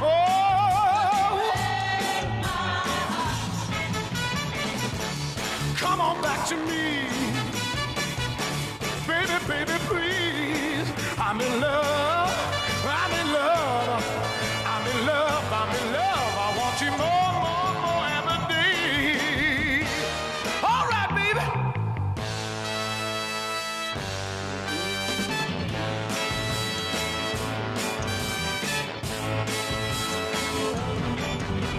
Oh, come on back to me, baby, baby, please. I'm in love, I'm in love, I'm in love, I'm in love. I want you more, more, more every day. All right, baby.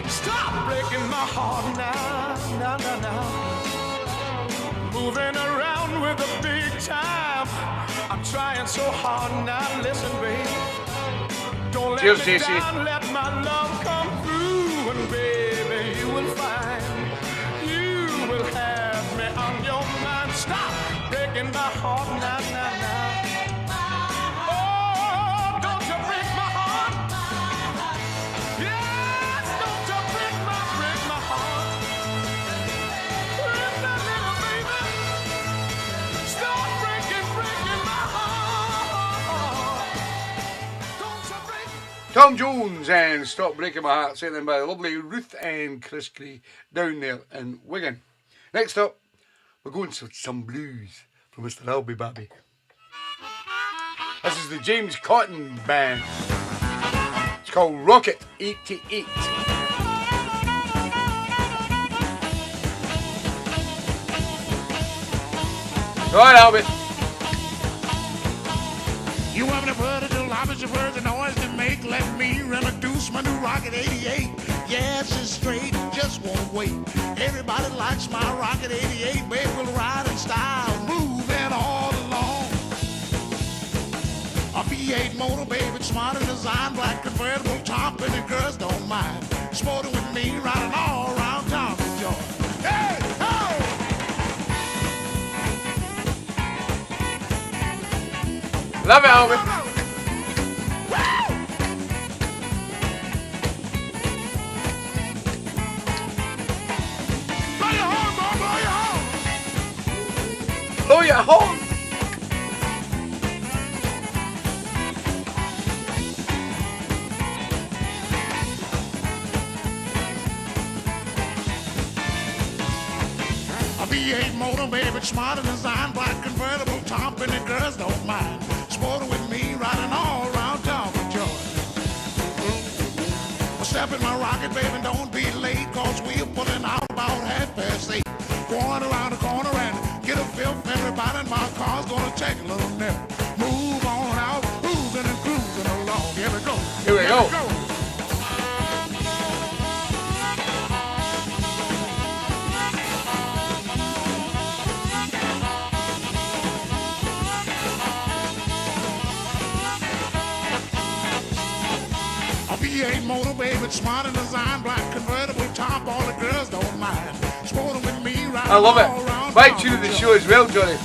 Stop breaking my heart now, now, now, now. Moving around with a big time. I'm trying so hard now. Listen, baby. Don't let Cheers, me JC. down. Let my love come through, and baby, you will find you will have me on your mind. Stop breaking my heart now, now, now. Oh, don't you break my heart. Tom Jones and Stop Breaking My Heart, sent in by the lovely Ruth and Chris Gray down there in Wigan. Next up, we're going to some blues from Mr. Albie Babby. This is the James Cotton Band. It's called Rocket 88. Go on, Albie. You want me to put it to lobbies, you heard the noise they make. Let me introduce my new Rocket 88. Yes, it's straight, just won't wait. Everybody likes my Rocket 88. Babe, we'll ride in style, moving all along. A V8 motor, babe, it's smart and designed. Black convertible top, and the girls don't mind. Sporting with me, riding all around town with joy. Hey, ho! Love it, Albie. Blow your horn. A V8 motor, baby, it's smart and designed. Black convertible top, and the girls don't mind. Sporting with me, riding all around town with joy. Well, step in my rocket, baby, don't be late, cause we're pulling out about 8:30. Going around the corner and get a feel for everybody in my car's gonna take a little nip. Move on out, cruising and cruising along. Here we go. Here we go. V8 motor, baby, it's smart and designed. Black convertible top, all the girls don't mind. Sporting with me, riding I love all it. around Right town tune of the with show joy. as well, Johnny.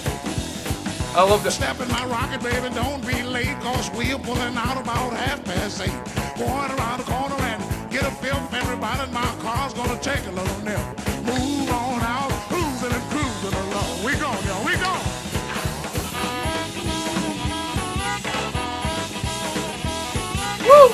I love this. Step in my rocket, baby, don't be late, cause we're pulling out about 8:30. Going around the corner and get a feel for everybody in my car's gonna take a little nip. Move on out, cruising and cruising along. We gone, y'all, we gone. Woo!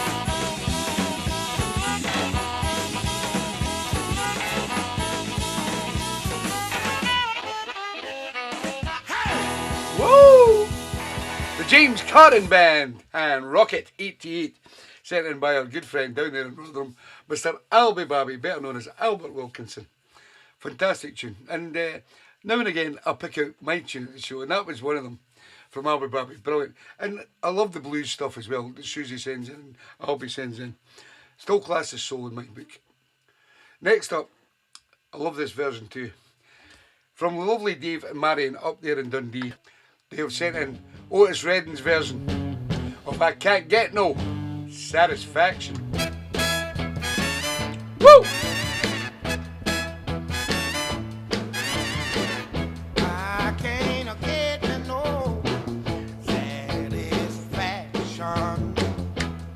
Woo! The James Cotton Band and Rocket 88, sent in by our good friend down there in Rotherham, Mr. Albie Babby, better known as Albert Wilkinson. Fantastic tune. And now and again I pick out my tune at the show, and that was one of them from Albie Babby. Brilliant. And I love the blues stuff as well that Susie sends in and Albie sends in. Still class as soul in my book. Next up, I love this version too. From the lovely Dave and Marion up there in Dundee, they have sent in Otis Redding's version of I Can't Get No Satisfaction. Woo! I can't get no satisfaction.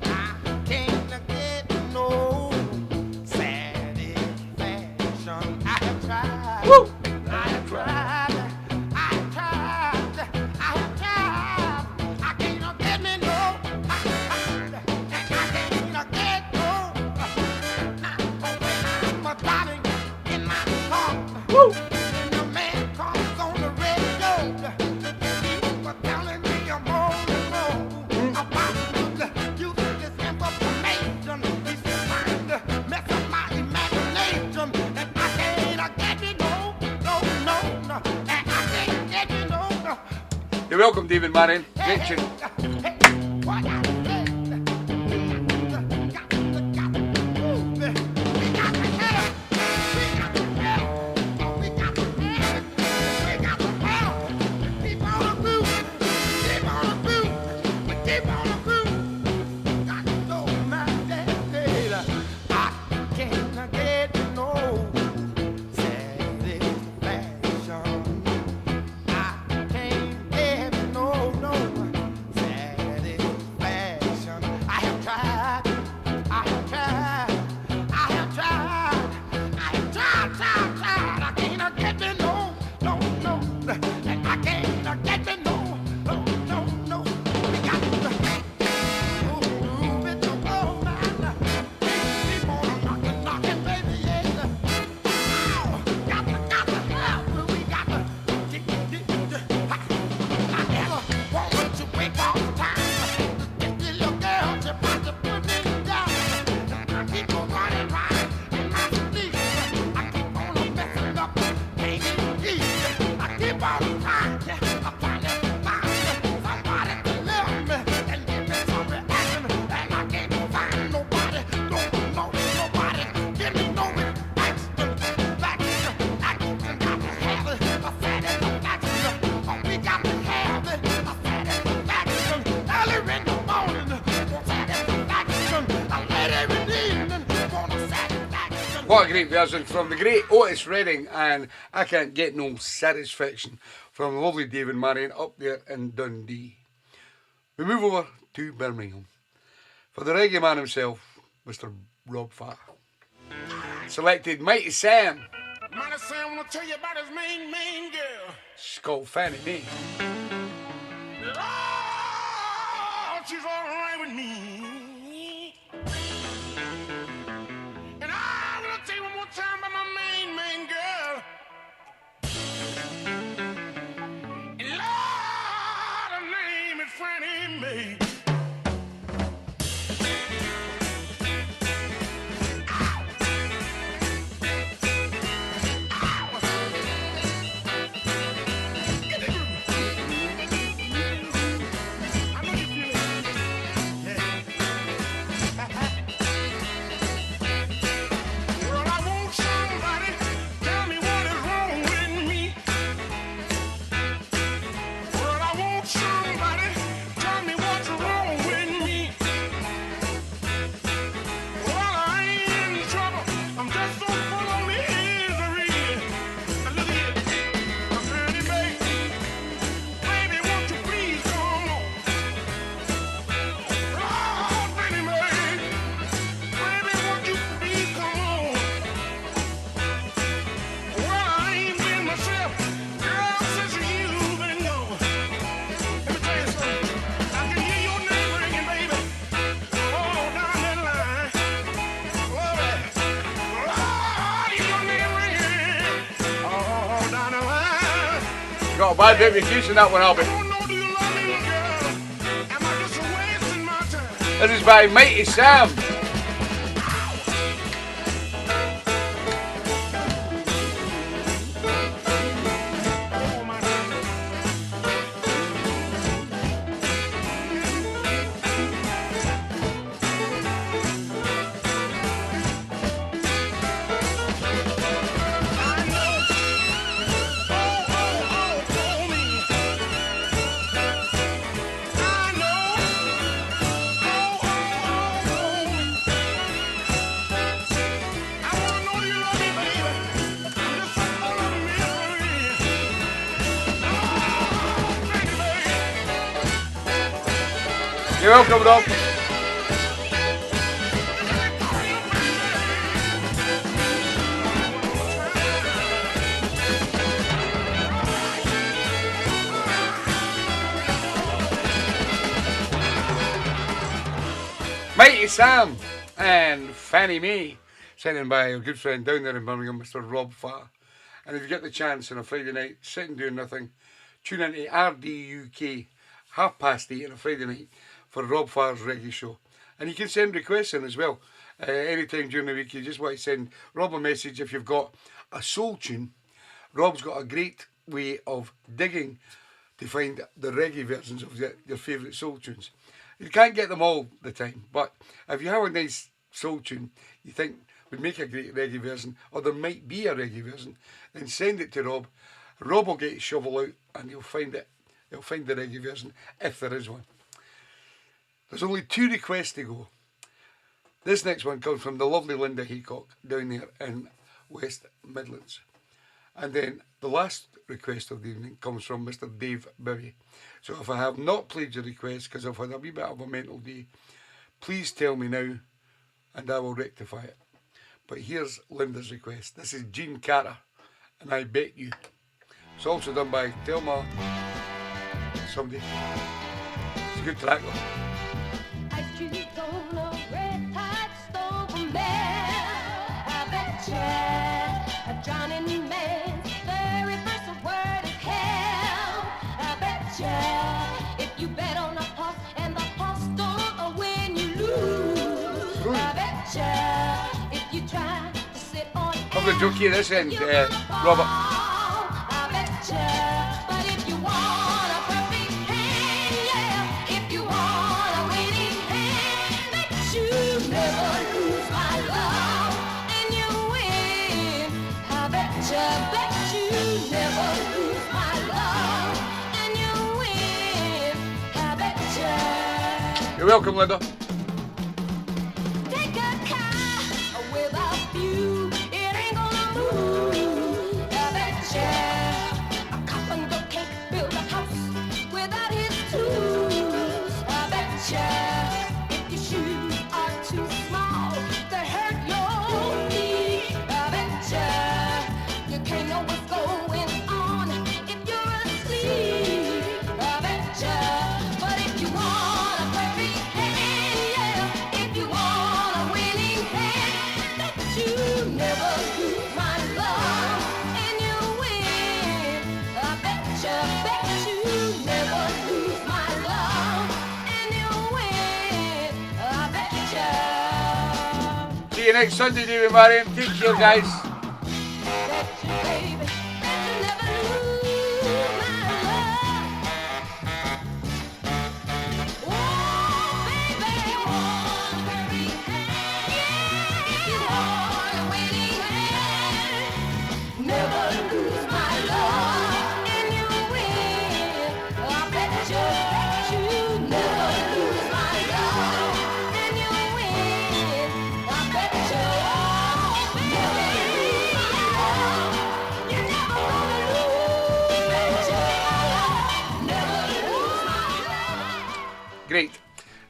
I can't get no satisfaction. I have tried. Woo! I have tried. I have tried. I have tried. I can't get me no. I can't get no. I'm darling in my heart. Woo! When the man comes on the radio, he was telling me I'm wrong about you this information. He's trying to mess up my imagination, and I can't get it no, and I can't get it no. You're welcome, David Marion. Great tune. Hey, what I said. We got to help. We got to help. We got to help. We got to help. Keep on the groove. Keep on the groove. We keep on the groove. Got to know my daddy. I can't get no satisfaction. I can't get no satisfaction. What a great version from the great Otis Redding, and I Can't Get No Satisfaction from the lovely David Marion up there in Dundee. We move over to Birmingham for the reggae man himself, Mr. Rob Farr. Selected Mighty Sam. Mighty Sam, wanna tell you about his main girl. She's called Fanny Mae. Lord, she's all right with me. And I wanna tell you one more time about my main girl. And Lord, her name is Fanny Mae. Got a bad reputation, that one, Albie. This is by Mighty Sam. You're welcome, Rob. Mighty Sam and Fanny Mae, sent in by a good friend down there in Birmingham, Mr. Rob Farr. And if you get the chance on a Friday night, sitting doing nothing, tune into RDUK 8:30 on a Friday night for Rob Farr's reggae show. And you can send requests in as well. Anytime during the week, you just want to send Rob a message if you've got a soul tune. Rob's got a great way of digging to find the reggae versions of your favourite soul tunes. You can't get them all the time, but if you have a nice soul tune you think would make a great reggae version, or there might be a reggae version, then send it to Rob. Rob will get his shovel out and he'll find it. He'll find the reggae version if there is one. There's only 2 requests to go. This next one comes from the lovely Linda Haycock down there in West Midlands. And then the last request of the evening comes from Mr. Dave Bowie. So if I have not played your request because I've had a wee bit of a mental day, please tell me now and I will rectify it. But here's Linda's request. This is Gene Carter and I Bet You. It's also done by Thelma somebody. It's a good track though. Drowning man's very first word is hell. I bet ya if you bet on a horse and the horse don't win, you lose. I bet ya if you try to sit on I'm the joke here this end, Robert. I bet ya, but if you want a perfect hand, yeah, if you want a winning hand, bet you never lose my love and you win. I bet you never lose my love and you win. I bet you. You're welcome, Linda. Take a car with a few bet you never lose my love. And you win, I bet you. See you next Sunday, David Marion. Take care, guys. Bet you, baby, that you never lose my love. Oh, baby, one hurry hand, yeah. If you want a waiting hand, never lose my love, and you win. I bet you never lose my love, and you win. I bet you never lose my love. You're never gonna lose. Bet you never lose my love. Great.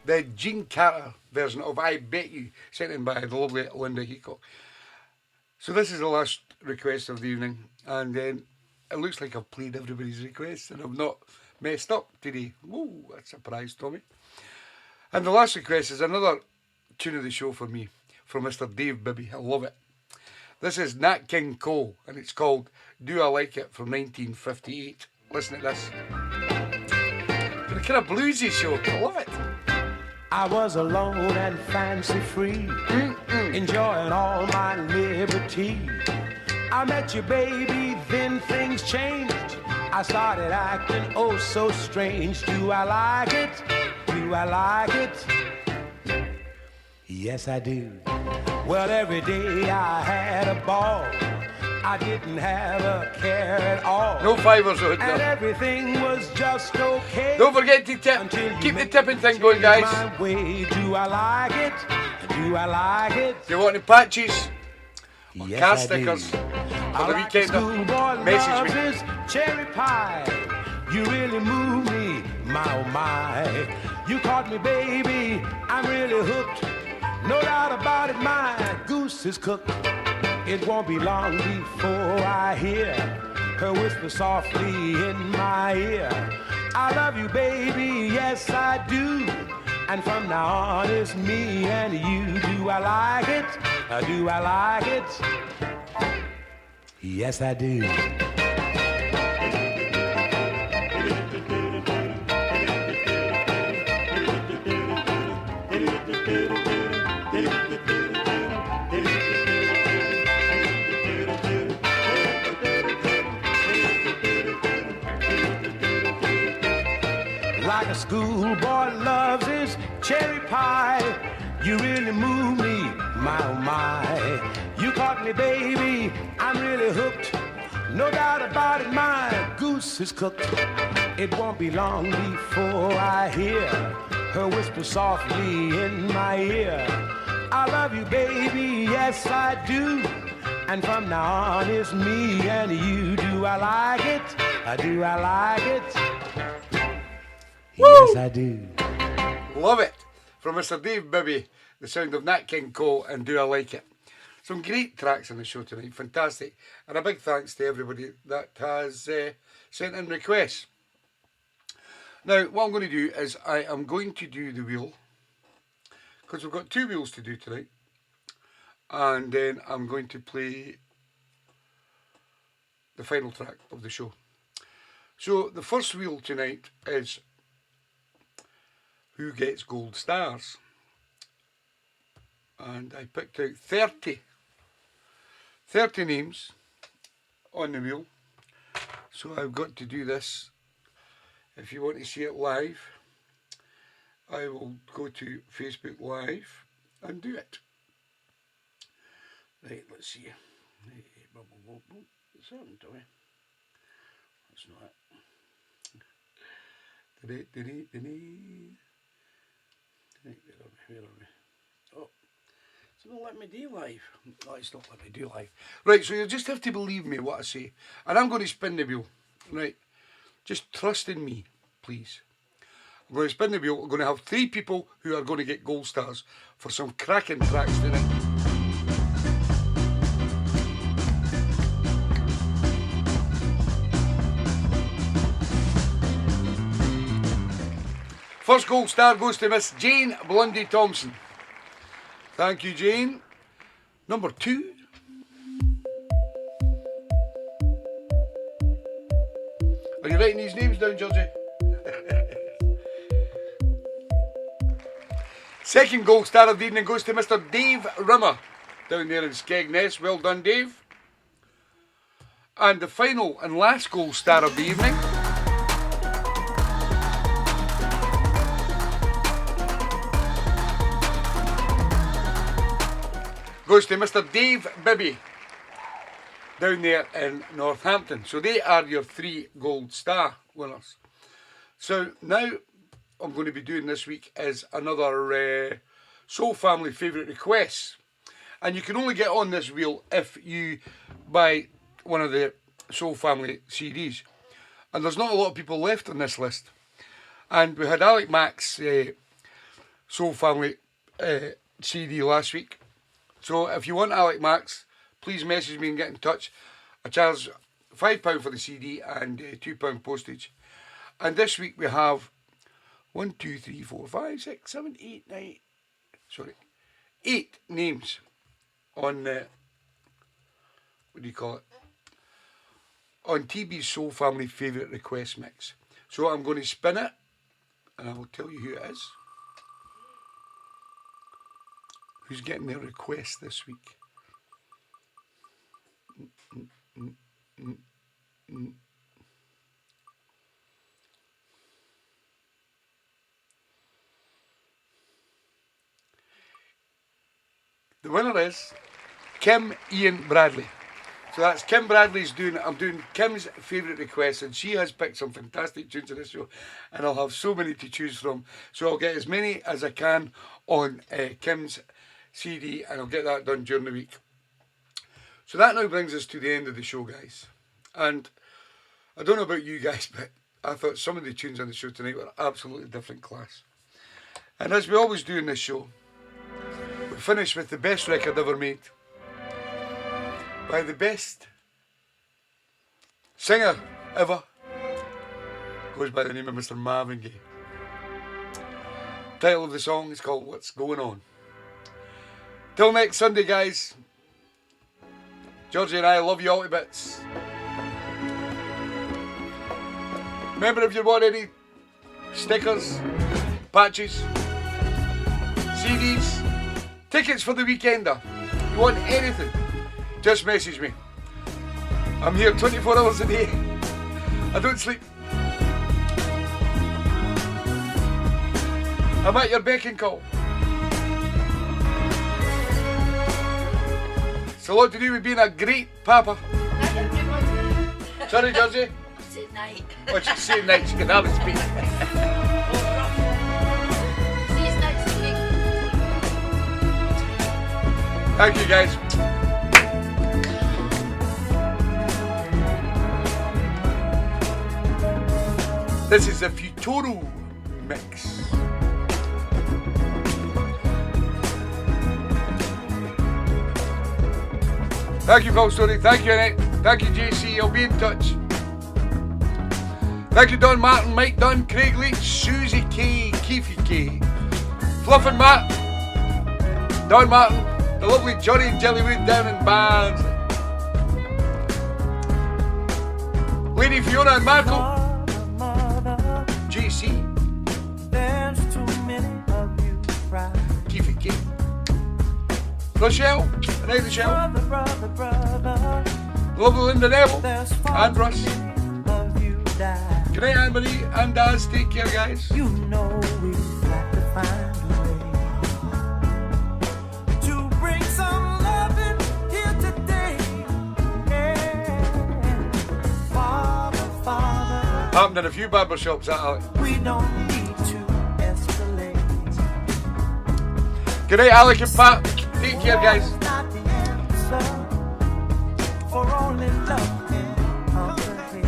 The Gene Carter version of I Bet You, sent in by the lovely Linda Heacock. So this is the last request of the evening, and then it looks like I've played everybody's requests and I've not messed up today. Woo, that's a prize, Tommy. And the last request is another tune of the show for me, from Mr. Dave Bibby. I love it. This is Nat King Cole, and it's called Do I Like It, from 1958. Listen to this. It's a kind of bluesy show. I love it. I was alone and fancy free, enjoying all my liberty. I met you, baby, then things changed. I started acting oh so strange. Do I like it? Do I like it? Yes, I do. Well, every day I had a ball. I didn't have a care at all. No fivers on And there. everything was just okay. Don't forget to tip. Until you Keep the make tipping me thing going, change guys. my way. Do I like it? Do I like it? If you want any patches or Yes, car I do. stickers for I the like weekend, schoolboy message loves me. his cherry pie. You really move me, my oh my. You caught me, baby. I'm really hooked. No doubt about it, my goose is cooked. It won't be long before I hear her whisper softly in my ear. I love you, baby, yes I do. And from now on it's me and you. Do I like it? Do I like it? Yes, I do. Like a schoolboy loves his cherry pie. You really move me, my oh my. You caught me, baby, I'm really hooked. No doubt about it, my goose is cooked. It won't be long before I hear her whisper softly in my ear. I love you, baby, yes I do. And from now on it's me and you. Do I like it? Do I like it? Yes, I do. Love it. From Mr. Dave Bibby, the sound of Nat King Cole, and Do I Like It. Some great tracks on the show tonight. Fantastic. And a big thanks to everybody that has sent in requests. Now, what I'm going to do is I am going to do the wheel, because we've got two wheels to do tonight. And then I'm going to play the final track of the show. So the first wheel tonight is Who Gets Gold Stars? And I picked out 30 names on the wheel. So I've got to do this. If you want to see it live, I will go to Facebook Live and do it. Right, let's see. What's happened to me? That's not it. Where are we? Oh, it's not letting me do live. No, it's not letting me do live. Right, so you just have to believe me what I say. And I'm going to spin the wheel. Right, just trust in me, please. I'm going to spin the wheel. I'm going to have 3 people who are going to get gold stars for some cracking tracks tonight. First gold star goes to Miss Jane Blundy Thompson. Thank you, Jane. Number 2. Are you writing these names down, Georgie? Second gold star of the evening goes to Mr. Dave Rimmer down there in Skegness. Well done, Dave. And the final and last gold star of the evening goes to Mr. Dave Bibby down there in Northampton. So they are your 3 gold star winners. So now I'm going to be doing this week is another Soul Family favourite requests. And you can only get on this wheel if you buy one of the Soul Family CDs. And there's not a lot of people left on this list. And we had Alec Mack's Soul Family CD last week. So if you want Alec Mack's, please message me and get in touch. I charge £5 for the CD and £2 postage. And this week we have 1, 2, 3, 4, 5, 6, 7, 8, 9. Sorry, 8 names on what do you call it? On TeeBee's Soul Family favourite request mix. So I'm going to spin it, and I will tell you who it is. Who's getting their request this week? The winner is Kim Ian Bradley. So that's Kim Bradley's doing it. I'm doing Kim's favourite requests, and she has picked some fantastic tunes in this show, and I'll have so many to choose from. So I'll get as many as I can on Kim's CD, and I'll get that done during the week. So that now brings us to the end of the show, guys. And I don't know about you guys, but I thought some of the tunes on the show tonight were absolutely different class. And as we always do in this show, we finish with the best record ever made by the best singer ever. Goes by the name of Mr. Marvin Gaye. Title of the song is called What's Going On. Till next Sunday, guys. Georgie and I love you all to bits. Remember, if you want any stickers, patches, CDs, tickets for the Weekender, you want anything, just message me. I'm here 24 hours a day. I don't sleep. I'm at your beck and call. It's a lot to do with being a great papa. Sorry, Georgie. I said night. What you say night, you can have it speak. See you next week. Thank you, guys. This is the Futuro mix. Thank you, Paul Story. Thank you, Annette. Thank you, JC. I'll be in touch. Thank you, Don Martin, Mike Dunn, Craig Leach, Susie K, Keefy K, Fluff and Matt, Don Martin, the lovely Johnny Jellywood down in Barnes, Lady Fiona and Marco, JC, Keefy K, Rochelle, and Ida Rochelle, lovely Linda Neville, and Russ. Good night, Anne-Marie and Daz. Take care, guys. You know we've got to find a way to bring some loving here today. Yeah. Father, Happened in a few barbershops, that Alec. we don't need to escalate. Good night, Alec and Pat. Take care, guys. Not the answer, for only love can conquer hate.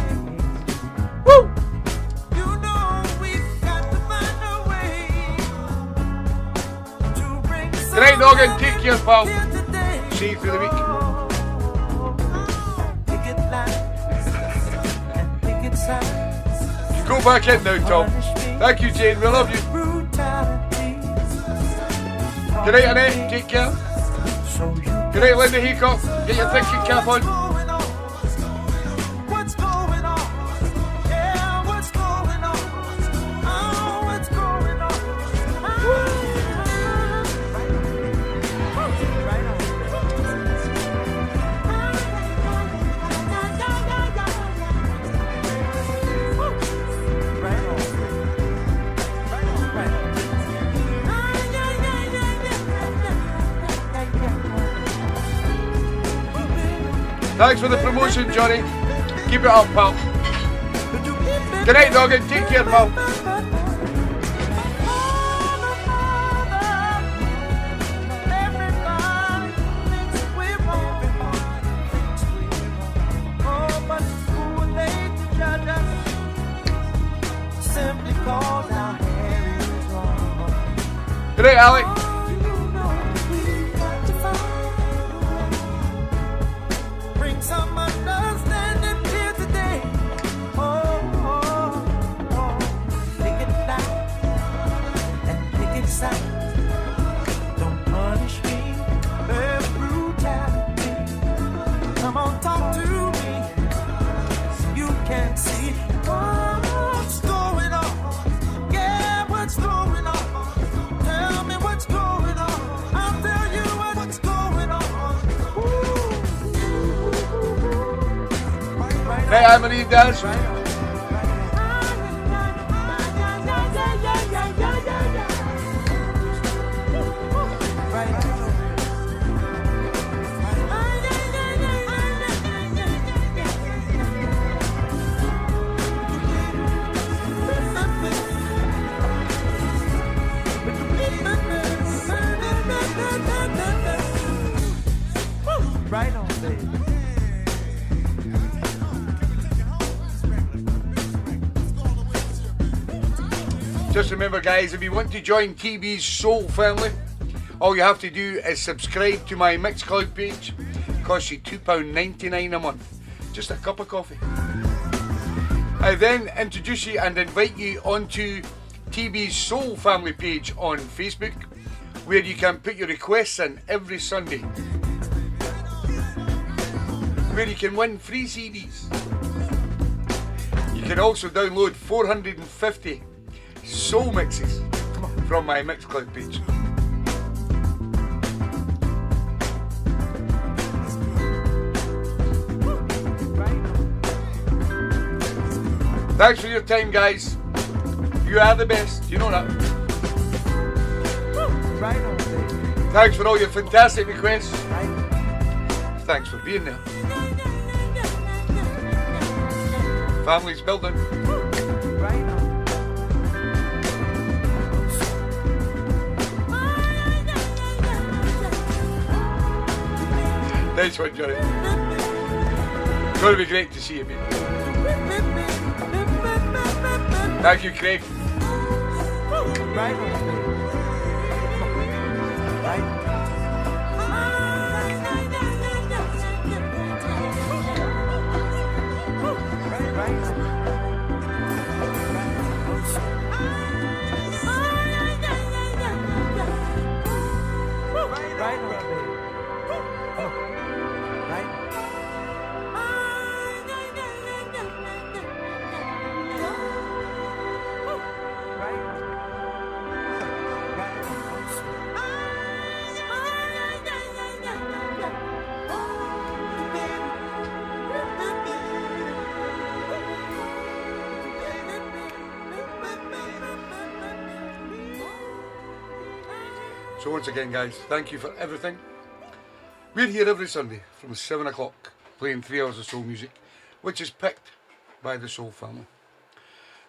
Woo! You know we've got to find a way to bring Good night, Noggin. Take care, pal. here today. See you through the week. Picket lines and picket signs. Go back in now, Tom. Thank you, Jane. We love you. Brutality. Good night, Annette. Take care. So you Good night, Linda Heacock. Get your thinking cap on. What's going on? Yeah, Thanks for the promotion, Johnny. Keep it up, pal. Good night, Noggin. Take care, pal. Good night, Alec. Bring some understanding here today. Pick it loud and pick it sound. Don't punish me with brutality. Come on, talk to me so you can see what's going on. Yeah, what's going on? Tell me what's going on. I'll tell you what's going on. Hey, I'm Marie Daz. Right on, baby. Just remember, guys, if you want to join TeeBee's Soul family, all you have to do is subscribe to my Mixcloud page. It costs you £2.99 a month. Just a cup of coffee. I then introduce you and invite you onto TeeBee's Soul family page on Facebook, where you can put your requests in every Sunday, where you can win free CDs. You can also download 450 soul mixes from my Mixcloud page. Thanks for your time, guys. You are the best, you know that. Thanks for all your fantastic requests. Thanks for being there. Family's building. Nice one, Johnny. It's going to be great to see you, mate. Thank you, Craig. So once again, guys, thank you for everything. We're here every Sunday from 7 o'clock playing 3 hours of soul music, which is picked by the Soul family.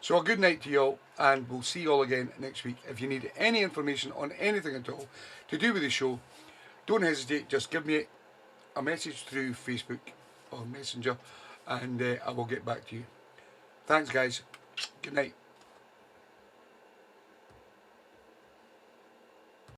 So a good night to you all, and we'll see you all again next week. If you need any information on anything at all to do with the show, don't hesitate, just give me a message through Facebook or Messenger, and I will get back to you. Thanks, guys. Good night.